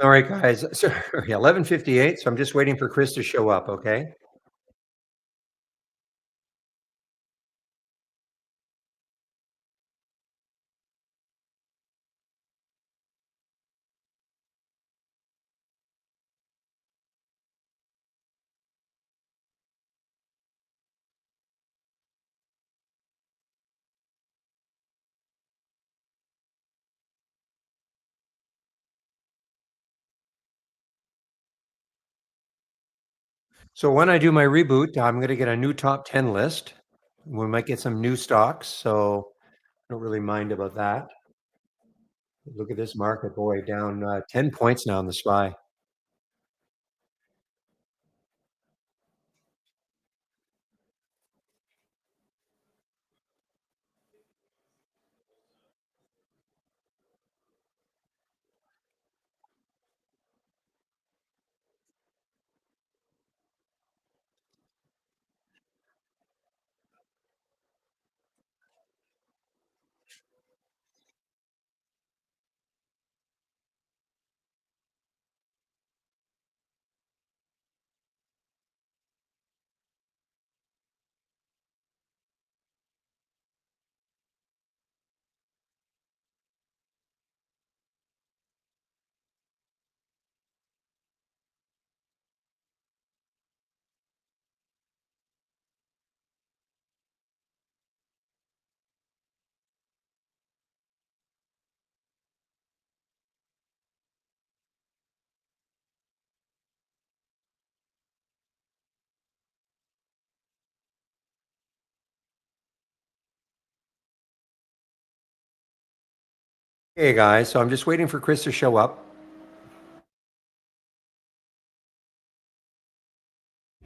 All right, guys. Sorry, 11:58. So I'm just waiting for Chris to show up. Okay. So when I do my reboot, I'm going to get a new top 10 list. We might get some new stocks. So I don't really mind about that. Look at this market, boy, down 10 points now in the SPY. Hey, guys. So I'm just waiting for Chris to show up.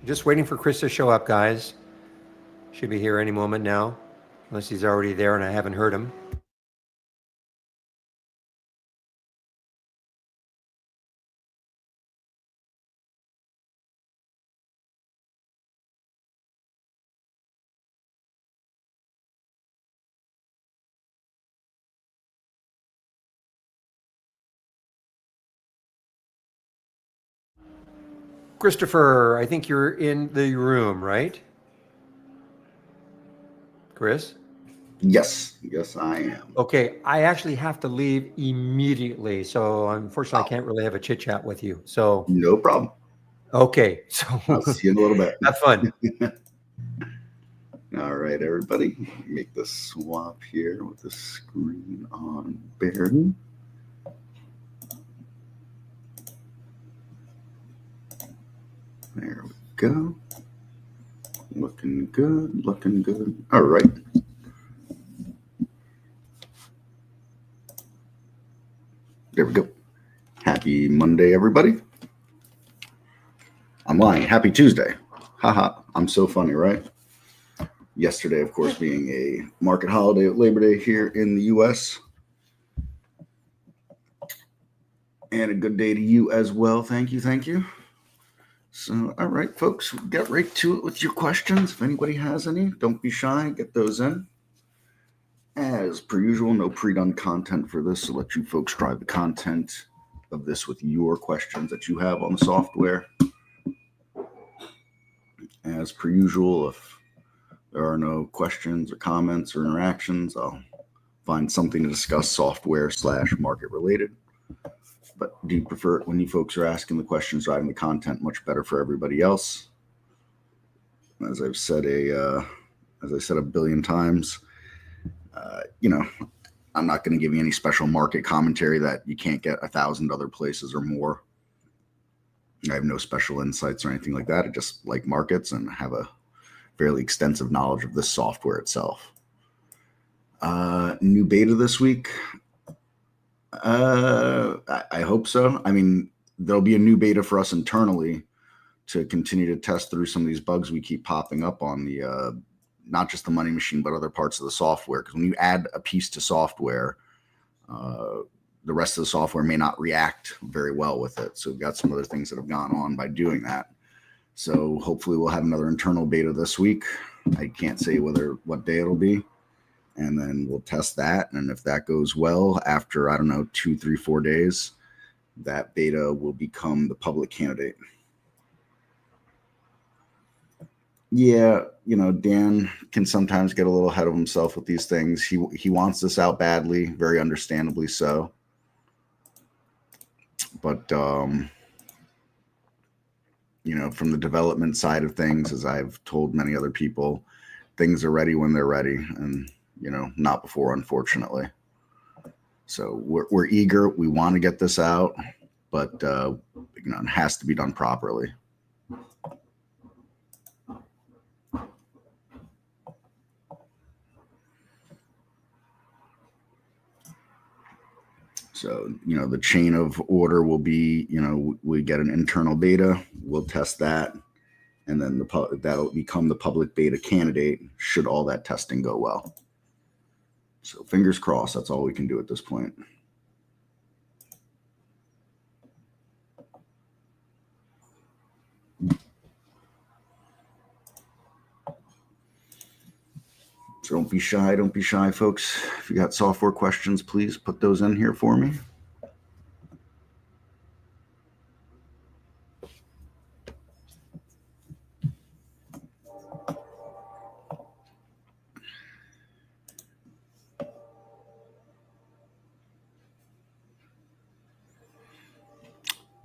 Just waiting for Chris to show up, guys. Should be here any moment now, unless he's already there and I haven't heard him. Christopher, I think you're in the room, right? Chris? Yes, I am. Okay, I actually have to leave immediately. So unfortunately, I can't really have a chit chat with you. So, No problem. okay. So I'll see you in a little bit. have fun. All right, everybody. Make the swap here with the screen on Baird. There we go. Looking good, looking good. All right. There we go. Happy Monday, everybody. I'm lying. Happy Tuesday. Haha. I'm so funny, right? Yesterday, of course, being a market holiday at Labor Day here in the U.S. And a good day to you as well. Thank you. Thank you. So, all right, folks, get right to it with your questions. If anybody has any, don't be shy. Get those in. As per usual, no pre-done content for this, so let you folks drive the content of this with your questions that you have on the software. As per usual, if there are no questions or comments or interactions, I'll find something to discuss software/market related. But do prefer it when you folks are asking the questions, writing the content, much better for everybody else. As I've said a billion times, I'm not going to give you any special market commentary that you can't get 1,000 other places or more. I have no special insights or anything like that. I just like markets and have a fairly extensive knowledge of this software itself. New beta this week. I hope so. I mean, there'll be a new beta for us internally to continue to test through some of these bugs we keep popping up on the not just the money machine, but other parts of the software. Because when you add a piece to software, the rest of the software may not react very well with it. So we've got some other things that have gone on by doing that. So hopefully we'll have another internal beta this week. I can't say what day it'll be. And then we'll test that. And if that goes well, after, 2, 3, 4 days, that beta will become the public candidate. Yeah, Dan can sometimes get a little ahead of himself with these things. He wants this out badly, very understandably so. But, from the development side of things, as I've told many other people, things are ready when they're ready. And not before, unfortunately. So we're eager. We want to get this out, but it has to be done properly. So the chain of order will be we get an internal beta, we'll test that, and then that'll become the public beta candidate should all that testing go well. So fingers crossed, that's all we can do at this point. So don't be shy, folks. If you got software questions, please put those in here for me.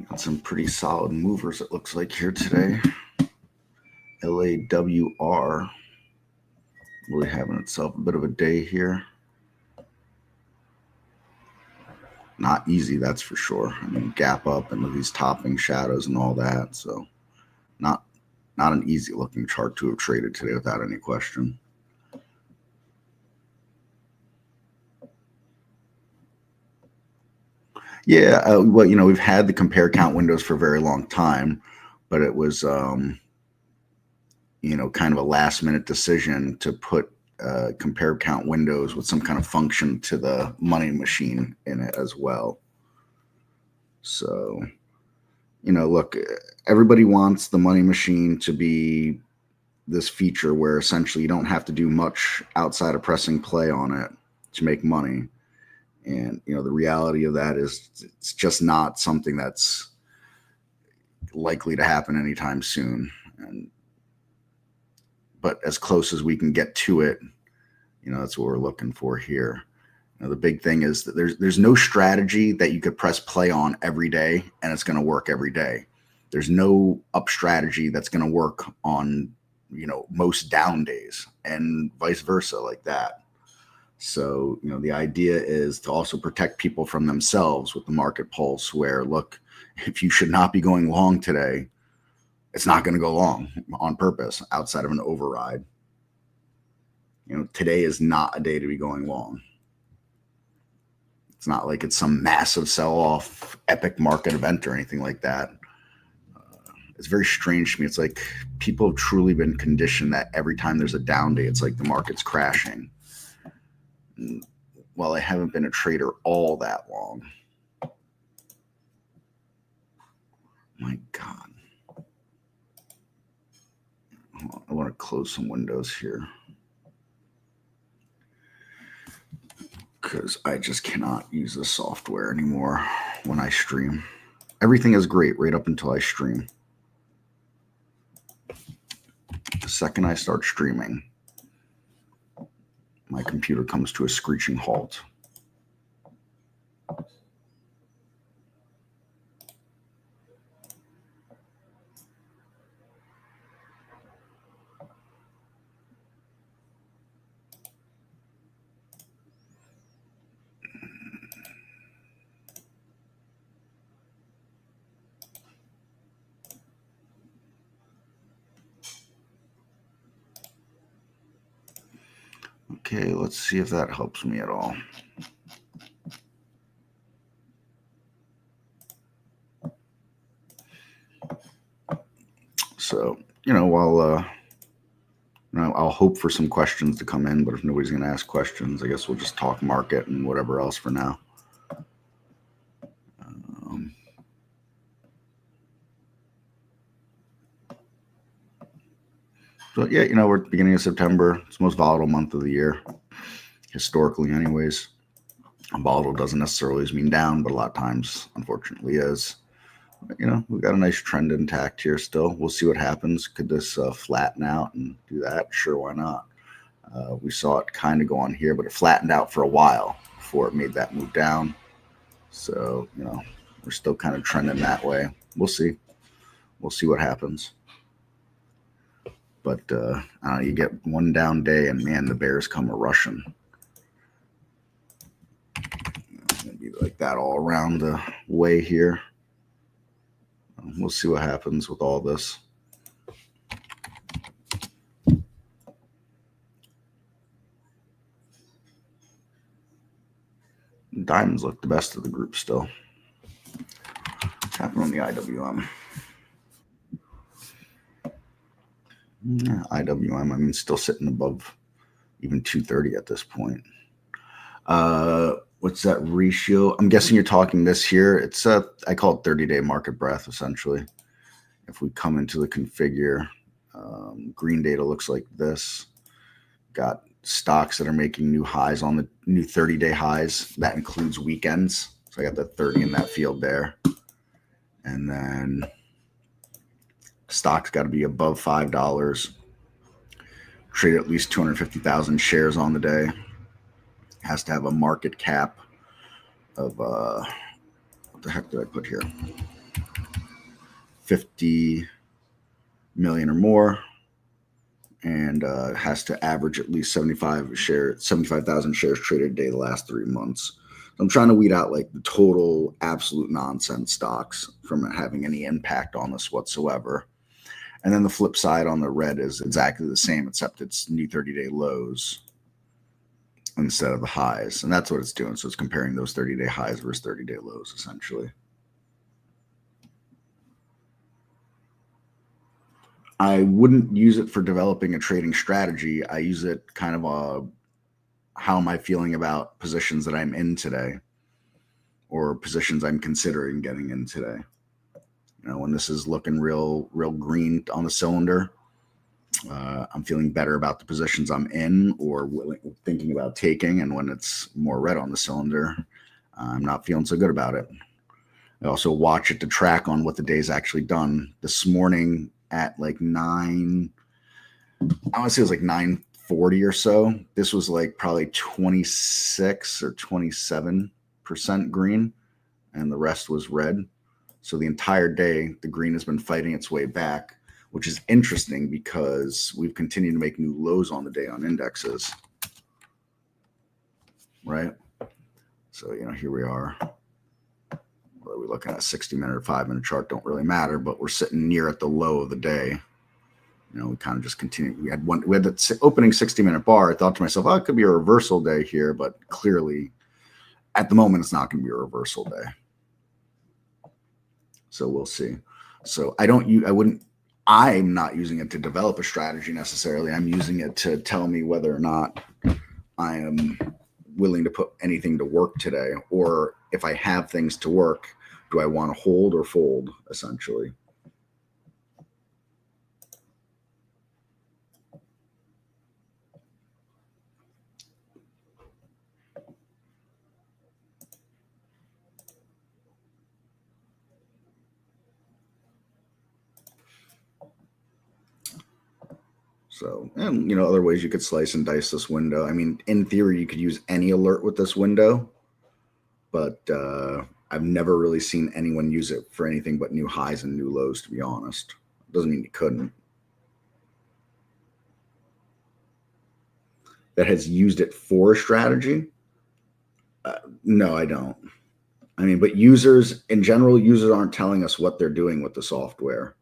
Got some pretty solid movers, it looks like, here today. LAWR really having itself a bit of a day here. Not easy, that's for sure. I mean, gap up and with these topping shadows and all that. So not an easy looking chart to have traded today without any question. Yeah, we've had the compare count windows for a very long time, but it was, kind of a last minute decision to put compare count windows with some kind of function to the money machine in it as well. So, look, everybody wants the money machine to be this feature where essentially you don't have to do much outside of pressing play on it to make money. And, the reality of that is it's just not something that's likely to happen anytime soon. But as close as we can get to it, that's what we're looking for here. The big thing is that there's no strategy that you could press play on every day and it's going to work every day. There's no up strategy that's going to work on, most down days and vice versa like that. So, the idea is to also protect people from themselves with the market pulse where, look, if you should not be going long today, it's not going to go long on purpose outside of an override. Today is not a day to be going long. It's not like it's some massive sell-off, epic market event or anything like that. It's very strange to me. It's like people have truly been conditioned that every time there's a down day, it's like the market's crashing. Well, I haven't been a trader all that long. My God. I want to close some windows here. because I just cannot use this software anymore when I stream. Everything is great right up until I stream. The second I start streaming, my computer comes to a screeching halt. Okay, let's see if that helps me at all. So, while I'll hope for some questions to come in, but if nobody's going to ask questions, I guess we'll just talk market and whatever else for now. So yeah, we're at the beginning of September. It's the most volatile month of the year, historically anyways. Volatile doesn't necessarily always mean down, but a lot of times, unfortunately, is. But, we've got a nice trend intact here still. We'll see what happens. Could this flatten out and do that? Sure, why not? We saw it kind of go on here, but it flattened out for a while before it made that move down. So, we're still kind of trending that way. We'll see. We'll see what happens. But you get one down day, and man, the bears come a rushing. It's gonna be like that all around the way here. We'll see what happens with all this. Diamonds look the best of the group still. What's happening on the IWM? Yeah, IWM, I mean, still sitting above even 230 at this point. What's that ratio? I'm guessing you're talking this here. It's I call it 30-day market breadth, essentially. If we come into the configure, green data looks like this. Got stocks that are making new highs on the new 30-day highs. That includes weekends. So I got the 30 in that field there. And then stocks got to be above $5. Trade at least 250,000 shares on the day. Has to have a market cap of what the heck did I put here? 50 million or more, and has to average at least 75,000 shares traded a day the last 3 months. I'm trying to weed out like the total absolute nonsense stocks from having any impact on this whatsoever. And then the flip side on the red is exactly the same, except it's new 30-day lows instead of the highs. And that's what it's doing. So it's comparing those 30-day highs versus 30-day lows, essentially. I wouldn't use it for developing a trading strategy. I use it kind of how am I feeling about positions that I'm in today, or positions I'm considering getting in today. When this is looking real green on the cylinder, I'm feeling better about the positions I'm in or thinking about taking. And when it's more red on the cylinder, I'm not feeling so good about it. I also watch it to track on what the day's actually done. This morning at like I want to say it was like 9:40 or so. This was like probably 26 or 27% green, and the rest was red. So the entire day, the green has been fighting its way back, which is interesting because we've continued to make new lows on the day on indexes, right? So, here we are. Whether we're looking at a 60-minute or 5-minute chart don't really matter, but we're sitting near at the low of the day. We kind of just continued. We had the opening 60-minute bar. I thought to myself, it could be a reversal day here, but clearly at the moment, it's not going to be a reversal day. So we'll see. So I'm not using it to develop a strategy necessarily. I'm using it to tell me whether or not I am willing to put anything to work today, or if I have things to work, do I want to hold or fold, essentially. So, and other ways you could slice and dice this window. I mean, in theory, you could use any alert with this window, but I've never really seen anyone use it for anything but new highs and new lows, to be honest. Doesn't mean you couldn't. That has used it for a strategy? No, I don't. I mean, but users in general, users aren't telling us what they're doing with the software.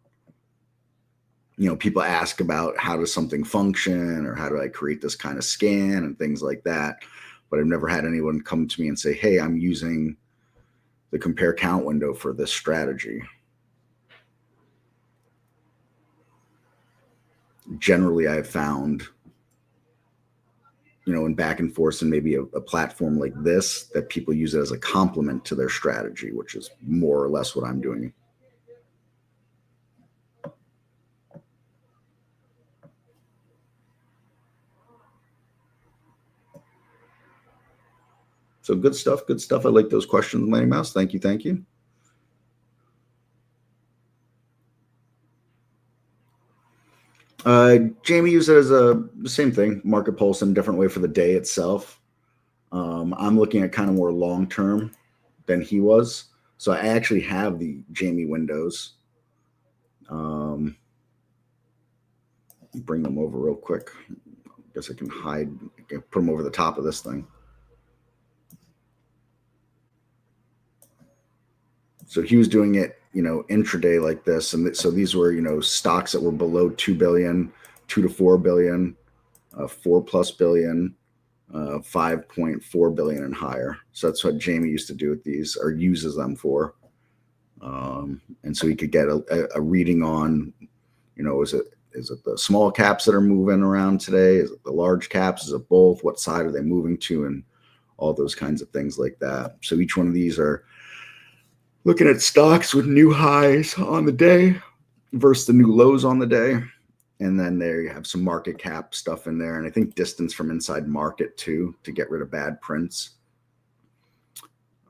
People ask about how does something function or how do I create this kind of scan and things like that. But I've never had anyone come to me and say, hey, I'm using the compare count window for this strategy. Generally, I've found, in back and forth and maybe a platform like this, that people use it as a complement to their strategy, which is more or less what I'm doing. So good stuff. Good stuff. I like those questions, Mighty Mouse. Thank you. Thank you. Jamie used it as the same thing, market pulse in a different way for the day itself. I'm looking at kind of more long term than he was. So I actually have the Jamie windows. Bring them over real quick. I guess I can hide, put them over the top of this thing. So he was doing it, intraday like this. And so these were, stocks that were below 2 billion, 2 to 4 billion, 4+ billion, 5.4 billion and higher. So that's what Jamie used to do with these, or uses them for. And so he could get a reading on, is it the small caps that are moving around today? Is it the large caps? Is it both? What side are they moving to? And all those kinds of things like that. So each one of these are looking at stocks with new highs on the day versus the new lows on the day. And then there you have some market cap stuff in there. And I think distance from inside market too, to get rid of bad prints.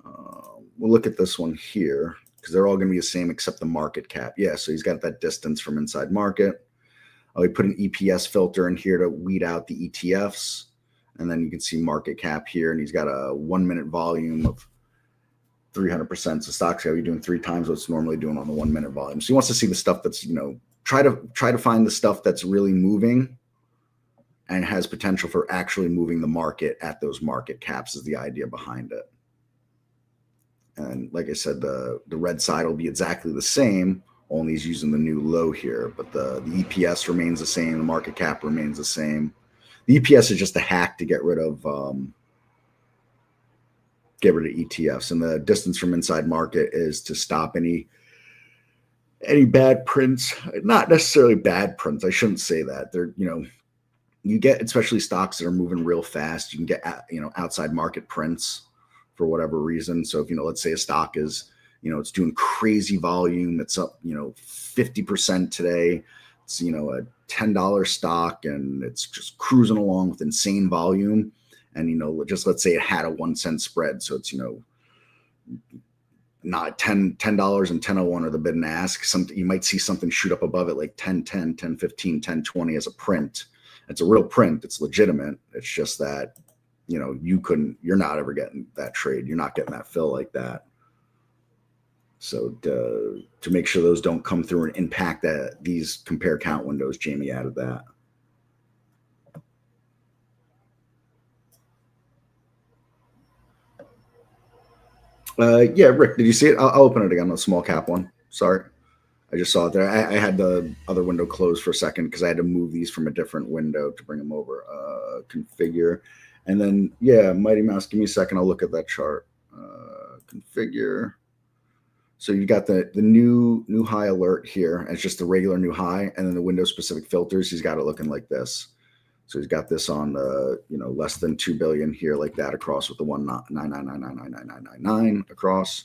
We'll look at this one here because they're all going to be the same except the market cap. Yeah, so he's got that distance from inside market. We put an EPS filter in here to weed out the ETFs. And then you can see market cap here. And he's got a 1 minute volume of 300%. So stock's got to be doing 3 times what it's normally doing on the 1 minute volume. So he wants to see the stuff that's, try to find the stuff that's really moving and has potential for actually moving the market at those market caps is the idea behind it. And like I said, the red side will be exactly the same, only he's using the new low here, but the EPS remains the same. The market cap remains the same. The EPS is just a hack to get rid of ETFs, and the distance from inside market is to stop any bad prints. Not necessarily bad prints. I shouldn't say that. They're, you get, especially stocks that are moving real fast, you can get, outside market prints for whatever reason. So if, let's say a stock is, it's doing crazy volume. It's up, 50% today. It's, a $10 stock and it's just cruising along with insane volume. And, just let's say it had a 1 cent spread. So it's, not $10 and 10.01 are the bid and ask. You might see something shoot up above it like 10.10, 10.15, 10.20 as a print. It's a real print. It's legitimate. It's just that, you're not ever getting that trade. You're not getting that fill like that. So to make sure those don't come through and impact these compare count windows, Jamie added that. Yeah, Rick, did you see it? I'll open it again, the small cap one. Sorry. I just saw it there. I had the other window closed for a second because I had to move these from a different window to bring them over. Configure. And then, yeah, Mighty Mouse, give me a second. I'll look at that chart. Configure. So you got the new high alert here. And it's just the regular new high. And then the window specific filters, he's got it looking like this. So he's got this on the, less than 2 billion here, like that across with the 199999999 across.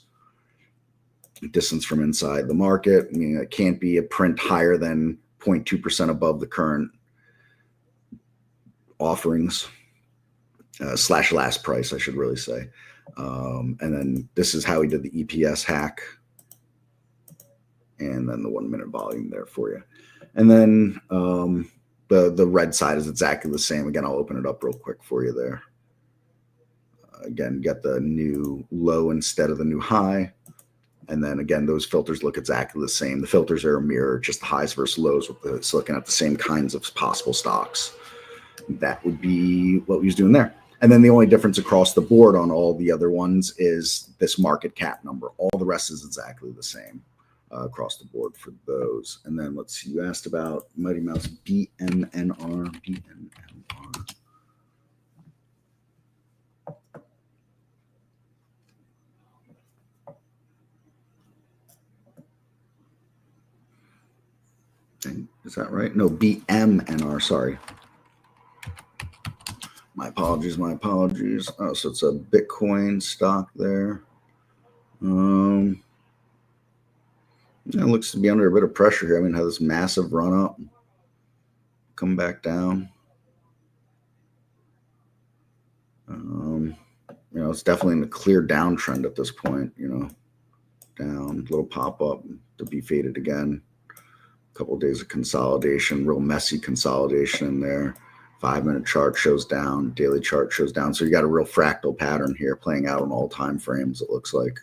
Distance from inside the market. I mean, it can't be a print higher than 0.2% above the current offerings / last price, I should really say. And then this is how he did the EPS hack. And then the 1 minute volume there for you. And then The red side is exactly the same. Again, I'll open it up real quick for you there. Again, get the new low instead of the new high. And then again, those filters look exactly the same. The filters are a mirror, just the highs versus lows with it's looking at the same kinds of possible stocks. That would be what we was doing there. And then the only difference across the board on all the other ones is this market cap number. All the rest is exactly the same across the board for those. And then let's see, you asked about Mighty Mouse BMNR. Is that right? No, BMNR, sorry. My apologies. Oh, so it's a Bitcoin stock there. It looks to be under a bit of pressure here. I mean, have this massive run up, come back down. It's definitely in a clear downtrend at this point. Down, little pop up to be faded again. A couple of days of consolidation, real messy consolidation in there. 5-minute chart shows down, daily chart shows down. So you got a real fractal pattern here playing out on all time frames, it looks like.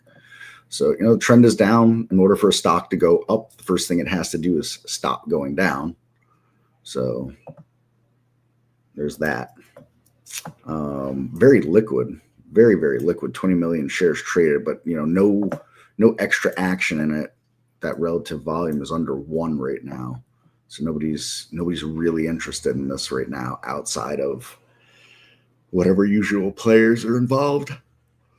So, the trend is down. In order for a stock to go up, the first thing it has to do is stop going down. So there's that. Very liquid, very, very liquid, 20 million shares traded, but, no extra action in it. That relative volume is under 1 right now. So nobody's really interested in this right now outside of whatever usual players are involved.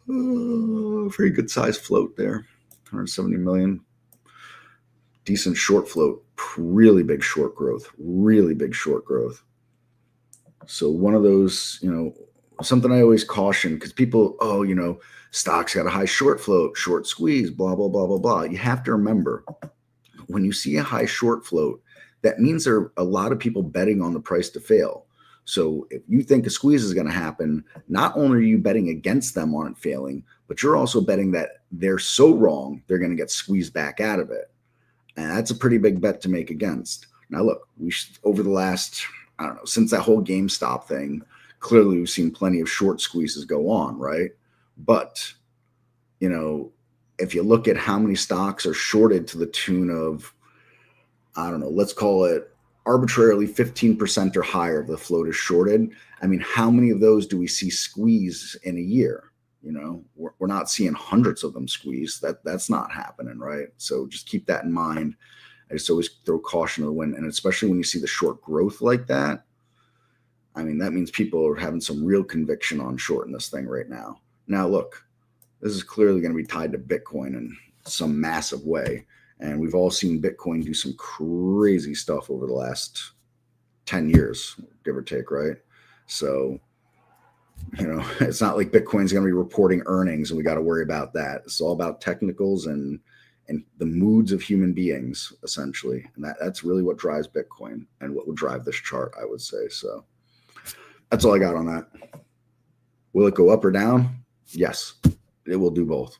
Very good size float there, 170 million. Decent short float, really big short growth. So one of those, something I always caution, because people, stocks got a high short float, short squeeze, blah, blah, blah, blah, blah. You have to remember, when you see a high short float, that means there are a lot of people betting on the price to fail. So if you think a squeeze is going to happen, not only are you betting against them on it failing, but you're also betting that they're so wrong, they're going to get squeezed back out of it. And that's a pretty big bet to make against. Now, look, over the last, since that whole GameStop thing, clearly we've seen plenty of short squeezes go on, right? But, if you look at how many stocks are shorted to the tune of, let's call it arbitrarily 15% or higher of the float is shorted. I mean, how many of those do we see squeeze in a year? We're not seeing hundreds of them squeeze. That's not happening, right? So just keep that in mind. I just always throw caution to the wind, and especially when you see the short growth like that. I mean, that means people are having some real conviction on shorting this thing right now. Now, look, this is clearly going to be tied to Bitcoin in some massive way. And we've all seen Bitcoin do some crazy stuff over the last 10 years, give or take, right? So, it's not like Bitcoin's going to be reporting earnings and we got to worry about that. It's all about technicals and the moods of human beings, essentially. And that's really what drives Bitcoin and what would drive this chart, I would say. So that's all I got on that. Will it go up or down? Yes, it will do both.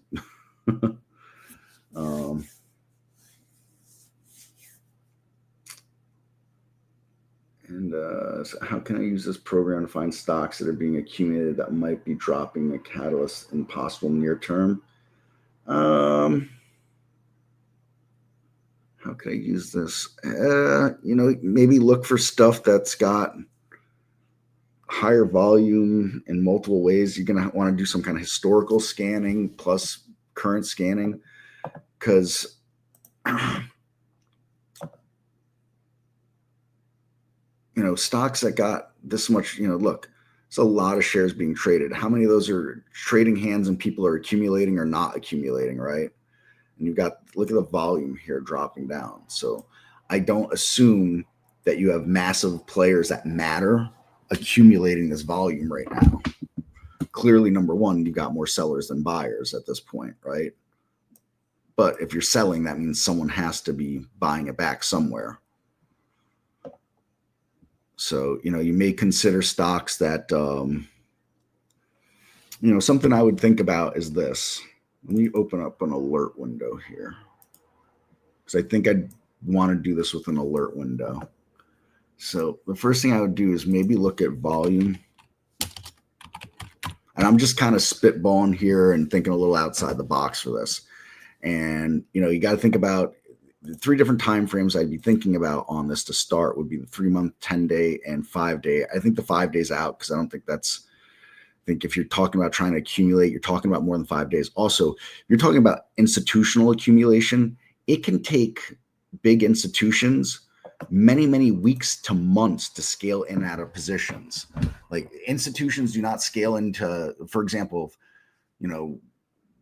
So how can I use this program to find stocks that are being accumulated that might be dropping a catalyst in possible near term? How can I use this? Maybe look for stuff that's got higher volume in multiple ways. You're going to want to do some kind of historical scanning plus current scanning, because stocks that got this much, look, there's a lot of shares being traded. How many of those are trading hands and people are accumulating or not accumulating, right? And look at the volume here dropping down. So I don't assume that you have massive players that matter accumulating this volume right now. Clearly, number one, you've got more sellers than buyers at this point, right? But if you're selling, that means someone has to be buying it back somewhere. So, you may consider stocks that, something I would think about is this. Let me open up an alert window here, because I think I'd want to do this with an alert window. So the first thing I would do is maybe look at volume. And I'm just kind of spitballing here and thinking a little outside the box for this. And, you got to think about the 3 different time frames I'd be thinking about on this to start would be the 3-month, 10-day, and 5-day. I think the 5 days out because I don't think that's. I think if you're talking about trying to accumulate, you're talking about more than 5 days. Also, if you're talking about institutional accumulation, it can take big institutions many, many weeks to months to scale in and out of positions. Like institutions do not scale into, for example,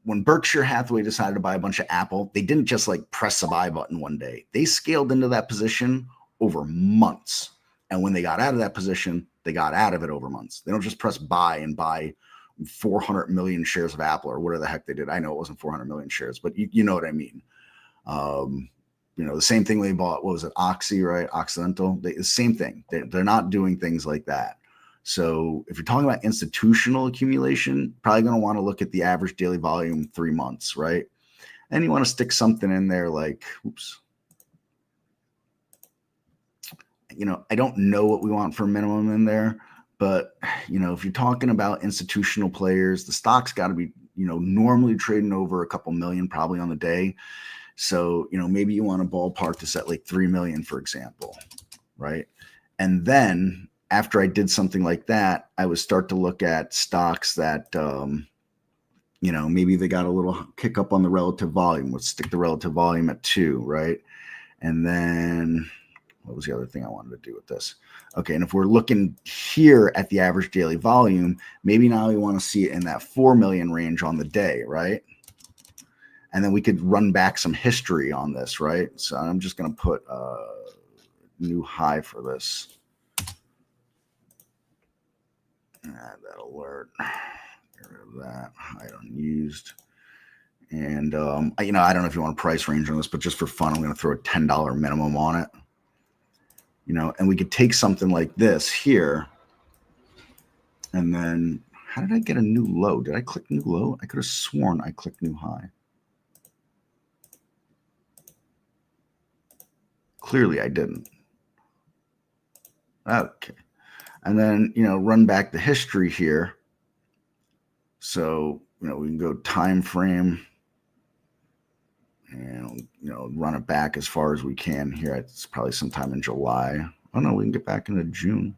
when Berkshire Hathaway decided to buy a bunch of Apple, they didn't just like press the buy button one day. They scaled into that position over months. And when they got out of that position, they got out of it over months. They don't just press buy and buy 400 million shares of Apple or whatever the heck they did. I know it wasn't 400 million shares, but you know what I mean. The same thing they bought, what was it, Oxy, right? Occidental, the same thing. They're not doing things like that. So if you're talking about institutional accumulation, probably going to want to look at the average daily volume 3 months, right? And you want to stick something in there like, I don't know what we want for minimum in there, but if you're talking about institutional players, the stock's got to be, normally trading over a couple million probably on the day. So, maybe you want a ballpark to set like 3 million, for example, right? And then after I did something like that, I would start to look at stocks that, maybe they got a little kick up on the relative volume. Let's stick the relative volume at 2, right? And then what was the other thing I wanted to do with this? Okay, and if we're looking here at the average daily volume, maybe now we want to see it in that 4 million range on the day, right? And then we could run back some history on this, right? So I'm just going to put a new high for this. Add that alert. Get rid of that. Hide unused. And, I don't know if you want a price range on this, but just for fun, I'm going to throw a $10 minimum on it. And we could take something like this here. And then, how did I get a new low? Did I click new low? I could have sworn I clicked new high. Clearly I didn't. Okay. And then, run back the history here. So, we can go time frame and, run it back as far as we can here. It's probably sometime in July. Oh no, we can get back into June.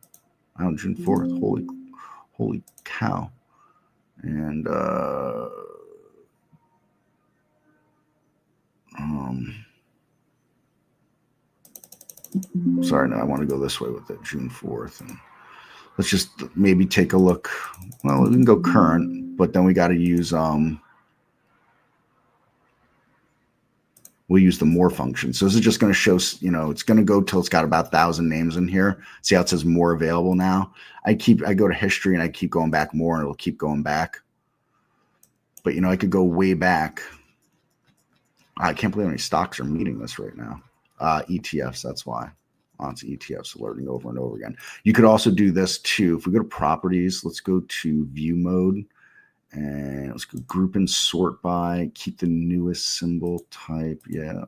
Oh, June 4th. Holy cow. And, sorry, no, I want to go this way with it, June 4th. And let's just maybe take a look. Well, we can go current, but then we got to use, we'll use the more function. So this is just going to show, it's going to go till it's got about 1,000 names in here. See how it says more available now? I go to history and I keep going back more and it'll keep going back. But, I could go way back. I can't believe how many stocks are meeting this right now. ETFs, that's why. It's ETFs alerting over and over again. You could also do this too. If we go to properties, let's go to view mode and let's go group and sort by, keep the newest symbol type. Yeah.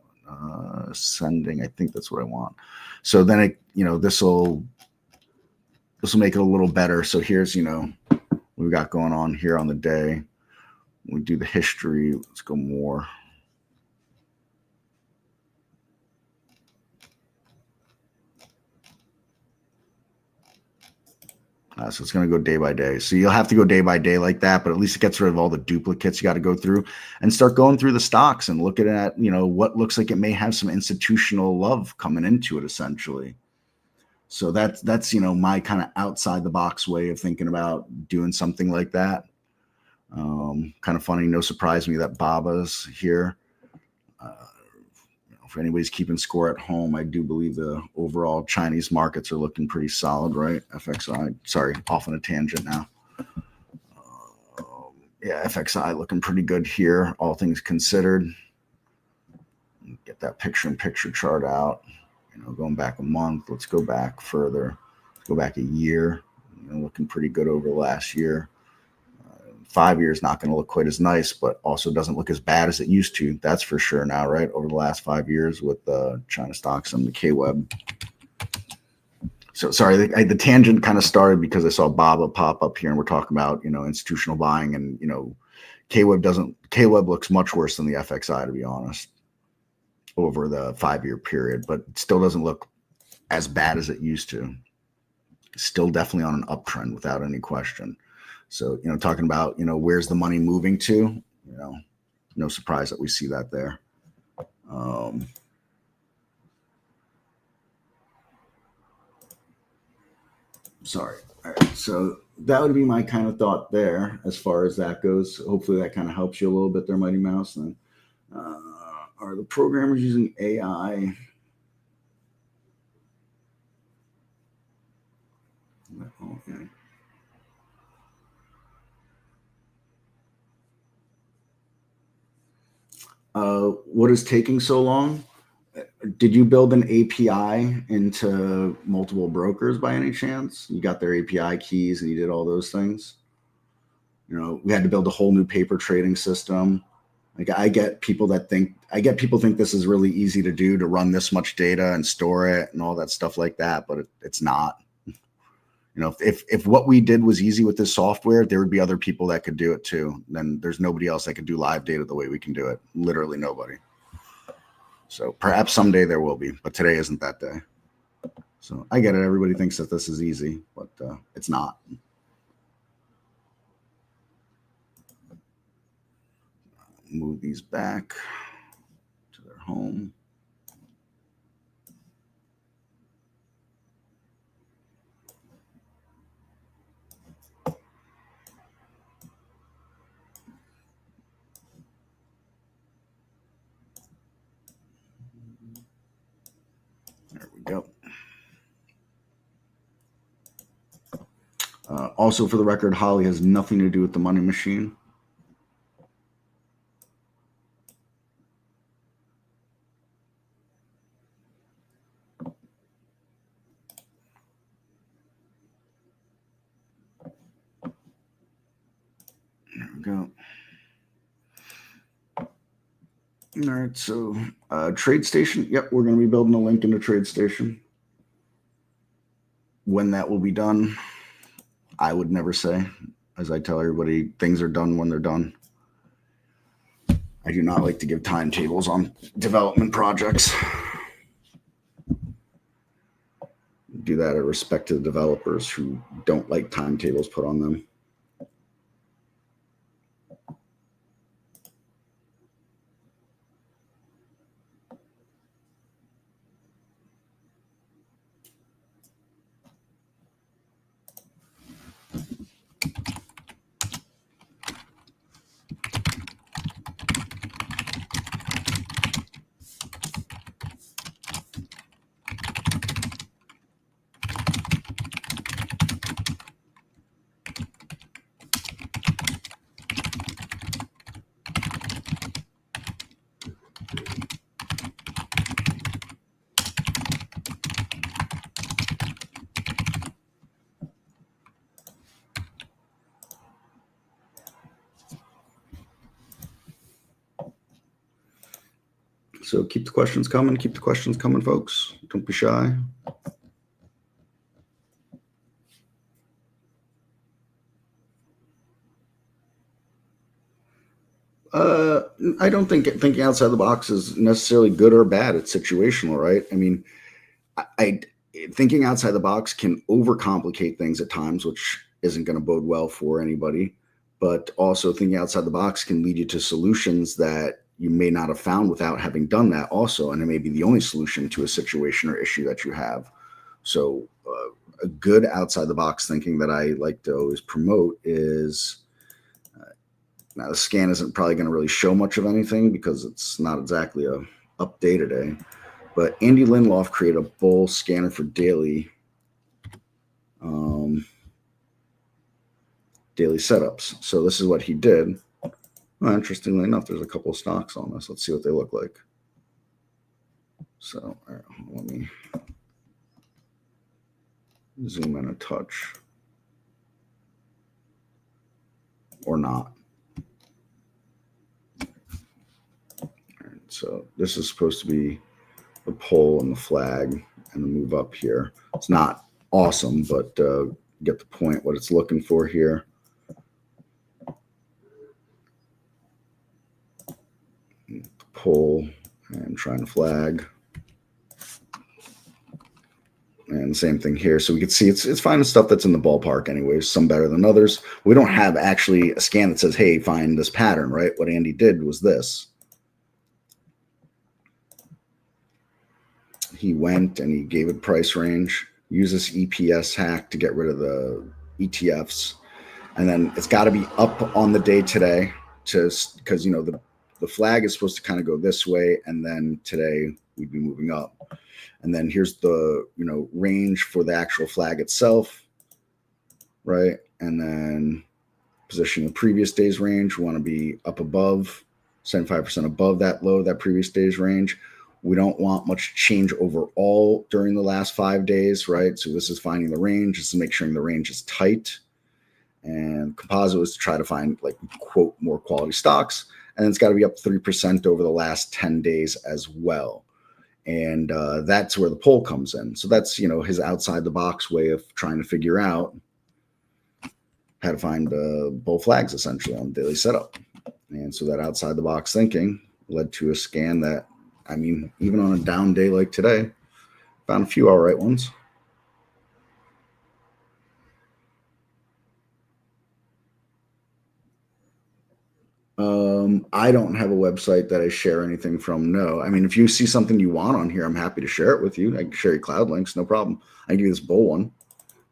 Ascending. I think that's what I want. So then this will make it a little better. So here's, what we got going on here on the day. We do the history. Let's go more. So it's going to go day by day. So you'll have to go day by day like that, but at least it gets rid of all the duplicates you got to go through and start going through the stocks and looking at, what looks like it may have some institutional love coming into it essentially. So that's my kind of outside the box way of thinking about doing something like that. Kind of funny. No surprise me that Baba's here. If anybody's keeping score at home, I do believe the overall Chinese markets are looking pretty solid, right? FXI, sorry, off on a tangent now. Yeah, FXI looking pretty good here, all things considered. Get that picture-in-picture chart out. Going back a month. Let's go back further. Let's go back a year. Looking pretty good over the last year. 5 years not going to look quite as nice, but also doesn't look as bad as it used to. That's for sure now, right? Over the last 5 years with China stocks and the K-Web. So sorry, the tangent kind of started because I saw Baba pop up here, and we're talking about institutional buying, and KWEB looks much worse than the FXI, to be honest, over the 5-year period, but it still doesn't look as bad as it used to. Still definitely on an uptrend without any question. So talking about where's the money moving to, no surprise that we see that there. Sorry. All right. So that would be my kind of thought there as far as that goes. Hopefully that kind of helps you a little bit there, Mighty Mouse. Then, are the programmers using AI? Okay. What is taking so long? Did you build an API into multiple brokers by any chance? You got their API keys and you did all those things? We had to build a whole new paper trading system. Like I get people think this is really easy to do, to run this much data and store it and all that stuff like that, but it's not. If what we did was easy with this software, there would be other people that could do it too. Then there's nobody else that could do live data the way we can do it. Literally nobody. So perhaps someday there will be, but today isn't that day. So I get it. Everybody thinks that this is easy, but it's not. Move these back to their home. There we go. Also, for the record, Holly has nothing to do with the money machine. There we go. All right, so TradeStation. Yep, we're going to be building a link into TradeStation. When that will be done, I would never say. As I tell everybody, things are done when they're done. I do not like to give timetables on development projects. Do that out of respect to the developers who don't like timetables put on them. So keep the questions coming. Keep the questions coming, folks. Don't be shy. I don't think thinking outside the box is necessarily good or bad. It's situational, right? I mean, thinking outside the box can overcomplicate things at times, which isn't going to bode well for anybody. But also thinking outside the box can lead you to solutions that you may not have found without having done that also. And it may be the only solution to a situation or issue that you have. So a good outside the box thinking that I like to always promote is, now the scan isn't probably going to really show much of anything because it's not exactly a update today, but Andy Lindelof created a bull scanner for daily setups. So this is what he did. Well, interestingly enough, there's a couple of stocks on this. Let's see what they look like. So all right, let me zoom in a touch, or not. So this is supposed to be the pole and the flag and the move up here. It's not awesome, but get the point what it's looking for here. Pull and trying to flag. And the same thing here. So we can see it's finding stuff that's in the ballpark anyways, some better than others. We don't have actually a scan that says, hey, find this pattern, right? What Andy did was this. He went and he gave it price range, use this EPS hack to get rid of the ETFs. And then it's got to be up on the day today, just because, you know, the flag is supposed to kind of go this way. And then today we'd be moving up. And then here's the, you know, range for the actual flag itself, right? And then position the previous day's range. We want to be up above, 75% above that low, that previous day's range. We don't want much change overall during the last 5 days, right? So this is finding the range. This is make sure the range is tight. And composite was to try to find, like, quote, more quality stocks. And it's got to be up 3% over the last 10 days as well. And that's where the poll comes in. So that's, you know, his outside the box way of trying to figure out how to find bull flags essentially on the daily setup. And so that outside the box thinking led to a scan that, I mean, even on a down day like today, found a few all right ones. I don't have a website that I share anything from. No. I mean, if you see something you want on here, I'm happy to share it with you. I can share your cloud links, no problem. I can give you this bull one.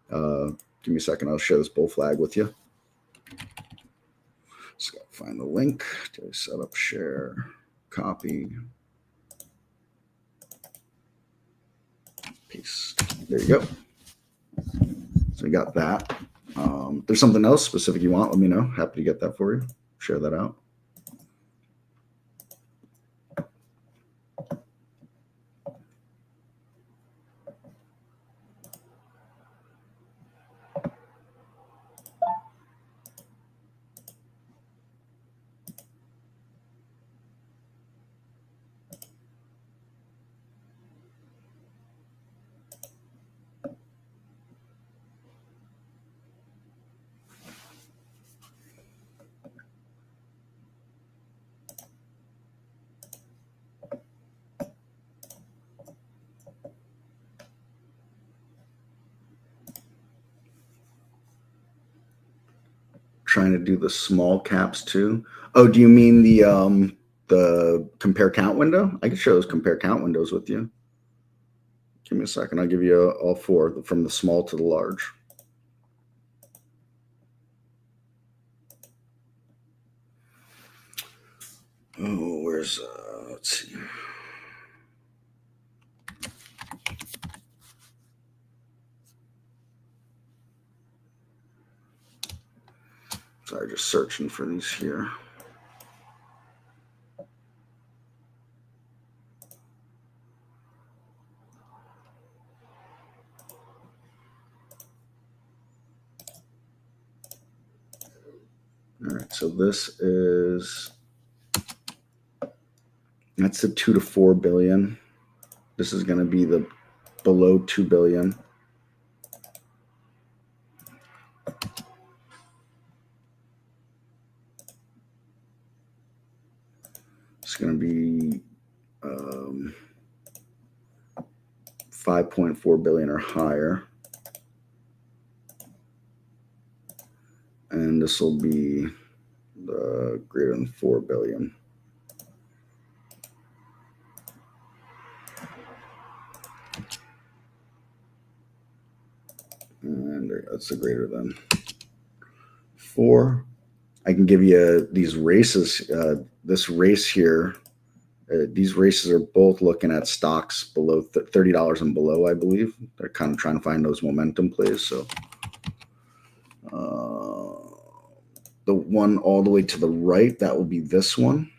Give me a second. I'll share this bull flag with you. Just got to find the link to set up, share, copy, paste. There you go. So we got that. If there's something else specific you want, let me know. Happy to get that for you. Share that out. Trying to do the small caps too. Oh, do you mean the compare count window? I can show those compare count windows with you. Give me a second. I'll give you all four from the small to the large. Oh, where's let's see. Sorry, just searching for these here. All right, so this is, that's the 2 to 4 billion. This is going to be the below 2 billion. It's going to be 5.4 billion or higher. And this will be the greater than 4 billion. And that's the greater than 4. I can give you these races. This race here, these races are both looking at stocks below $30 and below, I believe. They're kind of trying to find those momentum plays. So the one all the way to the right, that will be this one.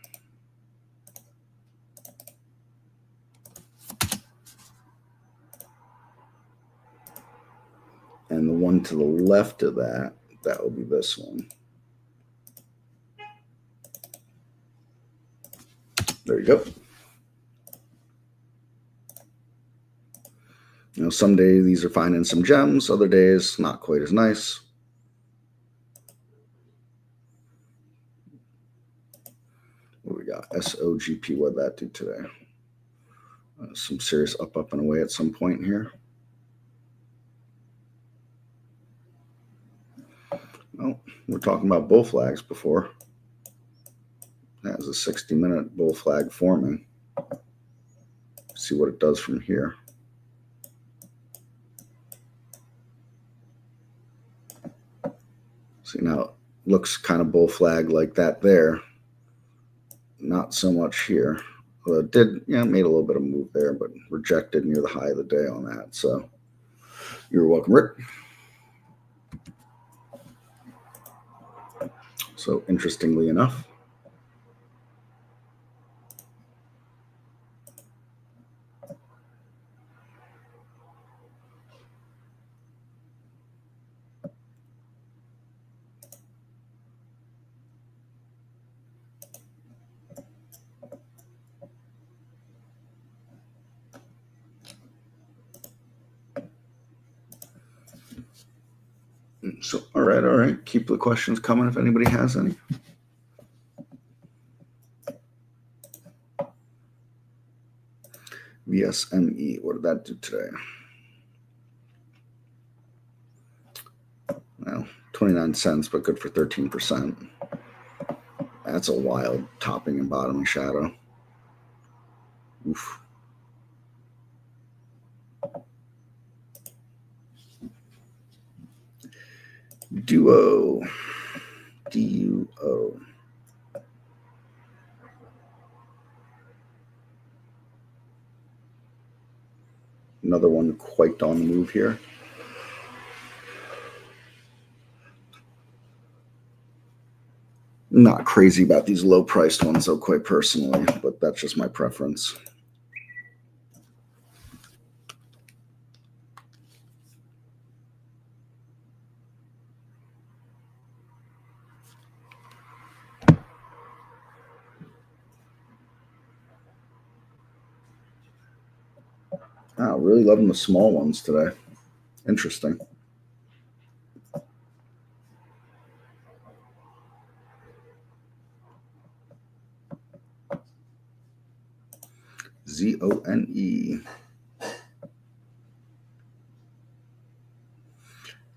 And the one to the left of that, that will be this one. There you go. Now, some days these are finding some gems, other days not quite as nice. What we got? SOGP, what did that do today? Some serious up and away at some point here. Well, we're talking about bull flags before. That was a 60-minute bull flag forming. See what it does from here. See, now it looks kind of bull flag like that there. Not so much here. Well, it did, made a little bit of move there, but rejected near the high of the day on that. So you're welcome, Rick. So interestingly enough, so all right. Keep the questions coming if anybody has any. VSME, what did that do today? Well, 29 cents, but good for 13%. That's a wild topping and bottoming shadow. Oof. Duo. DUO. Another one quite on the move here. Not crazy about these low-priced ones, though, quite personally, but that's just my preference. Wow, really loving the small ones today. Interesting. ZONE.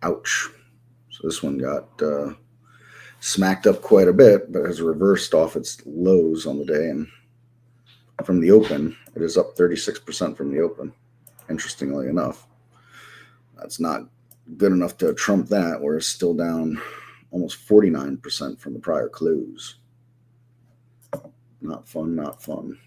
Ouch. So this one got smacked up quite a bit, but has reversed off its lows on the day. And from the open, it is up 36% from the open, interestingly enough. That's not good enough to trump that. We're still down almost 49% from the prior close. Not fun, not fun.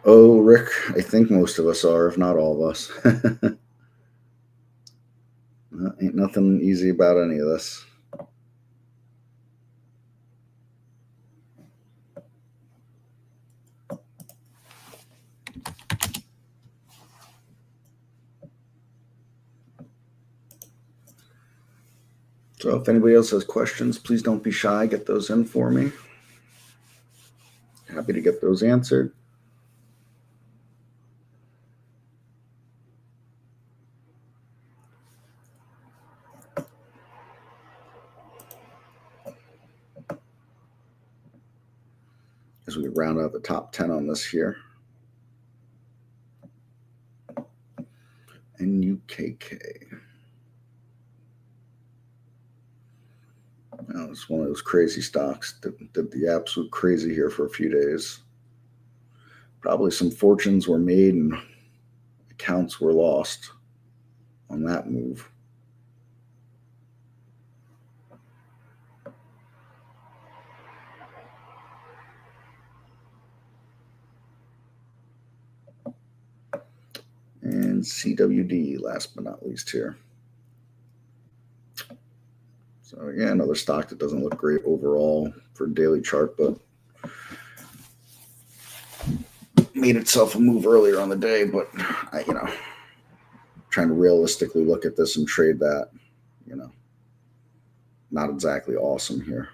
Oh, Rick, I think most of us are, if not all of us. Ain't nothing easy about any of this. So if anybody else has questions, please don't be shy. Get those in for me. Happy to get those answered. As we round out the top 10 on this here. NUKK. Now, it's one of those crazy stocks that did the absolute crazy here for a few days. Probably some fortunes were made and accounts were lost on that move. And CWD, last but not least here. So yeah, another stock that doesn't look great overall for daily chart, but made itself a move earlier on the day. But trying to realistically look at this and trade that, not exactly awesome here.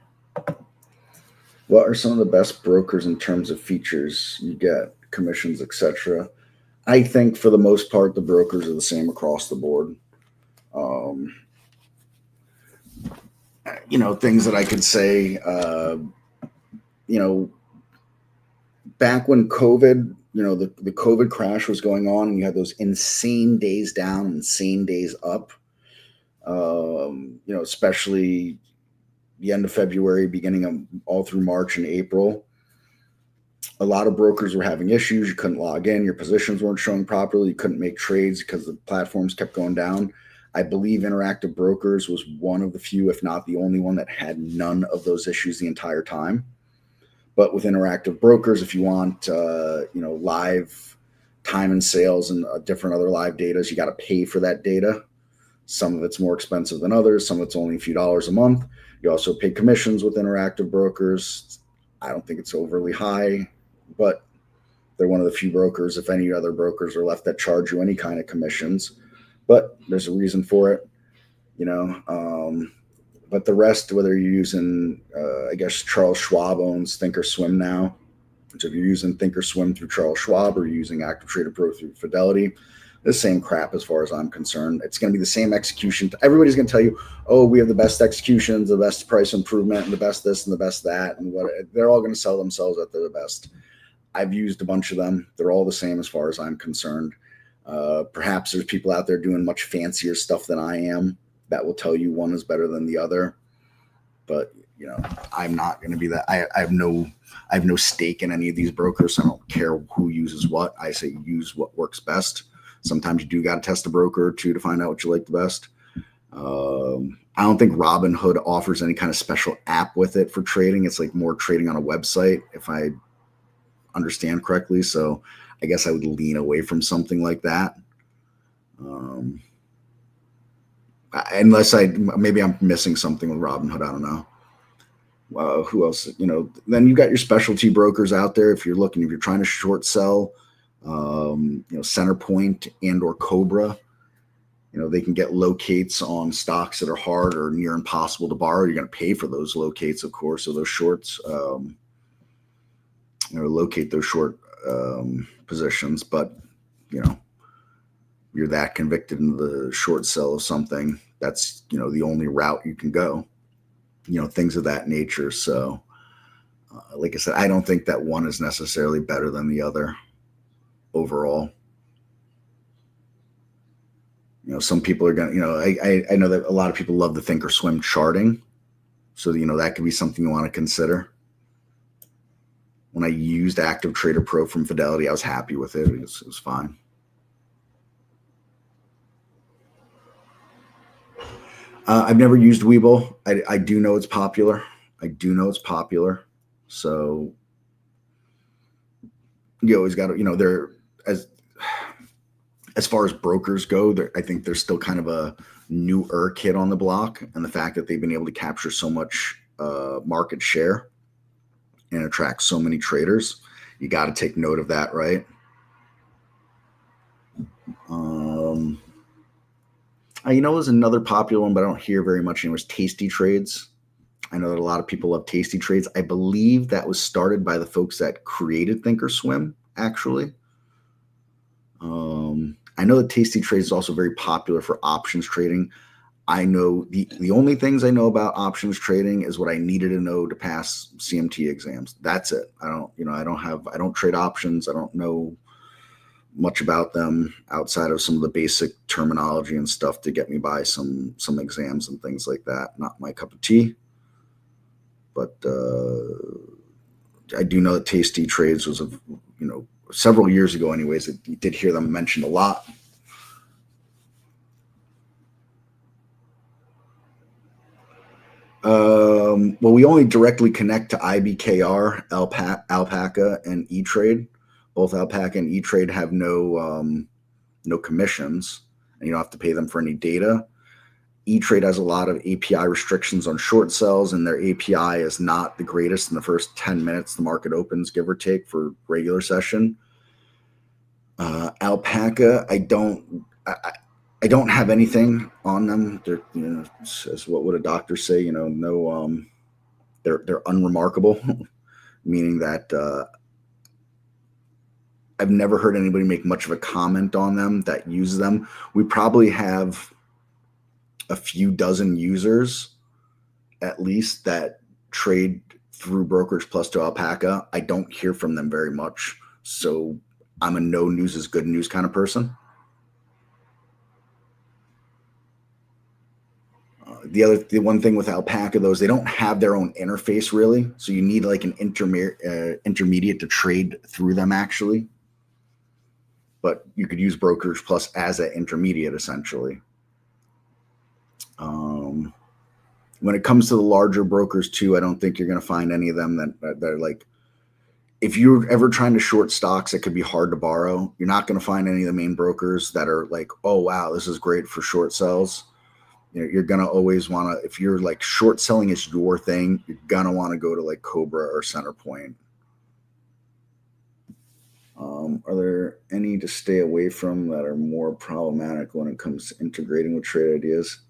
What are some of the best brokers in terms of features you get, commissions, etc.? I think for the most part, the brokers are the same across the board. Um, Things that I could say, you know, back when COVID, the COVID crash was going on, and you had those insane days down, insane days up. Especially the end of February, beginning of all through March and April. A lot of brokers were having issues. You couldn't log in. Your positions weren't showing properly. You couldn't make trades because the platforms kept going down. I believe Interactive Brokers was one of the few, if not the only one, that had none of those issues the entire time. But with Interactive Brokers, if you want, live time and sales and different other live data, you got to pay for that data. Some of it's more expensive than others. Some of it's only a few dollars a month. You also pay commissions with Interactive Brokers. I don't think it's overly high, but they're one of the few brokers, if any other brokers are left, that charge you any kind of commissions. But there's a reason for it, you know. But the rest, whether you're using, I guess Charles Schwab owns Thinkorswim now. So if you're using Thinkorswim through Charles Schwab or you're using Active Trader Pro through Fidelity, the same crap as far as I'm concerned. It's going to be the same execution. Everybody's going to tell you, oh, we have the best executions, the best price improvement, and the best this and the best that. And what they're all going to sell themselves that they're the best. I've used a bunch of them. They're all the same as far as I'm concerned. Perhaps there's people out there doing much fancier stuff than I am that will tell you one is better than the other. But I'm not going to be that. I have no stake in any of these brokers. So I don't care who uses what. I say use what works best. Sometimes you do got to test a broker or two to find out what you like the best. I don't think Robinhood offers any kind of special app with it for trading. It's like more trading on a website, if I understand correctly. So I guess I would lean away from something like that. Unless maybe I'm missing something with Robinhood. I don't know. Who else? Then you got your specialty brokers out there. If you're trying to short sell, Centerpoint and or Cobra, they can get locates on stocks that are hard or near impossible to borrow. You're going to pay for those locates, of course, or those shorts, locate those short positions. But, you're that convicted in the short sell of something, that's, the only route you can go, things of that nature. So, like I said, I don't think that one is necessarily better than the other overall. Some people are going to, I know that a lot of people love the Thinkorswim charting. So, that could be something you want to consider. When I used Active Trader Pro from Fidelity, I was happy with it. It was fine. I've never used Webull. I do know it's popular. So you always got to, they're as far as brokers go, I think there's still kind of a newer kid on the block, and the fact that they've been able to capture so much market share and attract so many traders, you got to take note of that, right? There's another popular one, but I don't hear very much anymore. Tasty Trades. I know that a lot of people love Tasty Trades. I believe that was started by the folks that created Thinkorswim, actually. I know that Tasty Trades is also very popular for options trading. I know the only things I know about options trading is what I needed to know to pass CMT exams. That's it. I don't trade options. I don't know much about them outside of some of the basic terminology and stuff to get me by some exams and things like that. Not my cup of tea. But I do know that Tasty Trades was several years ago anyways. I did hear them mentioned a lot. Well, we only directly connect to IBKR, Alpaca, and E-Trade. Both Alpaca and E-Trade have no commissions, and you don't have to pay them for any data. E-Trade has a lot of API restrictions on short sells, and their API is not the greatest in the first 10 minutes the market opens, give or take, for regular session. Alpaca, I don't have anything on them. They're, as what would a doctor say? No, they're unremarkable, meaning that I've never heard anybody make much of a comment on them that uses them. We probably have a few dozen users at least that trade through Brokerage Plus to Alpaca. I don't hear from them very much. So I'm a no news is good news kind of person. The one thing with Alpaca though is they don't have their own interface really, so you need like an intermediate to trade through them actually. But you could use Brokerage Plus as an intermediate essentially. When it comes to the larger brokers too, I don't think you're going to find any of them that are like. If you're ever trying to short stocks, it could be hard to borrow. You're not going to find any of the main brokers that are like, oh wow, this is great for short sells. You're gonna always want to, if you're like short selling is your thing, you're gonna want to go to like Cobra or Centerpoint. Are there any to stay away from that are more problematic when it comes to integrating with trade ideas?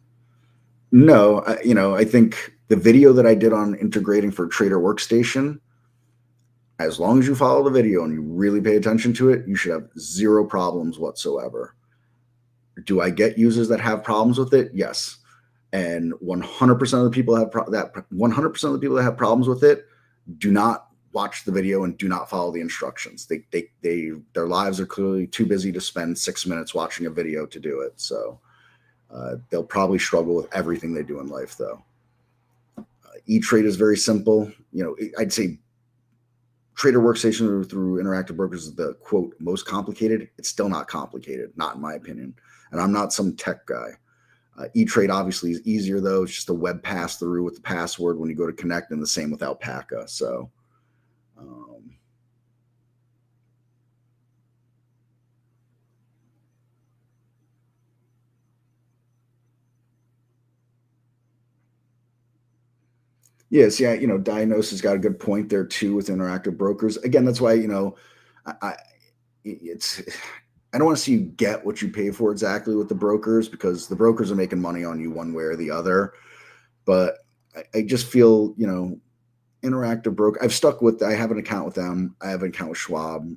No, I think the video that I did on integrating for Trader Workstation, as long as you follow the video and you really pay attention to it, you should have zero problems whatsoever. Do I get users that have problems with it? Yes. And 100% of the people have 100% of the people that have problems with it do not watch the video and do not follow the instructions. Their lives are clearly too busy to spend 6 minutes watching a video to do it. So they'll probably struggle with everything they do in life, though. E-Trade is very simple. I'd say Trader Workstation through Interactive Brokers is the quote most complicated. It's still not complicated, not in my opinion. And I'm not some tech guy. E-Trade obviously is easier though. It's just a web pass through with the password when you go to connect, and the same with Alpaca. So, yes, yeah, Diagnosis got a good point there too with Interactive Brokers. Again, that's why it's I don't want to see you get what you pay for exactly with the brokers, because the brokers are making money on you one way or the other. But I just feel, Interactive Broker, I have an account with them. I have an account with Schwab.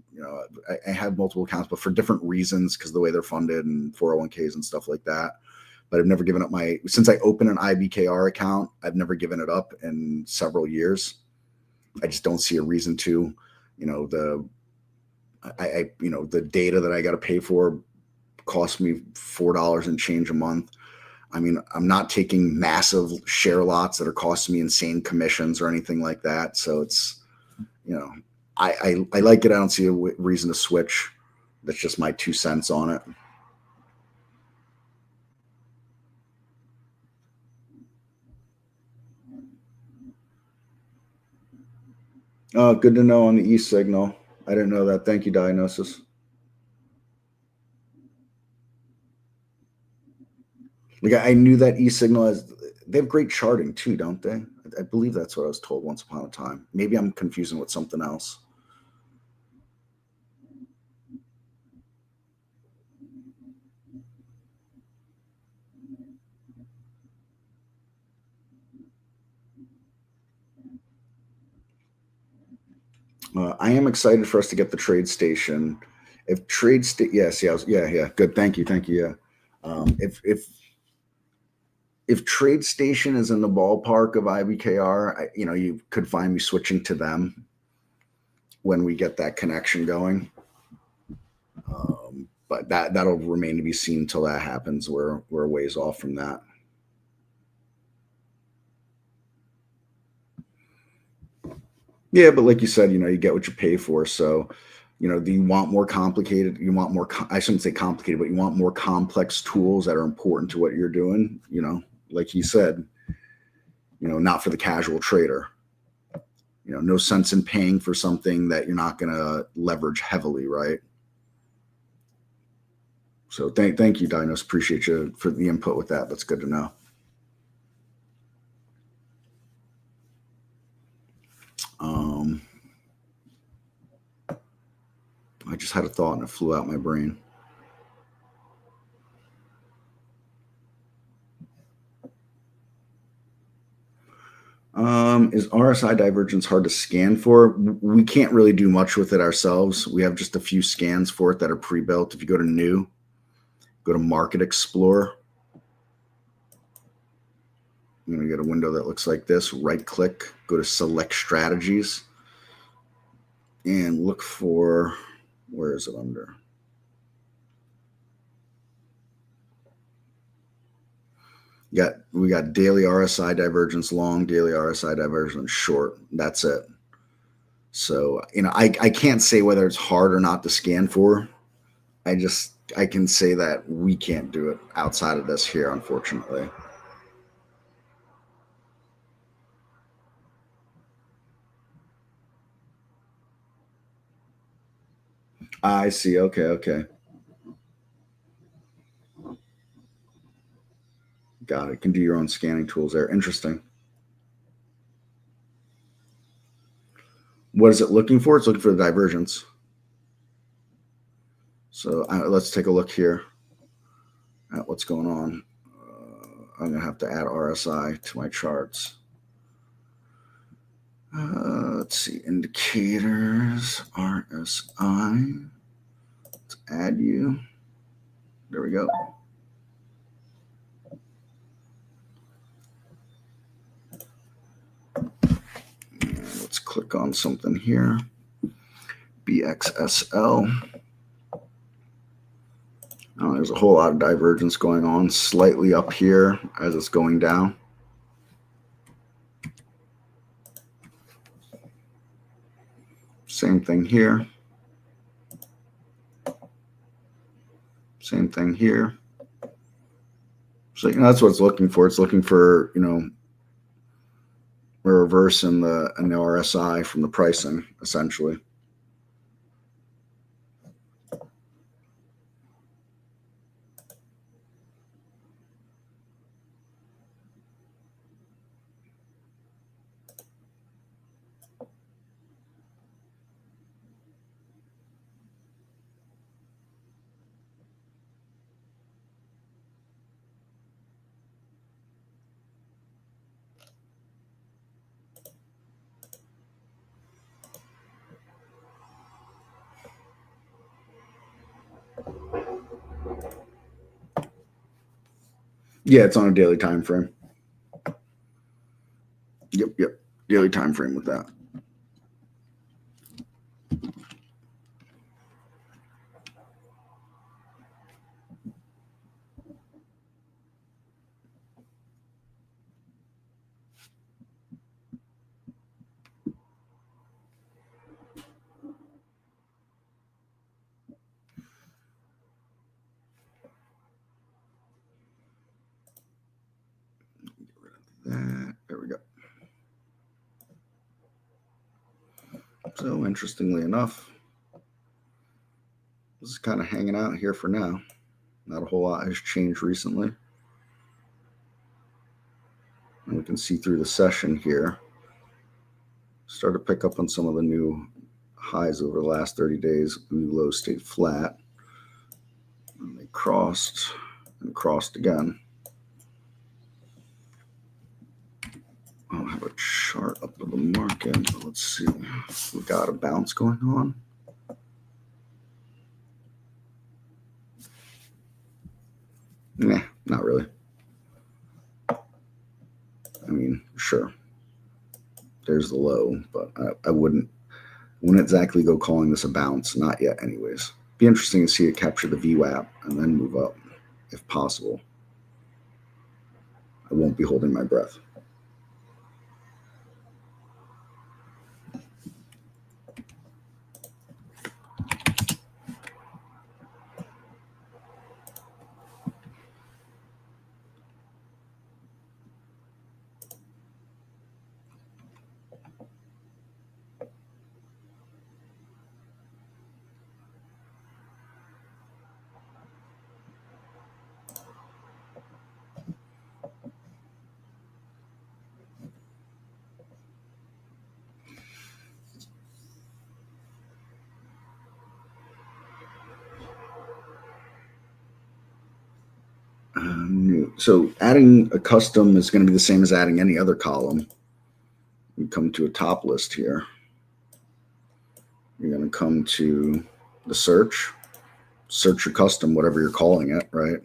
I have multiple accounts, but for different reasons, because the way they're funded and 401ks and stuff like that. But I've never given up since I opened an IBKR account, I've never given it up in several years. I just don't see a reason to. The data that I got to pay for cost me $4 and change a month. I mean, I'm not taking massive share lots that are costing me insane commissions or anything like that. So it's, I like it. I don't see a reason to switch. That's just my 2 cents on it. Good to know on the e-signal. I didn't know that. Thank you, Diagnosis. Like I knew that e-signal they have great charting too, don't they? I believe that's what I was told once upon a time. Maybe I'm confusing with something else. I am excited for us to get the trade station. If yes, yeah, good. Thank you. Yeah. If Trade Station is in the ballpark of IBKR, you could find me switching to them when we get that connection going. But that'll remain to be seen until that happens. We're a ways off from that. Yeah, but like you said, you get what you pay for. So, do you want more complicated? You want more, I shouldn't say complicated, but you want more complex tools that are important to what you're doing, like he said, not for the casual trader. No sense in paying for something that you're not going to leverage heavily, right? So thank you, Dinos. Appreciate you for the input with that. That's good to know. I just had a thought and it flew out my brain. Is RSI divergence hard to scan for? We can't really do much with it ourselves. We have just a few scans for it that are pre-built. If you go to new, go to Market Explorer. I'm going to get a window that looks like this. Right click, go to Select Strategies, and look for, where is it under? We got daily RSI divergence long, daily RSI divergence short. That's it. So, I can't say whether it's hard or not to scan for. I can say that we can't do it outside of this here, unfortunately. I see. Okay. Got it. Can do your own scanning tools there. Interesting. What is it looking for? It's looking for the divergence. So let's take a look here at what's going on. I'm going to have to add RSI to my charts. Let's see, indicators, RSI. Let's add you. There we go. And let's click on something here. BXSL. There's a whole lot of divergence going on, slightly up here as it's going down. Same thing here. Same thing here. So that's what it's looking for. It's looking for a reverse in the RSI from the pricing, essentially. Yeah, it's on a daily time frame. Yep. Daily time frame with that. There we go. So interestingly enough, this is kind of hanging out here for now. Not a whole lot has changed recently. And we can see through the session here. Start to pick up on some of the new highs over the last 30 days. New low stayed flat. And they crossed and crossed again. I don't have a chart up of the market, but let's see. We got a bounce going on. Nah, not really. I mean, sure. There's the low, but I wouldn't exactly go calling this a bounce. Not yet, anyways. Be interesting to see it capture the VWAP and then move up, if possible. I won't be holding my breath. So adding a custom is going to be the same as adding any other column. You come to a top list here. You're going to come to the search your custom, whatever you're calling it, right?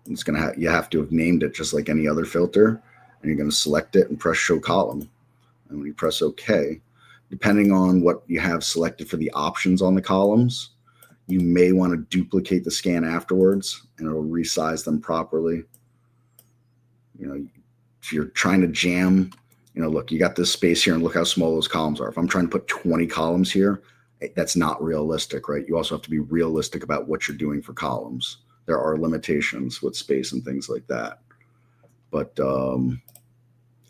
It's going to you have to have named it just like any other filter, and you're going to select it and press show column. And when you press OK, depending on what you have selected for the options on the columns, you may want to duplicate the scan afterwards, and it'll resize them properly. You know, if you're trying to jam, you know, look, you got this space here, and look how small those columns are. If I'm trying to put 20 columns here, that's not realistic, right? You also have to be realistic about what you're doing for columns. There are limitations with space and things like that. But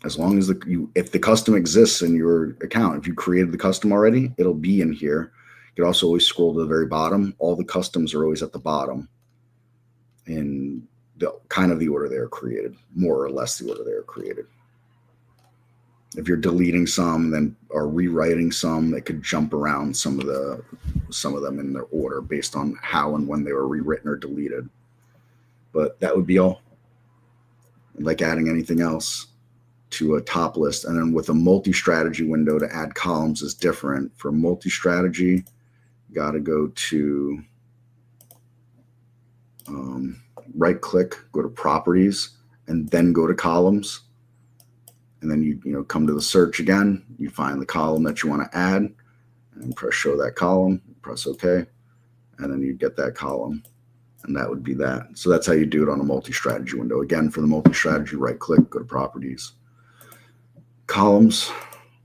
as long as if the custom exists in your account, if you created the custom already, it'll be in here. You can also always scroll to the very bottom. All the customs are always at the bottom in the kind of the order they are created, more or less the order they are created. If you're deleting some, then or rewriting some, they could jump around some of them in their order based on how and when they were rewritten or deleted. But that would be all. Like adding anything else to a top list, and then with a multi-strategy window to add columns is different. For multi-strategy, you got to go to right-click, go to properties, and then go to columns. And then you come to the search again. You find the column that you want to add, and press show that column. Press OK, and then you get that column, and that would be that. So that's how you do it on a multi-strategy window. Again, for the multi-strategy, right-click, go to properties, columns,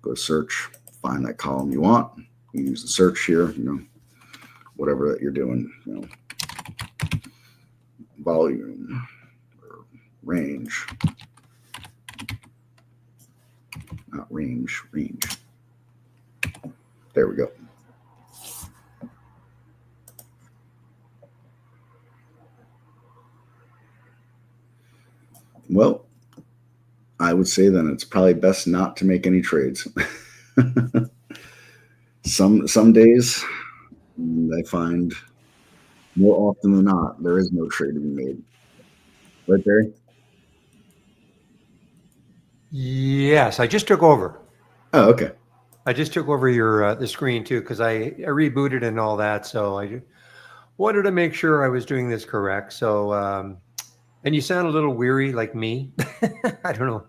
go to search, find that column you want. You use the search here. Whatever that you're doing. Volume or range. Not range. There we go. Well, I would say then it's probably best not to make any trades. Some days I find more often than not there is no trade to be made. Right, Barry? Yes, I just took over. Oh, okay. I just took over the screen too, because I rebooted and all that. So I wanted to make sure I was doing this correct. So, and you sound a little weary like me. I don't know.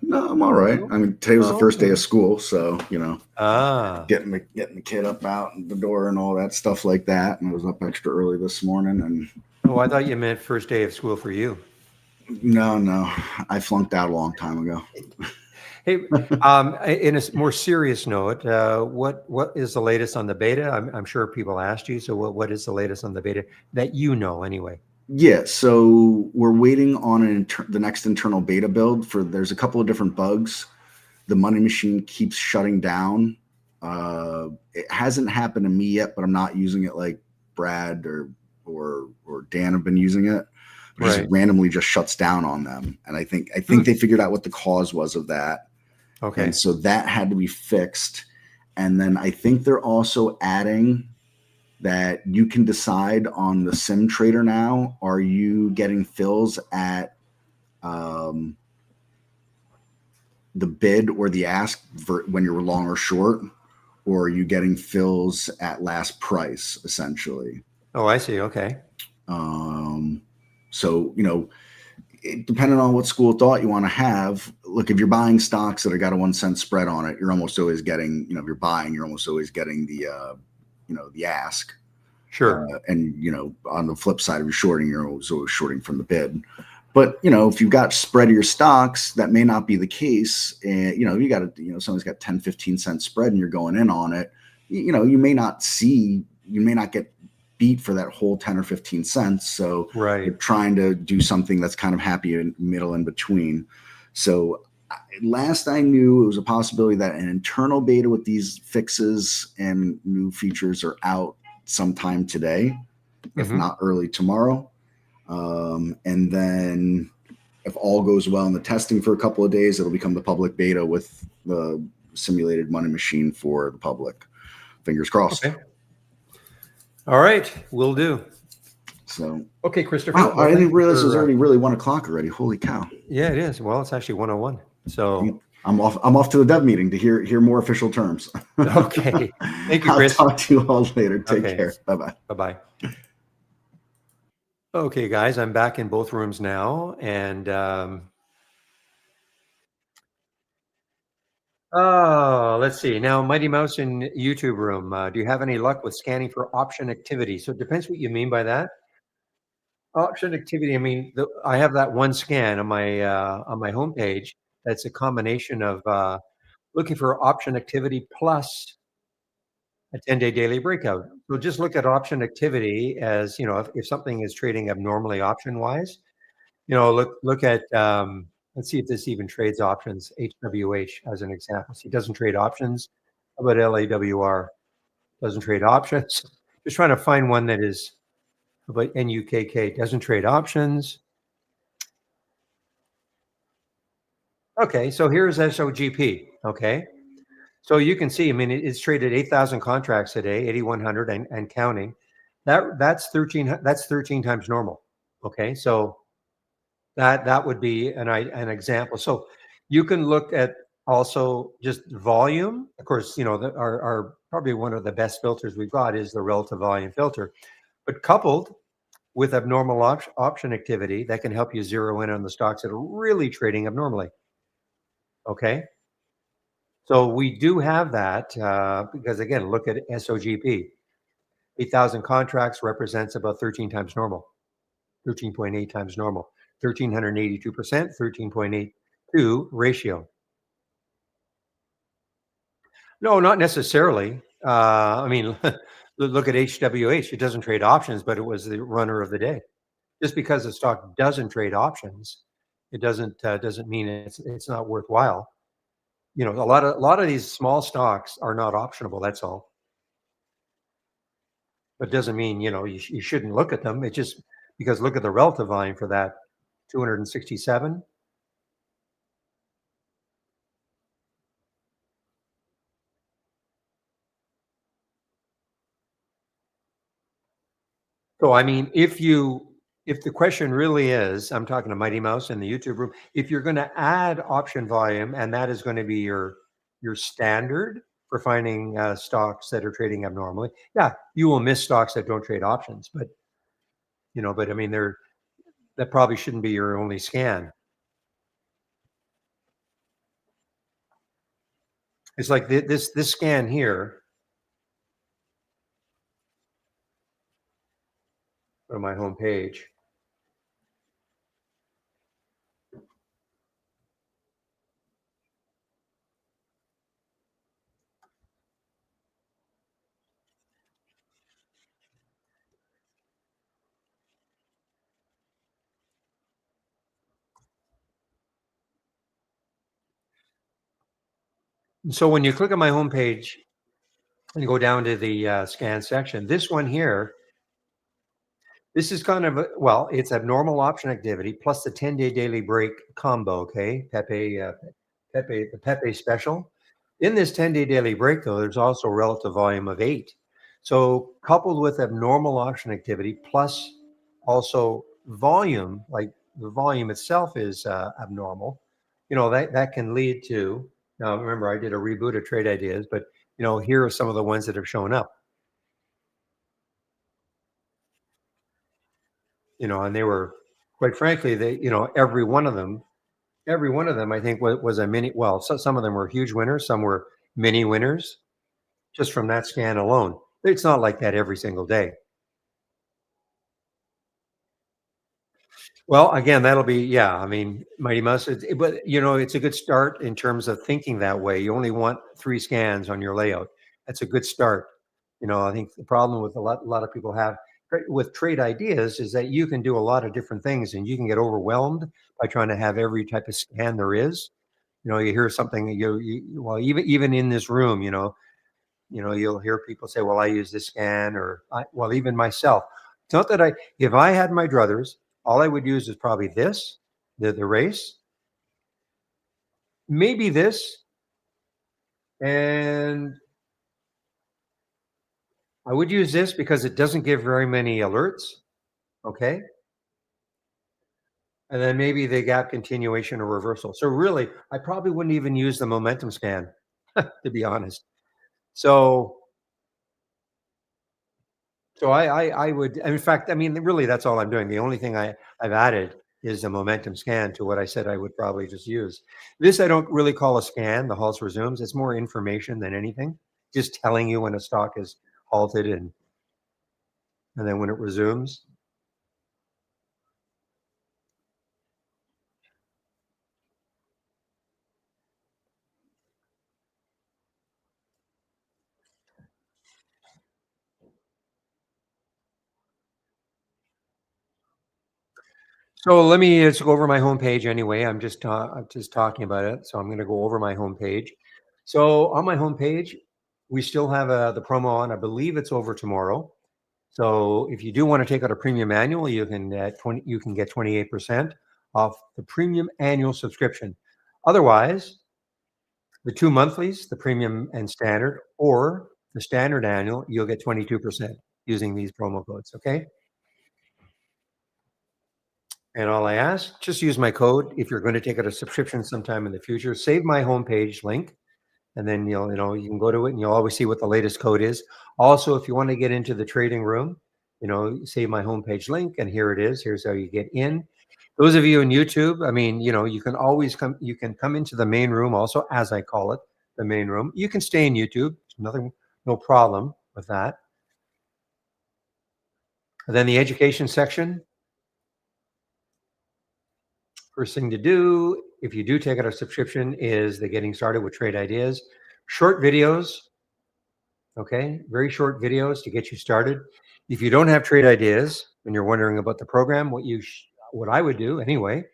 No, I'm all right. I mean, today was the first day of school, so getting the kid up out the door and all that stuff like that. And I was up extra early this morning. And I thought you meant first day of school for you. No, I flunked out a long time ago. Hey, in a more serious note, what is the latest on the beta? I'm sure people asked you. So what is the latest on the beta that anyway? Yeah, so we're waiting on the next internal beta build there's a couple of different bugs. The money machine keeps shutting down. It hasn't happened to me yet, but I'm not using it like Brad or Dan have been using it. It just randomly just shuts down on them. And I think they figured out what the cause was of that. Okay. And so that had to be fixed. And then I think they're also adding that you can decide on the sim trader now, are you getting fills at the bid or the ask when you're long or short, or are you getting fills at last price essentially? Oh, I see. Okay. So, depending on what school of thought you want to have, look, if you're buying stocks that have got a 1 cent spread on it, you're almost always getting, if you're buying, you're almost always getting the ask. Sure. And, on the flip side, if you're shorting, you're always shorting from the bid. But, if you've got spread of your stocks, that may not be the case. And, you got someone's got 10, 15 cent spread and you're going in on it, you may not get beat for that whole 10 or 15 cents. So you're trying to do something that's kind of happy in middle in between. So last I knew, it was a possibility that an internal beta with these fixes and new features are out sometime today, if not early tomorrow. And then if all goes well in the testing for a couple of days, it'll become the public beta with the simulated money machine for the public. Fingers crossed. Okay. All right, will do. So okay, Christopher. Wow, I didn't realize it was already really 1 o'clock already. Holy cow! Yeah, it is. Well, it's actually 1:01. So I'm off to the dev meeting to hear more official terms. Okay. Thank you, I'll Chris. talk to you all later. Take Okay. care. Bye bye. Bye-bye. Okay, guys, I'm back in both rooms now, and oh, let's see. Now, Mighty Mouse in YouTube room. Do you have any luck with scanning for option activity? So it depends what you mean by that. Option activity. I mean, I have that one scan on my homepage. That's a combination of looking for option activity plus a 10-day daily breakout. So just look at option activity as, if something is trading abnormally option wise, look at, let's see if this even trades options, HWH as an example. So it doesn't trade options. How about LAWR? Doesn't trade options. Just trying to find one that is, how about NUKK? Doesn't trade options. Okay, so here's SOGP. Okay, so you can see, I mean, it's traded 8,000 contracts a day, 8,100 and counting. That's 13 times normal. Okay, so that would be an example. So you can look at also just volume. Of course, our probably one of the best filters we've got is the relative volume filter, but coupled with abnormal option activity, that can help you zero in on the stocks that are really trading abnormally. Okay. So we do have that because, again, look at SOGP. 8,000 contracts represents about 13 times normal, 13.8 times normal, 1,382%, 13.82 ratio. No, not necessarily. I mean, look at HWH. It doesn't trade options, but it was the runner of the day. Just because the stock doesn't trade options, it doesn't mean it's not worthwhile. A lot of these small stocks are not optionable. That's all. But doesn't mean, you shouldn't look at them. It's just because look at the relative volume for that 267. So I mean, if the question really is, I'm talking to Mighty Mouse in the YouTube room, if you're going to add option volume and that is going to be your standard for finding stocks that are trading abnormally, yeah, you will miss stocks that don't trade options. But I mean, that probably shouldn't be your only scan. It's like this scan here on my home page. So when you click on my homepage and go down to the scan section, this one here, this is kind of it's abnormal option activity plus the 10-day daily break combo. Okay, the Pepe special. In this 10-day daily break, though, there's also a relative volume of 8. So coupled with abnormal option activity plus also volume, like the volume itself is abnormal. That can lead to. Now, remember, I did a reboot of Trade Ideas, but here are some of the ones that have shown up. And they were, quite frankly, every one of them, I think was a mini. Well, so some of them were huge winners, some were mini winners, just from that scan alone. It's not like that every single day. Well, again, that'll be, yeah. I mean, Mighty Mouse, but it's a good start in terms of thinking that way. You only want 3 scans on your layout. That's a good start. I think the problem with a lot of people have with Trade Ideas is that you can do a lot of different things, and you can get overwhelmed by trying to have every type of scan there is. You hear something, well, even in this room, you'll hear people say, well, I use this scan, or well, even myself. It's not that if I had my druthers, all I would use is probably this, the race, maybe this, and I would use this because it doesn't give very many alerts. Okay. and then maybe the gap continuation or reversal. So really, I probably wouldn't even use the momentum scan, to be honest. So I would, in fact, I mean, really, that's all I'm doing. The only thing I've added is the momentum scan to what I said I would probably just use. This I don't really call a scan, the halts resumes. It's more information than anything, just telling you when a stock is halted and then when it resumes. So let me just go over my homepage anyway. I'm just talking about it, so I'm going to go over my homepage. So on my homepage, we still have the promo on. I believe it's over tomorrow. So if you do want to take out a premium annual, you can get 28% off the premium annual subscription. Otherwise, the two monthlies, the premium and standard, or the standard annual, you'll get 22% using these promo codes. Okay. And all I ask, just use my code. If you're going to take out a subscription sometime in the future, save my homepage link, and then you can go to it and you'll always see what the latest code is. Also, if you want to get into the trading room, save my homepage link, and here it is. Here's how you get in. Those of you on YouTube, I mean, you can always come. You can come into the main room, also, as I call it, the main room. You can stay in YouTube. Nothing, no problem with that. And then the education section. First thing to do, if you do take out a subscription, is the getting started with trade ideas. Short videos, okay? Very short videos to get you started. If you don't have trade ideas and you're wondering about the program, what I would do anyway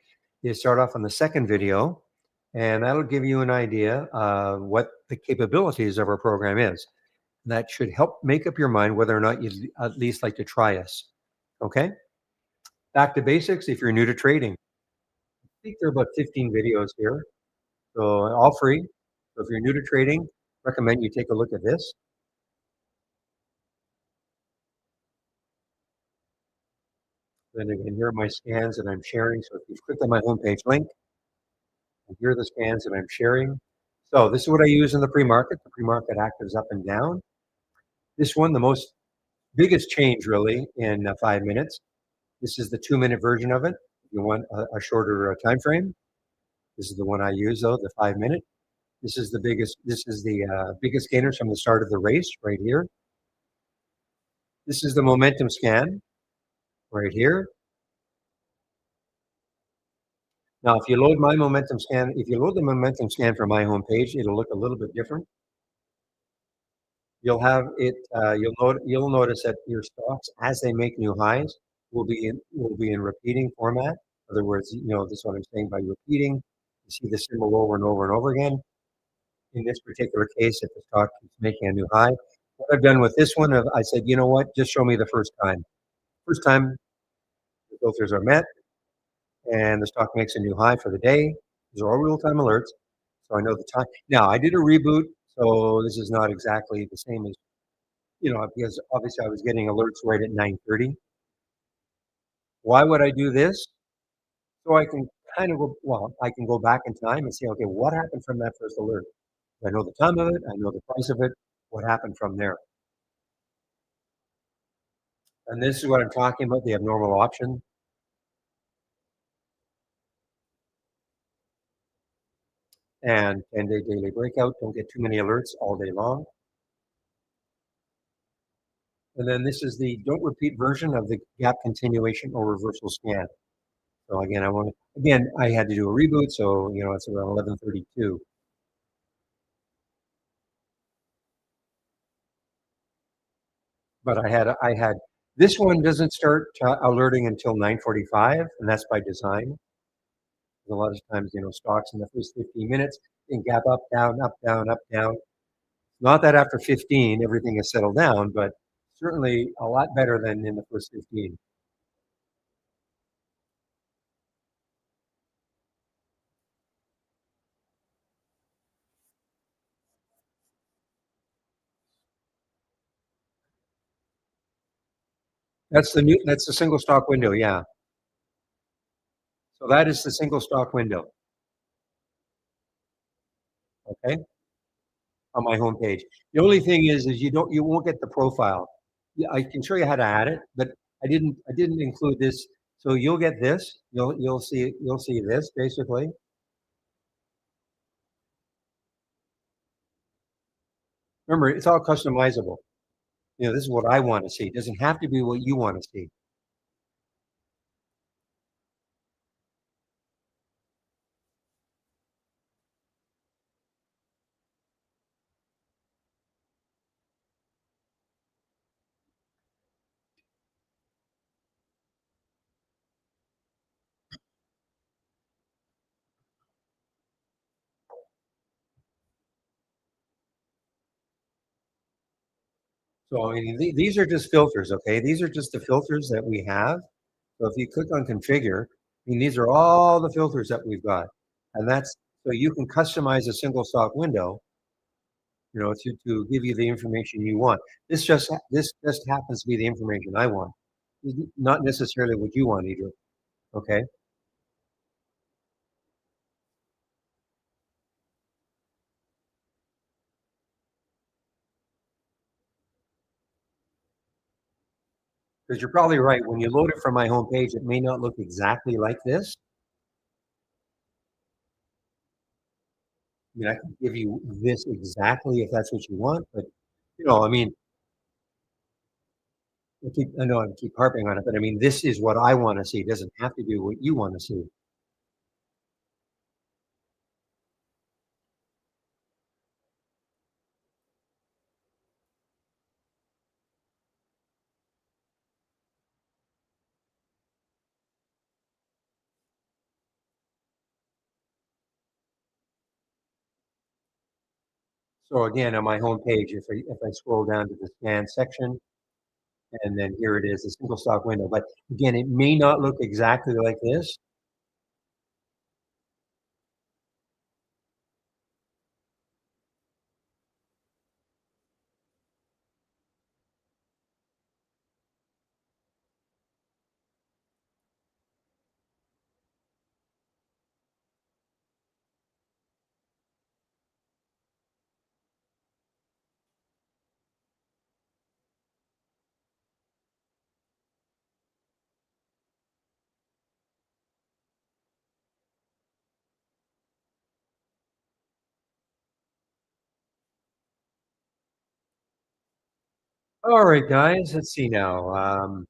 is start off on the second video, and that'll give you an idea of what the capabilities of our program is. That should help make up your mind whether or not you'd at least like to try us. Okay? Back to basics if you're new to trading. I think there are about 15 videos here. So all free. So if you're new to trading, recommend you take a look at this. Then again, here are my scans that I'm sharing. So if you click on my homepage link, and here are the scans that I'm sharing. So this is what I use in the pre-market. The pre-market actives up and down. This one, the most biggest change really in 5 minutes. This is the 2-minute version of it. If you want a shorter time frame, this is the one I use though, the 5 minute. This is the biggest. This is the biggest gainers from the start of the race right here. This is the momentum scan right here. Now, if you load my momentum scan, if you load the momentum scan from my homepage, it'll look a little bit different. You'll have it. You'll notice that your stocks, as they make new highs, will be in repeating format. In other words, this is what I'm saying by repeating. You see the symbol over and over and over again. In this particular case, if the stock keeps making a new high, what I've done with this one, I said, you know what, just show me the first time. First time the filters are met and the stock makes a new high for the day. These are all real-time alerts, so I know the time. Now, I did a reboot, so this is not exactly the same as, because obviously I was getting alerts right at 9:30. Why would I do this? So I can I can go back in time and say, okay, what happened from that first alert? I know the time of it, I know the price of it, what happened from there. And this is what I'm talking about, the abnormal option. And 10-day daily breakout. Don't get too many alerts all day long. And then this is the don't repeat version of the gap continuation or reversal scan. So again, I had to do a reboot, so it's around 11:32. But I had this one doesn't start alerting until 9:45, and that's by design. A lot of times, stocks in the first 15 minutes can gap up, down, up, down, up, down. Not that after 15 everything is settled down, but certainly a lot better than in the first 15. That's the single stock window, yeah. So that is the single stock window, okay, on my homepage. The only thing is you won't get the profile. Yeah, I can show you how to add it, but I didn't include this. So you'll get this. You'll see this basically. Remember, it's all customizable. This is what I want to see. It doesn't have to be what you want to see. So I mean, these are just filters, okay? These are just the filters that we have. So if you click on configure, I mean, these are all the filters that we've got. And that's so you can customize a single stock window, to give you the information you want. This just happens to be the information I want, not necessarily what you want either. Okay. Because you're probably right. When you load it from my homepage, it may not look exactly like this. I mean, I can give you this exactly if that's what you want, but I mean, I know I keep harping on it, but I mean, this is what I want to see. It doesn't have to be what you want to see. So again, on my homepage, if I scroll down to the scan section, and then here it is, a single stock window. But again, it may not look exactly like this. All right, guys, let's see now.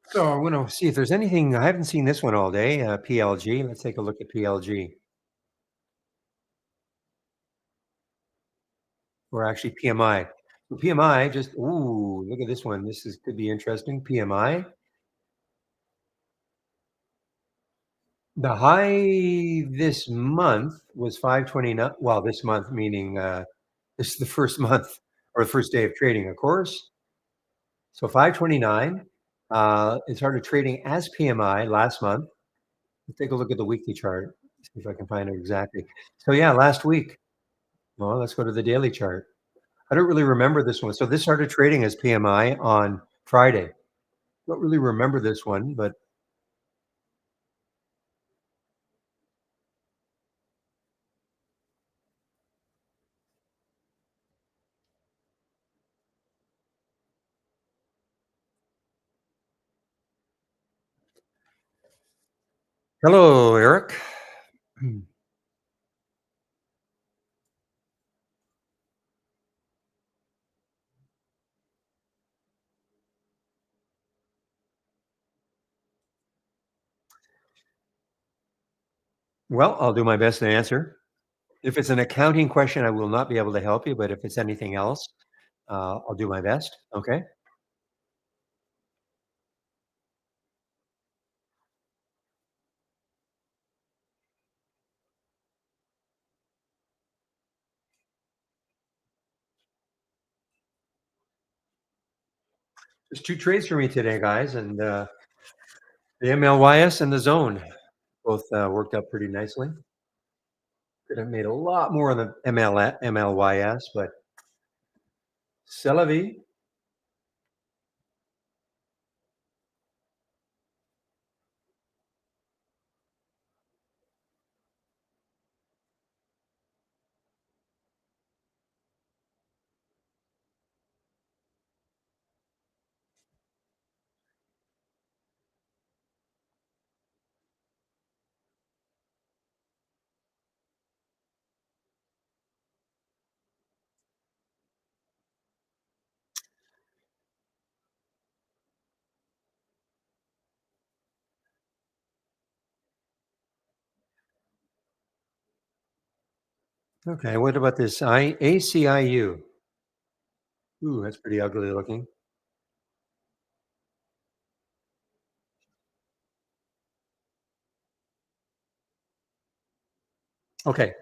So I want to see if there's anything. I haven't seen this one all day. PLG. Let's take a look at PLG, or actually PMI. So PMI just look at this one. This could be interesting. PMI. The high this month was 529. Well, this month meaning this is the first month or the first day of trading, of course. So 529. It started trading as PMI last month. Let's take a look at the weekly chart. See if I can find it exactly. So yeah, last week. Well, let's go to the daily chart. I don't really remember this one. So this started trading as PMI on Friday. Don't really remember this one, but hello, Eric. Well, I'll do my best to answer. If it's an accounting question, I will not be able to help you, but if it's anything else, I'll do my best. Okay. There's two trades for me today, guys, and the MLYS and the zone both worked out pretty nicely. Could have made a lot more on the MLYS, but c'est la vie. Okay, what about this ACIU? Ooh, that's pretty ugly looking. Okay,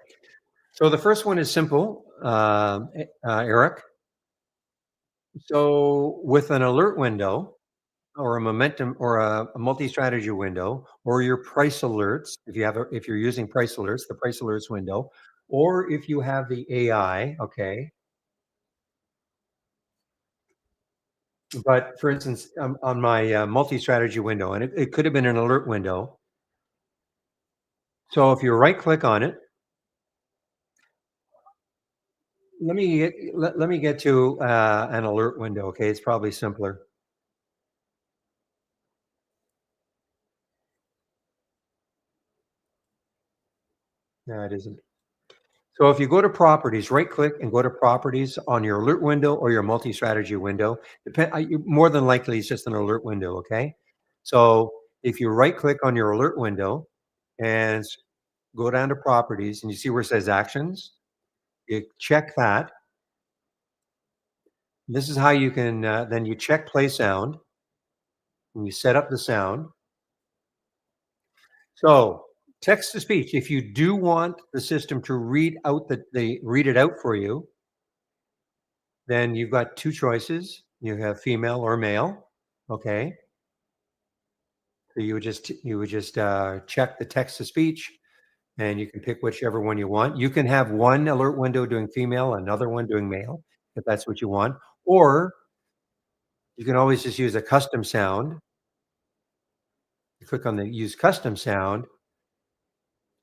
so the first one is simple, Eric. So with an alert window or a momentum or a multi-strategy window or your price alerts, if you're using price alerts, the price alerts window, or if you have the AI, okay. But for instance, on my multi-strategy window, and it could have been an alert window. So if you right click on it, let me get to an alert window. Okay, it's probably simpler. No, it isn't. So if you go to properties, right click and go to properties on your alert window or your multi-strategy window. More than likely it's just an alert window. Okay. So if you right click on your alert window and go down to properties and you see where it says actions, you check that. This is how you can then you check play sound and you set up the sound. So text to speech, if you do want the system to read out they read it out for you, then you've got two choices. You have female or male. Okay. So you would just check the text to speech and you can pick whichever one you want. You can have one alert window doing female, another one doing male, if that's what you want. Or you can always just use a custom sound. You click on the use custom sound,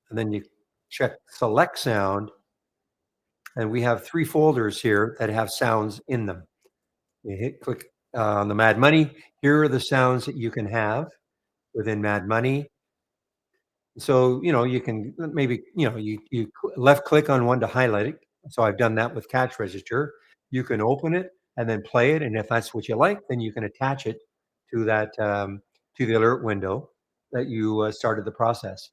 and then you check select sound. And we have three folders here that have sounds in them. You click on the Mad Money. Here are the sounds that you can have within Mad Money. So, you can maybe, left click on one to highlight it. So I've done that with Catch Register. You can open it and then play it. And if that's what you like, then you can attach it to to the alert window that you started the process.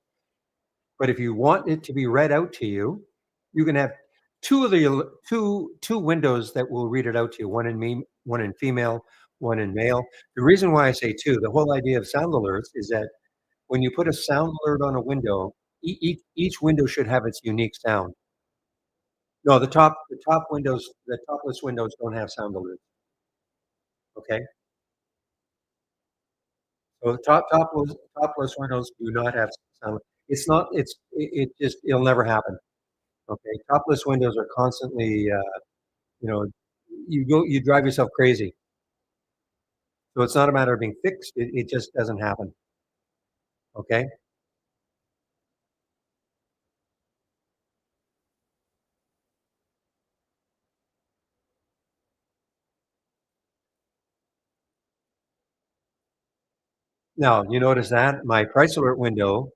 But if you want it to be read out to you, you can have two windows that will read it out to you, one in female, one in male. The reason why I say two, the whole idea of sound alerts is that when you put a sound alert on a window, each window should have its unique sound. No, the topless windows don't have sound alerts. Okay, so topless windows do not have sound. It's not. It'll never happen. Okay, topless windows are constantly. You know, you drive yourself crazy. So it's not a matter of being fixed. It just doesn't happen. Okay. Now you notice that my price alert window.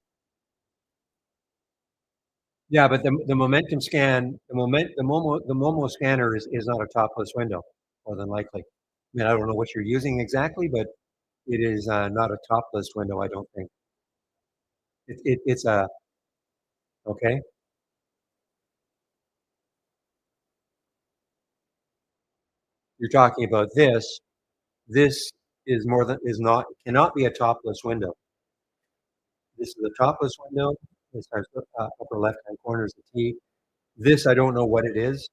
Yeah, but the momentum scan, the Momo scanner is not a topless window, more than likely. I mean, I don't know what you're using exactly, but it is not a topless window. I don't think it's a okay. You're talking about this. This is not cannot be a topless window. This is a topless window. This starts upper left hand corner is the T. This I don't know what it is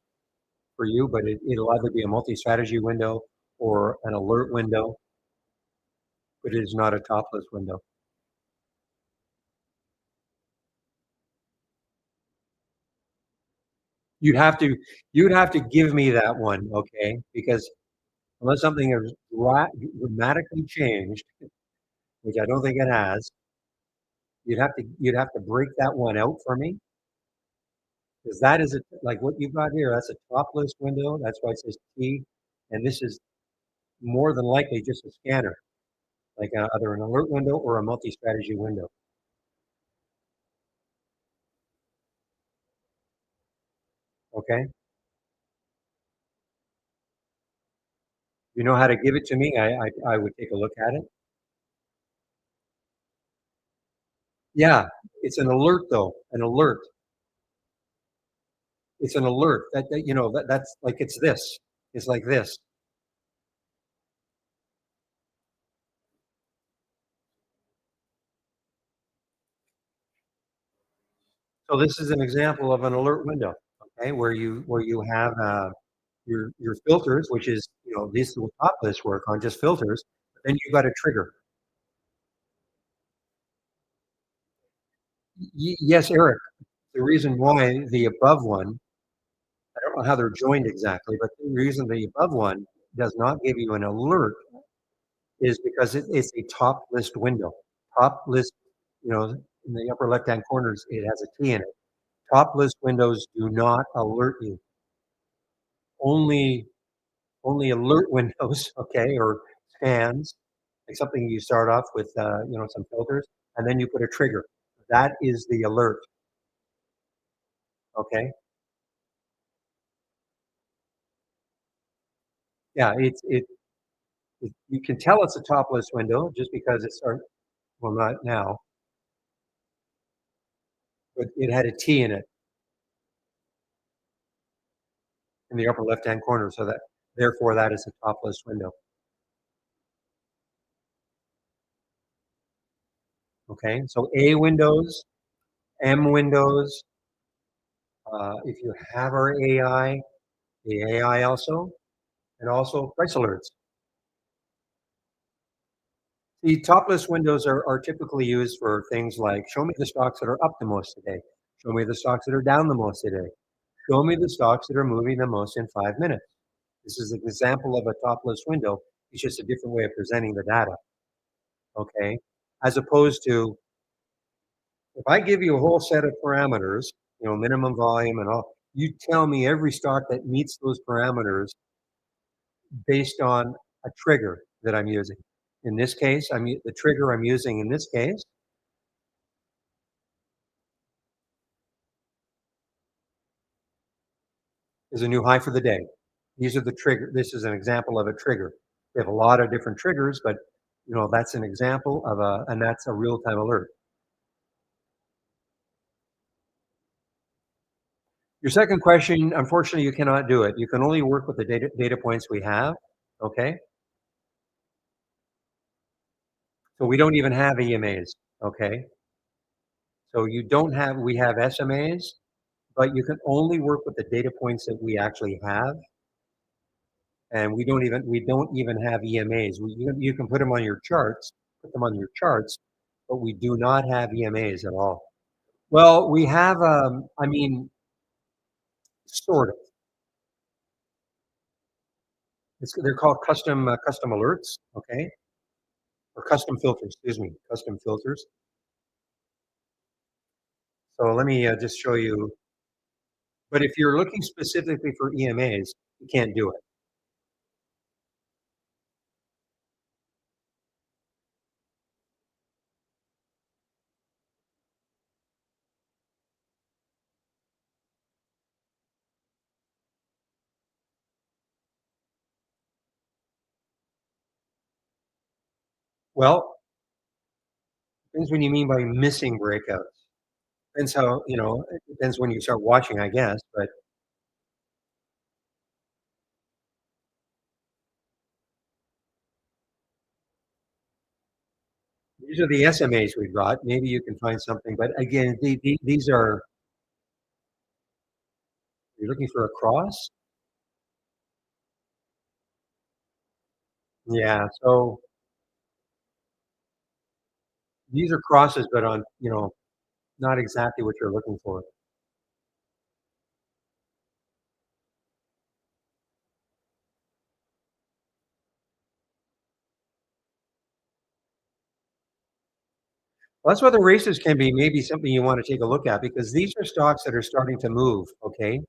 for you, but it'll either be a multi-strategy window or an alert window, but it is not a topless window. You'd have to you'd have to give me that one, okay? Because unless something has dramatically changed, which I don't think it has, you'd have to break that one out for me because that is like what you've got here. That's a topless window. That's why it says T, and this is more than likely just a scanner, like either an alert window or a multi-strategy window. Okay, you know how to give it to me. I would take a look at it. Yeah, it's an alert though. An alert. It's an alert. That's like it's this. It's like this. So this is an example of an alert window, okay, where you have your filters, which is this will topless work on just filters. But then you've got a trigger. Yes, Eric. The reason why the above one, I don't know how they're joined exactly, but the reason the above one does not give you an alert is because it's a top list window. Top list, in the upper left-hand corners, it has a T in it. Top list windows do not alert you. Only only alert windows, okay, or scans, like something you start off with, some filters, and then you put a trigger. That is the alert, okay? Yeah, you can tell it's a topless window just because it started, well, not now, but it had a T in it in the upper left-hand corner, so that therefore that is a topless window, okay? So A windows, M windows, if you have our AI, the AI also, and also price alerts. The topless windows are typically used for things like show me the stocks that are up the most today. Show me the stocks that are down the most today. Show me the stocks that are moving the most in 5 minutes. This is an example of a topless window. It's just a different way of presenting the data. Okay. As opposed to if I give you a whole set of parameters, minimum volume and all, you tell me every stock that meets those parameters based on a trigger that I'm using. In this case, the trigger I'm using in this case is a new high for the day. These are the trigger. This is an example of a trigger. We have a lot of different triggers, but that's an example of and that's a real-time alert. Your second question, unfortunately, you cannot do it. You can only work with the data points we have. Okay, so we don't even have EMAs. Okay, so you don't have. We have SMAs, but you can only work with the data points that we actually have, and we don't even have EMAs. You can put them on your charts, but we do not have EMAs at all. Well, we have, sort of. They're called custom alerts, okay, or custom filters. Excuse me, custom filters. So let me just show you. But if you're looking specifically for EMAs, you can't do it. Well, depends what you mean by missing breakouts. Depends how It depends when you start watching, I guess. But these are the SMAs we've got. Maybe you can find something. But again, these are you're looking for a cross. Yeah. So these are crosses, but on, not exactly what you're looking for. Well, that's why the races can be maybe something you want to take a look at because these are stocks that are starting to move. Okay,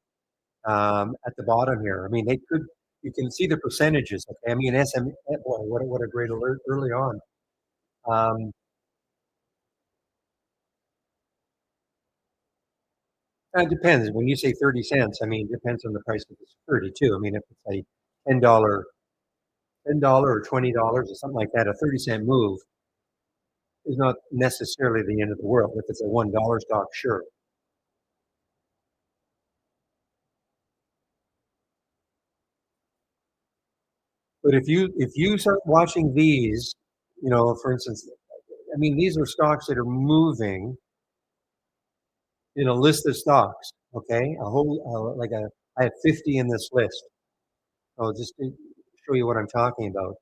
at the bottom here. I mean, they could. You can see the percentages. Okay, I mean, boy, what a great alert early on. Um, it depends. When you say 30 cents, I mean, it depends on the price of the security too. I mean, if it's a $10, $10 or $20 or something like that, a 30-cent move is not necessarily the end of the world. If it's a $1 stock, sure. But if you start watching these, for instance, I mean, these are stocks that are moving in a list of stocks. Okay, a whole I have 50 in this list. I'll just to show you what I'm talking about.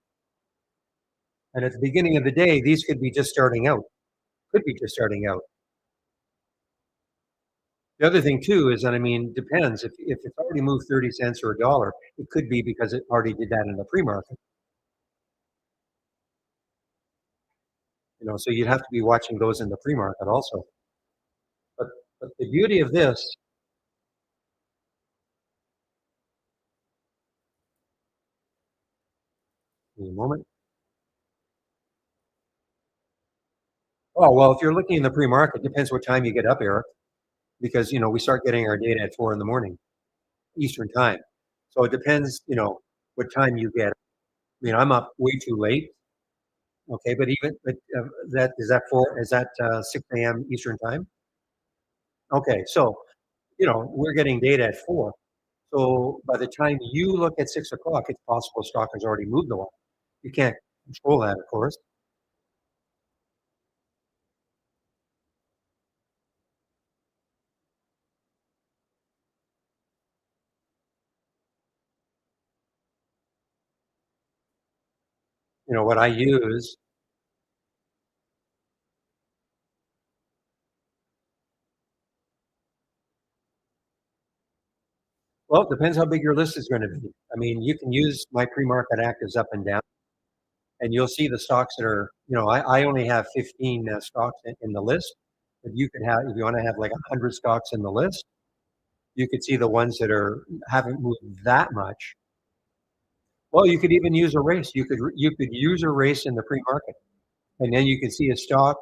And at the beginning of the day, these could be just starting out. Could be just starting out. The other thing too is that I mean, depends if it's already moved 30 cents or a dollar, it could be because it already did that in the pre-market. So you'd have to be watching those in the pre-market also. But but the beauty of this, in a moment. Oh well, if you're looking in the pre-market, depends what time you get up, Eric, because we start getting our data at 4 in the morning Eastern time. So it depends, what time you get. I mean, I'm up way too late. Okay, that is that 6 a.m. Eastern time. Okay, so we're getting data at 4. So by the time you look at 6 o'clock, it's possible stock has already moved a lot. You can't control that, of course. What I use, well, it depends how big your list is going to be. I mean, you can use my pre-market actives up and down, and you'll see the stocks that are, I only have 15 stocks in the list, but if you want to have like 100 stocks in the list, you could see the ones that haven't moved that much. Well, you could even use a race. You could use a race in the pre-market, and then you can see a stock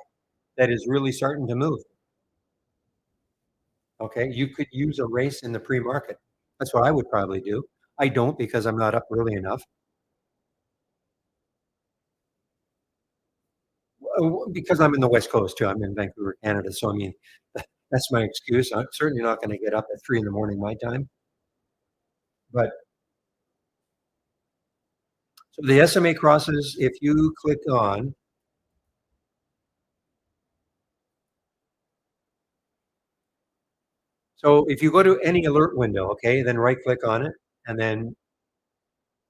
that is really starting to move. Okay, you could use a race in the pre-market. That's what I would probably do. I don't because I'm not up early enough. Because I'm in the West Coast too. I'm in Vancouver, Canada. So I mean, that's my excuse. I'm certainly not going to get up at 3 in the morning my time. But so the SMA crosses, if you click on, so if you go to any alert window, okay, then right click on it and then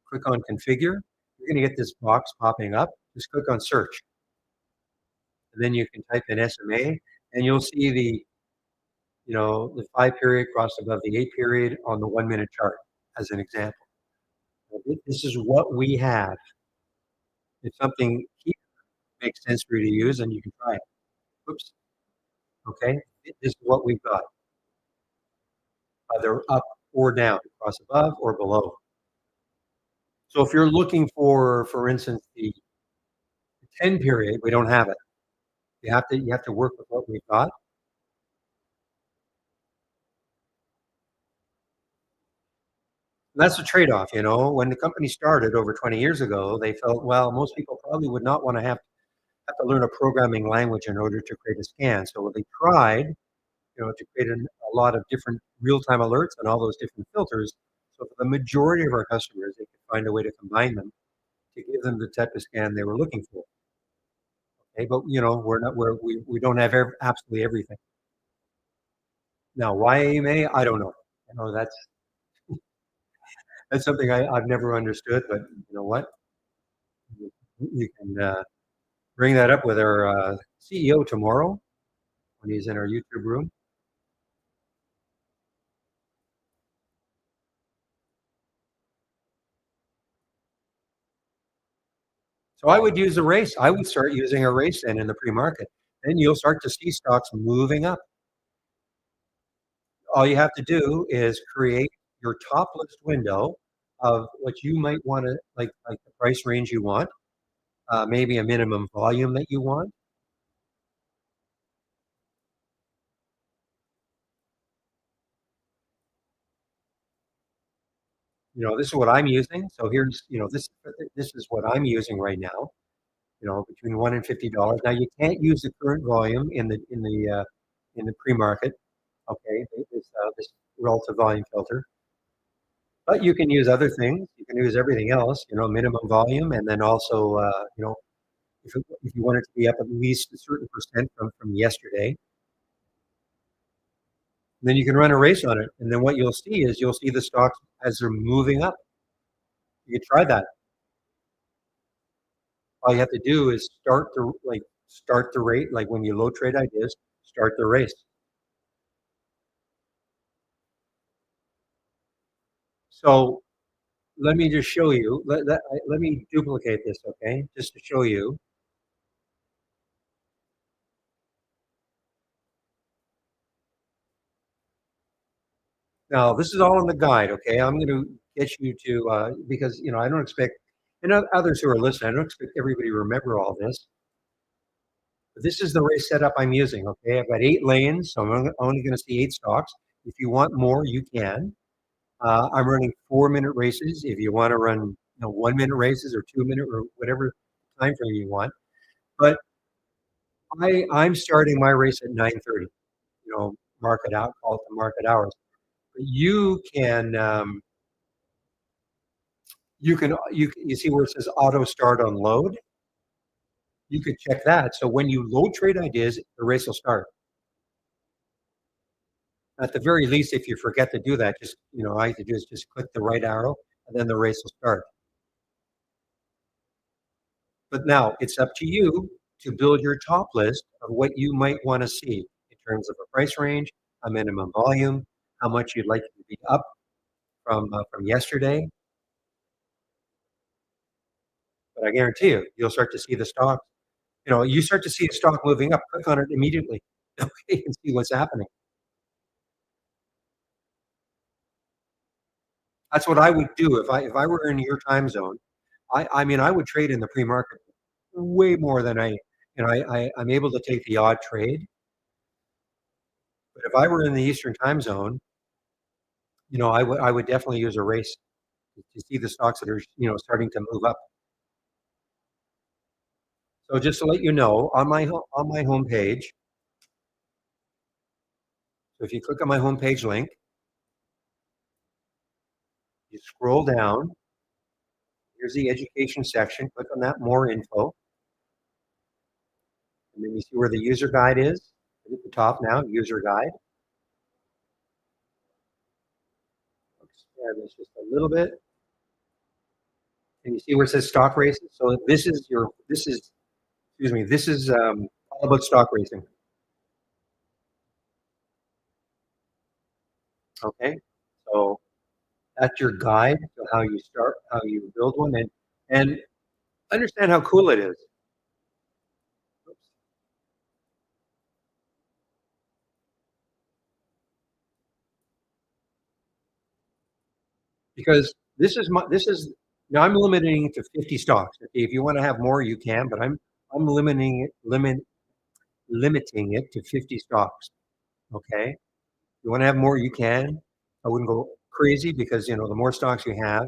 click on configure. You're going to get this box popping up. Just click on search. And then you can type in SMA and you'll see the 5 period crossed above the 8 period on the 1 minute chart as an example. This is what we have. If something here makes sense for you to use, and you can try it. Oops. Okay. This is what we've got, either up or down, across above or below. So if you're looking for instance, the 10 period, we don't have it. You have to work with what we've got. And that's a trade-off, When the company started over 20 years ago, they felt, well, most people probably would not want to have to learn a programming language in order to create a scan. So they tried, to create a lot of different real-time alerts and all those different filters. So for the majority of our customers, they could find a way to combine them to give them the type of scan they were looking for. Okay, but we're not we don't have absolutely everything. Now, why AMA? I don't know. That's something I've never understood. But you know what? You can bring that up with our CEO tomorrow when he's in our YouTube room. So I would use a race. I would start using a race then in the pre-market. Then you'll start to see stocks moving up. All you have to do is create your top list window of what you might want to like the price range you want, maybe a minimum volume that you want. This is what I'm using. So here's, this is what I'm using right now. Between $1 and $50. Now you can't use the current volume in the pre-market. Okay, this relative volume filter, but you can use other things. You can use everything else. Minimum volume, and then also, if you want it to be up at least a certain percent from yesterday, then you can run a race on it. And then what you'll see is you'll see the stocks as they're moving up. You can try that. All you have to do is start the rate. Like when you load trade ideas, start the race. So let me just show you. Let me duplicate this, okay? Just to show you. Now, this is all in the guide, okay? I'm going to get you to, because, I don't expect, and others who are listening, I don't expect everybody to remember all this. But this is the race setup I'm using, okay? I've got 8 lanes, so I'm only going to see 8 stocks. If you want more, you can. I'm running 4-minute races. If you want to run 1-minute races or 2-minute or whatever time frame you want. But I'm starting my race at 9:30, market out, call it the market hours. But you see where it says auto start on load? You could check that. So when you load trade ideas, the race will start. At the very least, if you forget to do that, just all you have to do is just click the right arrow, and then the race will start. But now it's up to you to build your top list of what you might want to see in terms of a price range, a minimum volume, how much you'd like it to be up from yesterday. But I guarantee you'll start to see the stock. You start to see a stock moving up, click on it immediately, okay, and see what's happening. That's what I would do if I were in your time zone. I mean, I would trade in the pre-market way more than I'm able to take the odd trade. But if I were in the Eastern time zone, I would definitely use a race to see the stocks that are starting to move up. So just to let you know, on my homepage, so if you click on my homepage link, you scroll down. Here's the education section. Click on that, more info, and then you see where the user guide is at the top now. User guide. Expand this just a little bit, and you see where it says stock races. So this is excuse me. This is all about stock racing. Okay, so that's your guide to how you start, how you build one, and understand how cool it is. Because this is now I'm limiting it to 50 stocks. Okay, if you want to have more, you can, but I'm limiting it to 50 stocks. Okay, if you want to have more, you can. I wouldn't go crazy because the more stocks you have,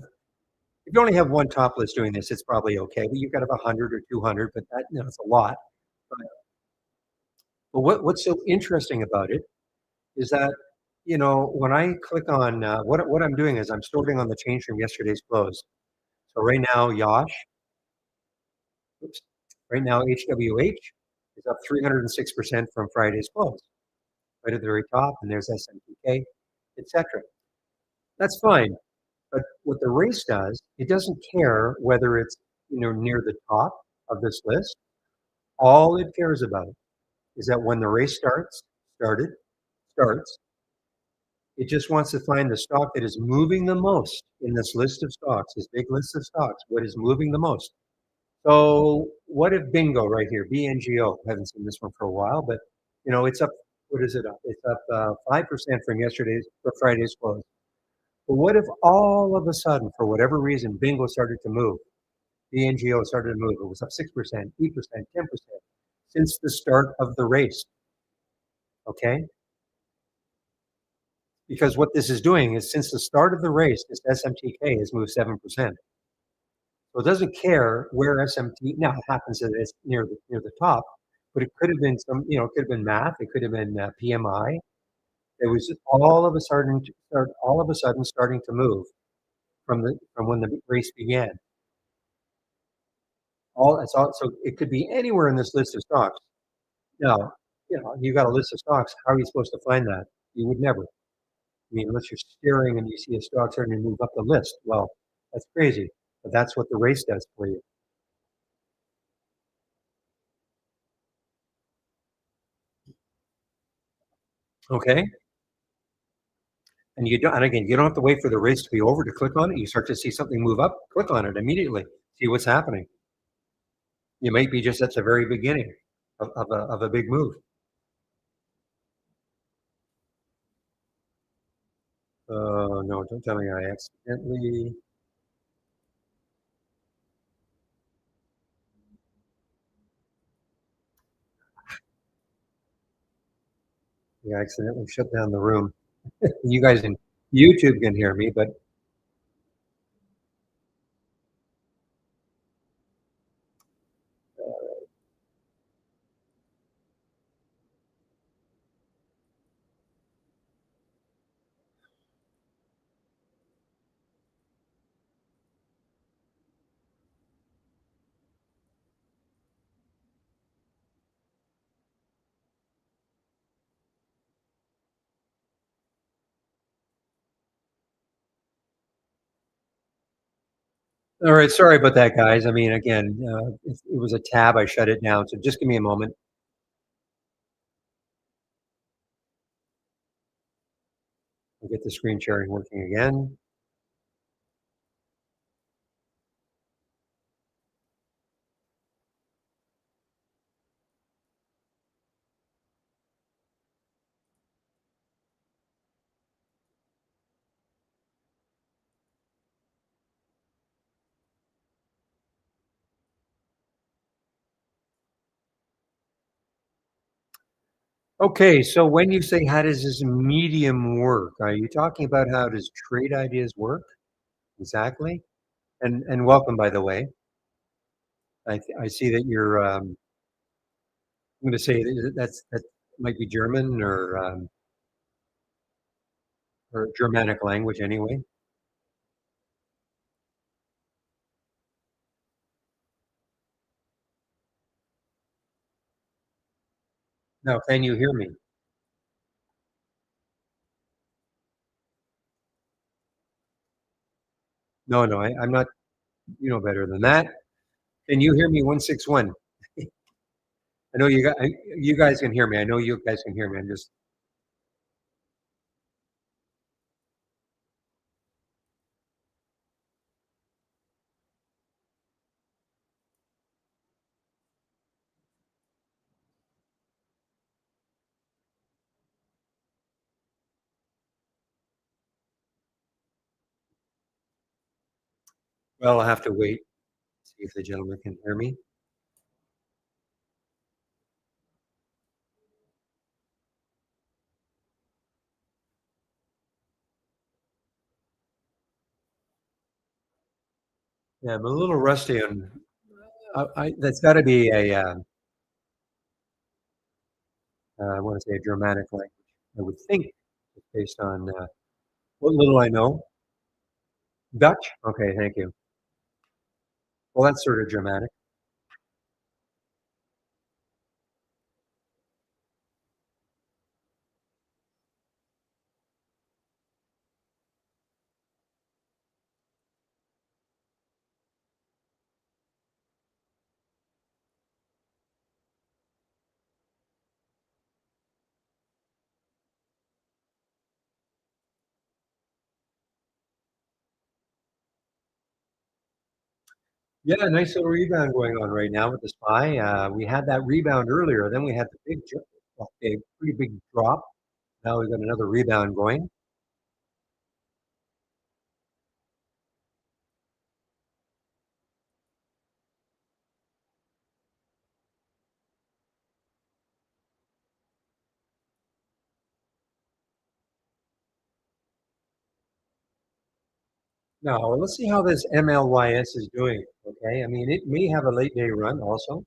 if you only have one top list doing this, it's probably okay. But you've got about 100 or 200, but it's a lot. But, what's so interesting about it is that when I click on what I'm doing is I'm sorting on the change from yesterday's close. So right now, oops, right now HWH is up 306% from Friday's close, right at the very top, and there's SMTK, etc. That's fine, but what the race does, it doesn't care whether it's near the top of this list, all it cares about is that when the race starts, it just wants to find the stock that is moving the most in this list of stocks, this big list of stocks, what is moving the most. So what if bingo right here, BNGO? Haven't seen this one for a while, but it's up. What is it up? It's up 5% from Friday's close. But what if all of a sudden, for whatever reason, bingo started to move? BNGO started to move. It was up 6%, 8%, 10% since the start of the race. Okay, because what this is doing is since the start of the race, this SMTK has moved 7%. So it doesn't care where SMT now it happens that it's near the top, but it could have been it could have been math, it could have been PMI. It was just all of a sudden starting to move from when the race began. So it could be anywhere in this list of stocks. Now, you got a list of stocks. How are you supposed to find that? You would never. I mean, unless you're staring and you see a stock starting to move up the list. Well, that's crazy. But that's what the race does for you. Okay. And again, you don't have to wait for the race to be over to click on it. You start to see something move up, click on it immediately. See what's happening. You might be just at the very beginning of a big move. No, don't tell me I accidentally. Yeah, I accidentally shut down the room. You guys in YouTube can hear me, but all right. Sorry about that, guys. I mean, again, it was a tab. I shut it down. So just give me a moment. I'll get the screen sharing working again. Okay, so when you say how does this medium work, are you talking about how does trade ideas work? Exactly. And welcome, by the way. I see that you're. I'm going to say that might be German or Germanic language anyway. Now, can you hear me? No, no, I'm not. You know better than that. Can you hear me? 161. I know you guys can hear me. I know you guys can hear me. I'm just. Well, I'll have to wait. See if the gentleman can hear me. Yeah, I'm a little rusty on. That's got to be I want to say a Germanic language. I would think, based on what little I know. Dutch? Okay, thank you. Well, that's sort of Germanic. Yeah, nice little rebound going on right now with the SPY. We had that rebound earlier, then we had the well, a pretty big drop. Now we've got another rebound going. Now, well, let's see how this MLYS is doing. Okay, I mean, it may have a late day run also.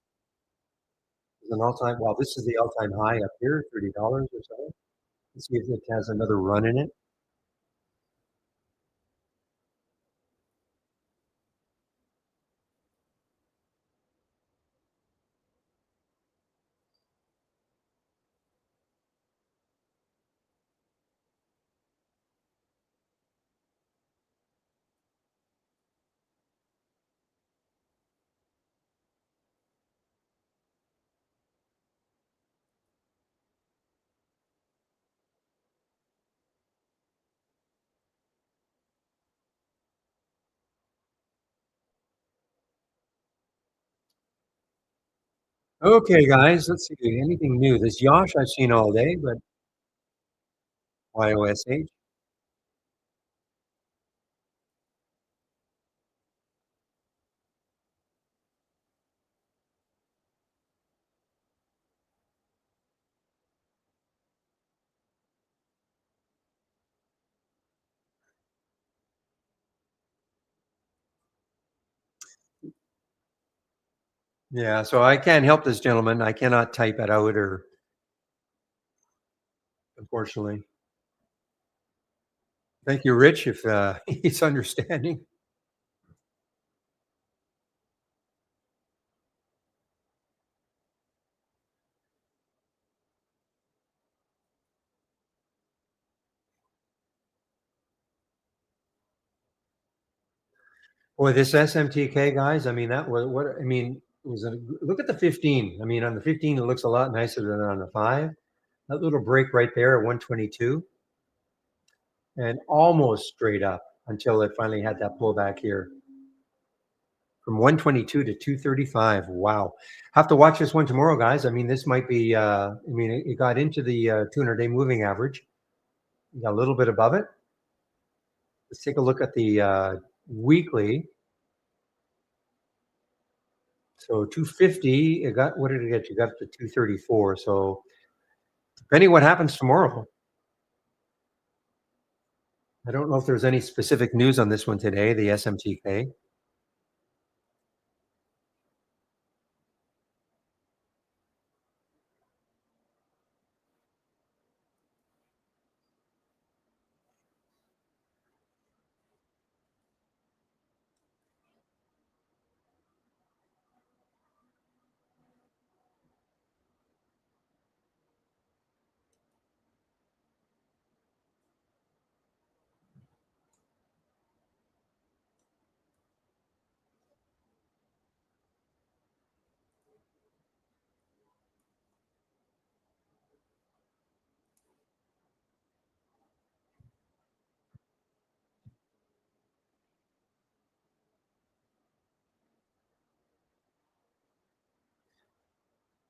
It's an all-time, well, this is the all-time high up here, $30 or so. Let's see if it has another run in it. Okay, guys, let's see. Anything new? This Yosh I've seen all day, but YOSH. Yeah, so I can't help this gentleman. I cannot type it out or unfortunately. Thank you, Rich, if he's understanding. Boy, this SMTK, guys, I mean, that was what I mean, it was a look at the 15. I mean, on the 15, it looks a lot nicer than on the 5. That little break right there at 122 and almost straight up until it finally had that pullback here from 122 to 235. Wow. Have to watch this one tomorrow, guys. I mean, this might be, I mean, it got into the 200-day moving average. You got a little bit above it. Let's take a look at the weekly. So 250, it got, what did it get? You got up to 234. So depending what happens tomorrow, I don't know if there's any specific news on this one today, the SMTK.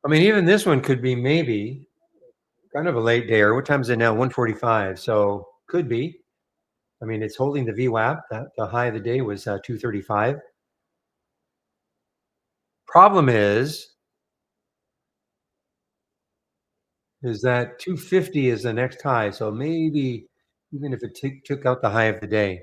I mean, even this one could be maybe kind of a late day. Or what time is it now? 145. So could be. I mean, it's holding the VWAP. The high of the day was 235. Problem is that 250 is the next high. So maybe even if it took out the high of the day.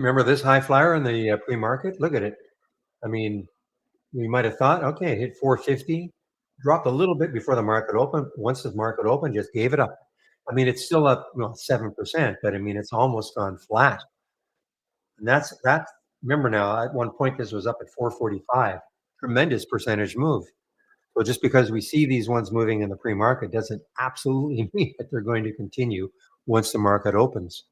Remember this high flyer in the pre-market? Look at it. I mean, we might have thought, okay, it hit 450, dropped a little bit before the market opened. Once the market opened, just gave it up. I mean, it's still up, 7%, but I mean, it's almost gone flat. And that's remember now, at one point this was up at 445. Tremendous percentage move. So just because we see these ones moving in the pre-market doesn't absolutely mean that they're going to continue once the market opens.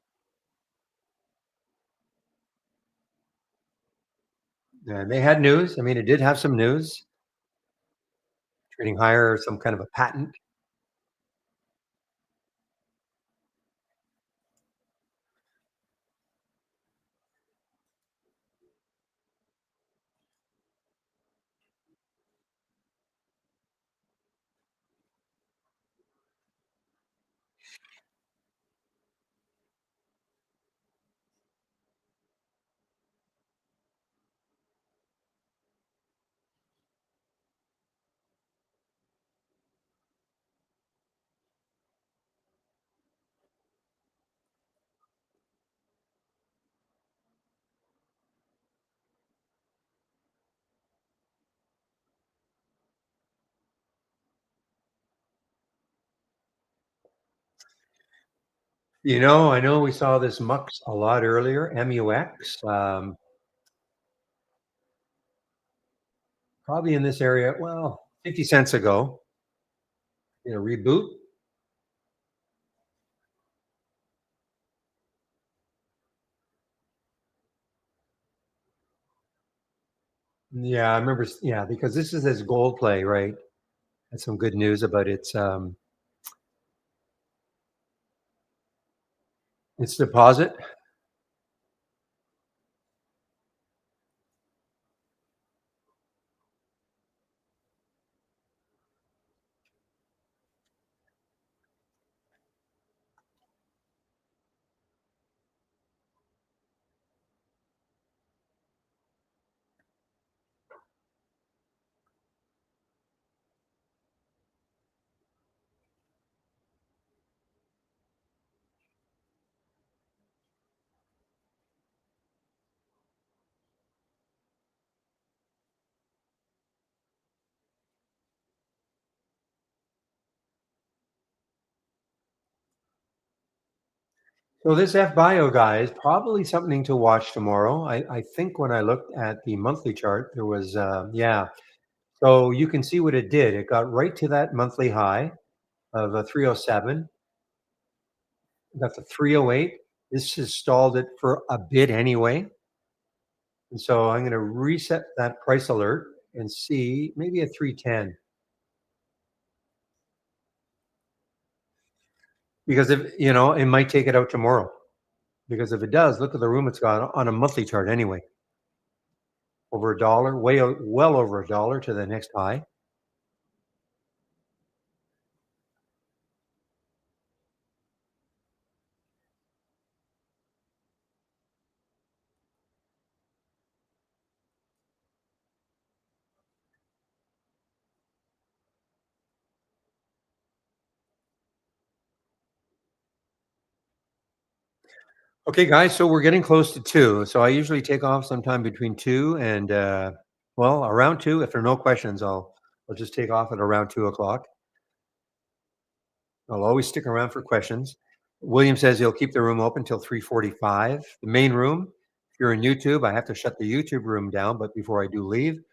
And they had news. I mean, it did have some news, trading higher, some kind of a patent. I know we saw this MUX a lot earlier, MUX, probably in this area, well, 50 cents ago, reboot. Yeah, I remember. Yeah, because this is this gold play, right? Had some good news about its deposit. So this FBio guy is probably something to watch tomorrow. I think when I looked at the monthly chart, there was yeah. So you can see what it did. It got right to that monthly high of a 307. Got to 308. This has stalled it for a bit anyway. And so I'm going to reset that price alert and see maybe a 310. Because if it might take it out tomorrow. Because if it does, look at the room it's got on a monthly chart anyway. Over a dollar, well over a dollar to the next high. Okay, guys, so we're getting close to 2. So I usually take off sometime between 2 and, well, around 2. If there are no questions, I'll just take off at around 2 o'clock. I'll always stick around for questions. William says he'll keep the room open till 3:45. The main room, if you're in YouTube, I have to shut the YouTube room down, but before I do leave,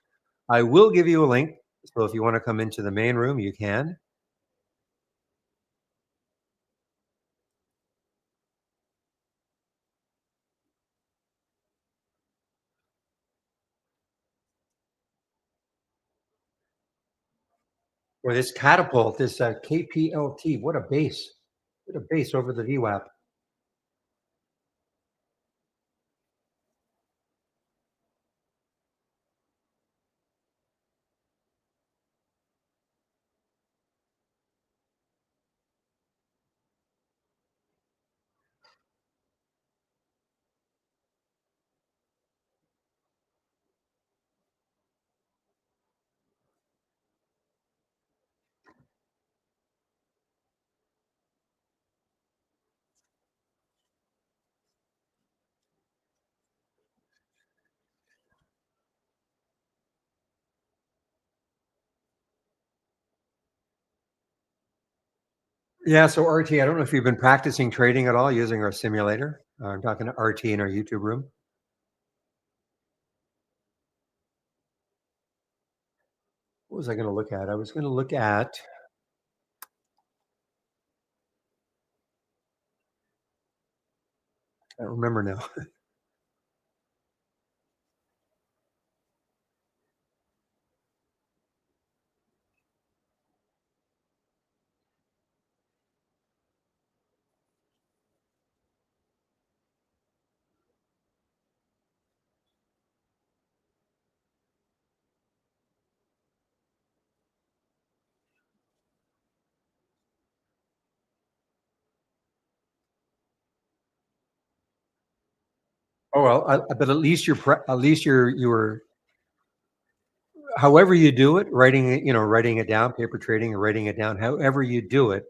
I will give you a link. So if you want to come into the main room, you can. Or this catapult, this KPLT, what a base. What a base over the VWAP. Yeah, so RT, I don't know if you've been practicing trading at all using our simulator. I'm talking to RT in our YouTube room. What was I going to look at? I was going to look at, I don't remember now. Oh well, but at least at least you were, however you do it, writing it, writing it down, paper trading, or writing it down. However you do it,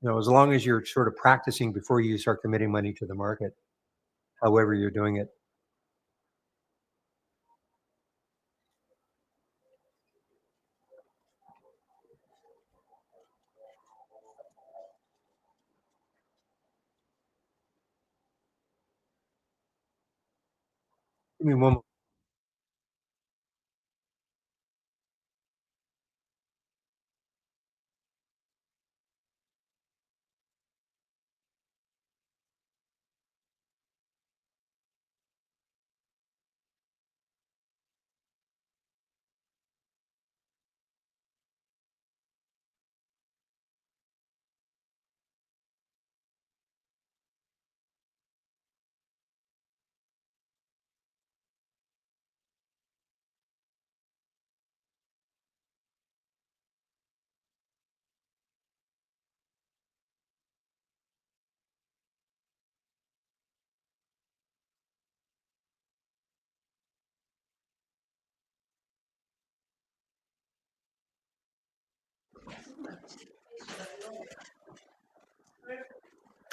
as long as you're sort of practicing before you start committing money to the market, however you're doing it. Give me one.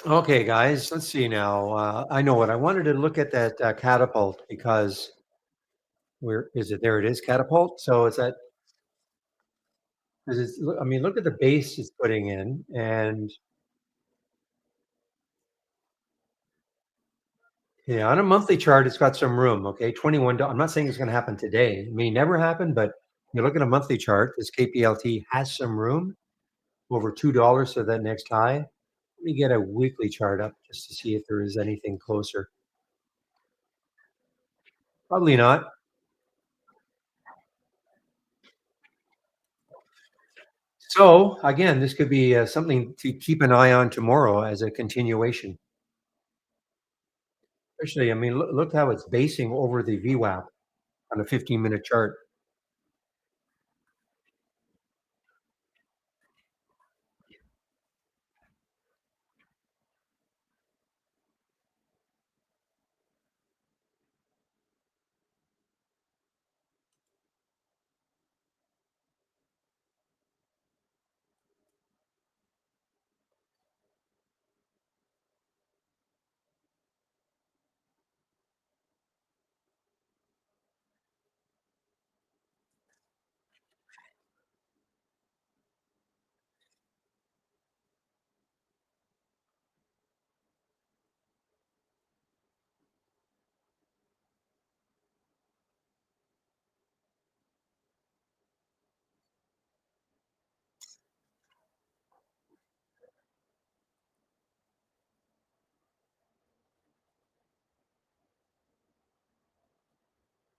Okay, guys, let's see now. I know what I wanted to look at, that catapult, because where is it? There it is, catapult. So it's that, because I mean, look at the base it's putting in, and yeah, on a monthly chart, it's got some room. Okay, $21. I'm not saying it's going to happen today. It may never happen, but you look at a monthly chart. This KPLT has some room over $2 to that next high. Let me get a weekly chart up just to see if there is anything closer. Probably not. So again, this could be something to keep an eye on tomorrow as a continuation. Especially, I mean, look how it's basing over the VWAP on a 15-minute chart.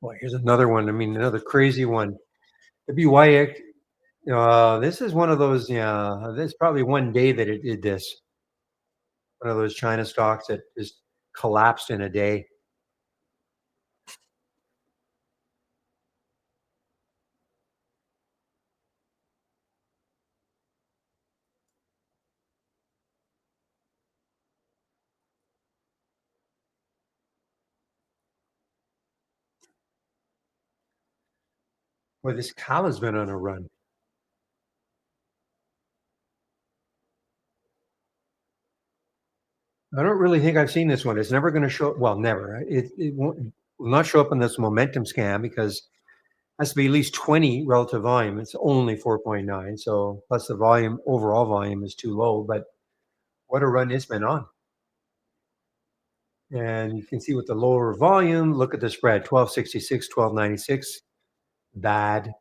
Boy, here's another one. I mean, another crazy one. The BYX. This is one of those. Yeah, there's probably one day that it did this. One of those China stocks that just collapsed in a day. Boy, this cow has been on a run. I don't really think I've seen this one. It's never going to show. Well, never. It will not show up in this momentum scan because Has to be at least 20 relative volume. It's only 4.9. So plus the volume, overall volume is too low. But what a run it's been on. And you can see with the lower volume, look at the spread 1266, 1296. Bad.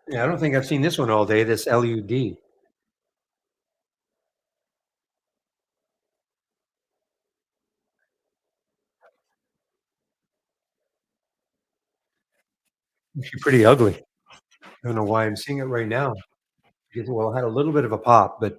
Yeah, I don't think I've seen this one all day, this LUD. She's pretty ugly. I don't know why I'm seeing it right now. Because, well, it had a little bit of a pop, but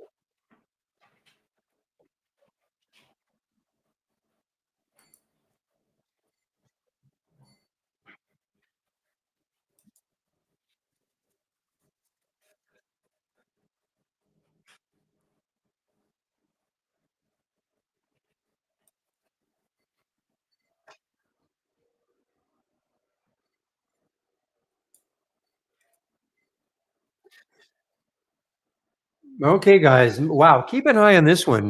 okay, guys. Wow, keep an eye on this one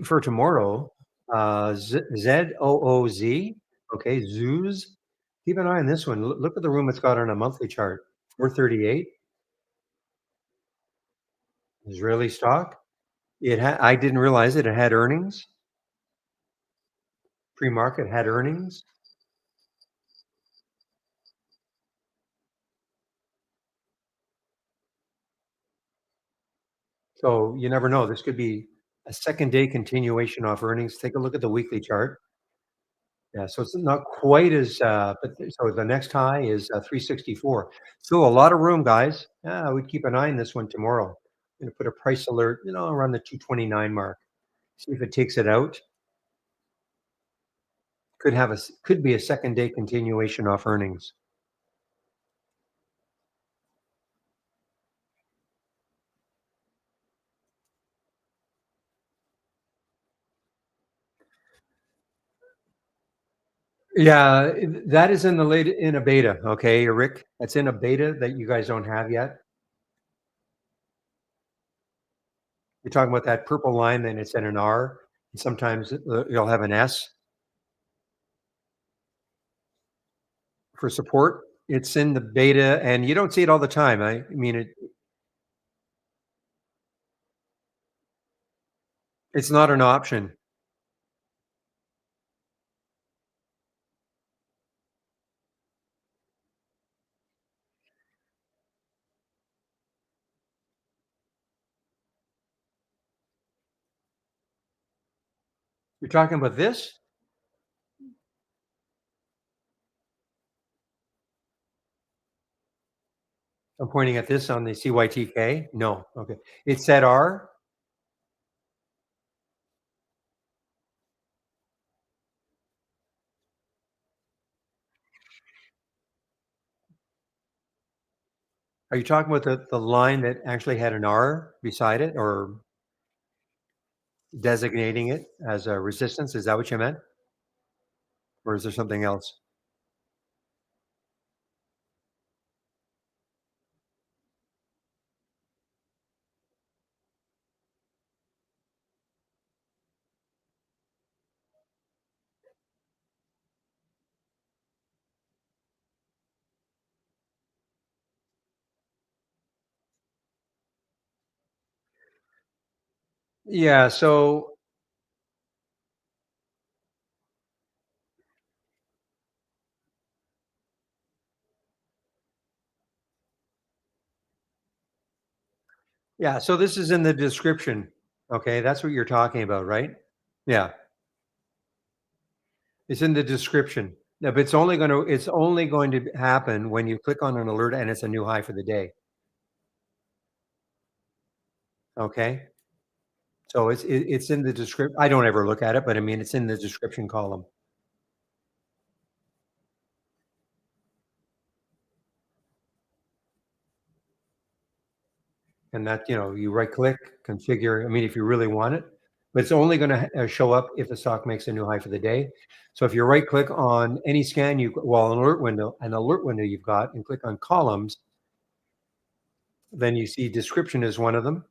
for tomorrow. ZOOZ. Okay, Zoos. Keep an eye on this one. Look at the room it's got on a monthly chart. 438 Israeli stock. I didn't realize it. It had earnings. Pre-market had earnings. So you never know. This could be a second day continuation off earnings. Take a look at the weekly chart. Yeah, so it's not quite as, so the next high is 364. So a lot of room, guys. Yeah, I would keep an eye on this one tomorrow. I'm going to put a price alert, around the 229 mark. See if it takes it out. Could be a second day continuation off earnings. Yeah, that is in a beta. Okay, Rick, that's in a beta that you guys don't have yet. You're talking about that purple line, then it's in an R. And sometimes you'll have an S for support. It's in the beta, and you don't see it all the time. I mean, it's not an option. You're talking about this? I'm pointing at this on the CYTK? No. Okay. It said R? Are you talking about the line that actually had an R beside it or designating it as a resistance? Is that what you meant? Or is there something else? Yeah, so Yeah, so this is in the description. Okay, that's what you're talking about, right? Yeah, it's in the description. Yeah, but it's only going to happen when you click on an alert and it's a new high for the day. Okay? So it's in the description. I don't ever look at it, but I mean it's in the description column. And that, you right click, configure. I mean, if you really want it, but it's only going to show up if the stock makes a new high for the day. So if you right click on any scan, an alert window you've got, and click on columns, then you see description is one of them.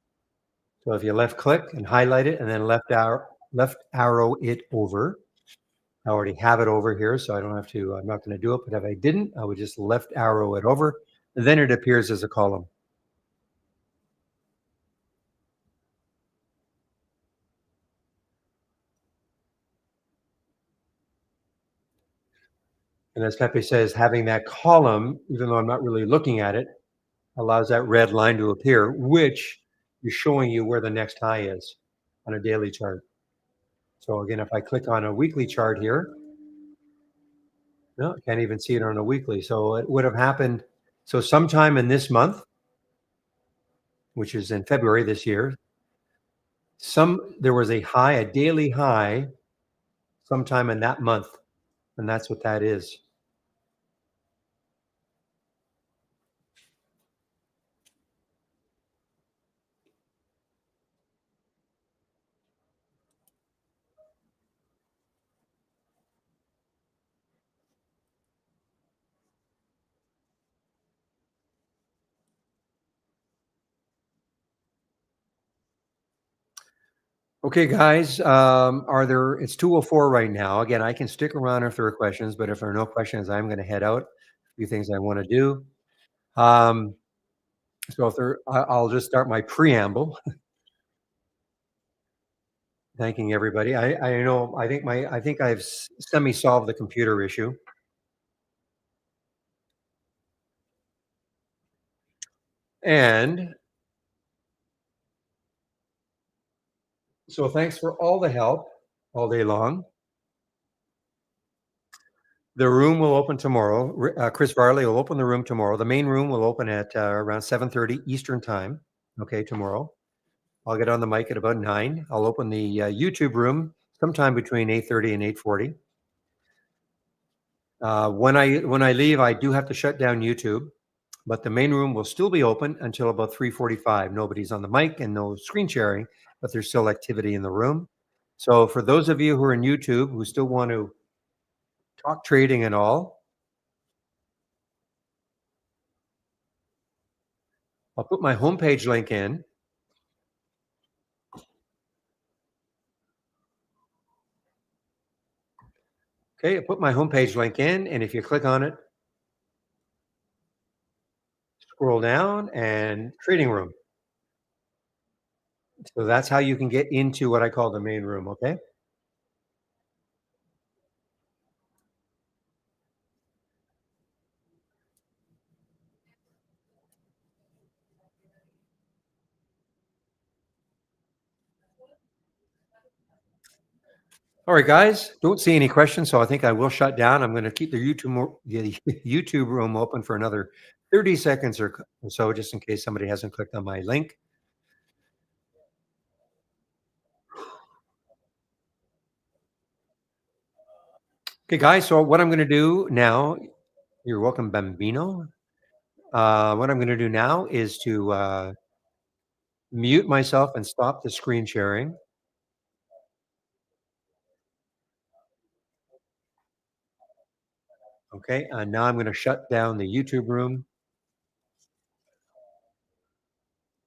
So if you left click and highlight it and then left arrow it over, I already have it over here, so I don't have to, I'm not going to do it. But if I didn't, I would just left arrow it over, and then it appears as a column. And as Pepe says, having that column, even though I'm not really looking at it, allows that red line to appear, which is showing you where the next high is on a daily chart. So again, if I click on a weekly chart here, no, I can't even see it on a weekly. So it would have happened. So sometime in this month, which is in February this year, there was a daily high sometime in that month. And that's what that is. Okay, guys, it's 2:04 right now. Again, I can stick around if there are questions, but if there are no questions, I'm going to head out. A few things I want to do. So I'll just start my preamble, thanking everybody. I know, I think I've semi-solved the computer issue. And so thanks for all the help all day long. The room will open tomorrow. Chris Varley will open the room tomorrow. The main room will open at around 7:30 Eastern time. Okay, tomorrow. I'll get on the mic at about 9. I'll open the YouTube room sometime between 8:30 and 8:40. When I leave, I do have to shut down YouTube, but the main room will still be open until about 3:45. Nobody's on the mic and no screen sharing, but there's still activity in the room. So for those of you who are in YouTube who still want to talk trading and all, I'll put my homepage link in. Okay, I put my homepage link in, and if you click on it, scroll down and trading room. So that's how you can get into what I call the main room, okay? All right, guys, don't see any questions, so I think I will shut down. I'm going to keep the YouTube room open for another 30 seconds or so, just in case somebody hasn't clicked on my link. Okay, guys, so what I'm going to do now, you're welcome, Bambino. What I'm going to do now is to mute myself and stop the screen sharing. Okay, now I'm going to shut down the YouTube room.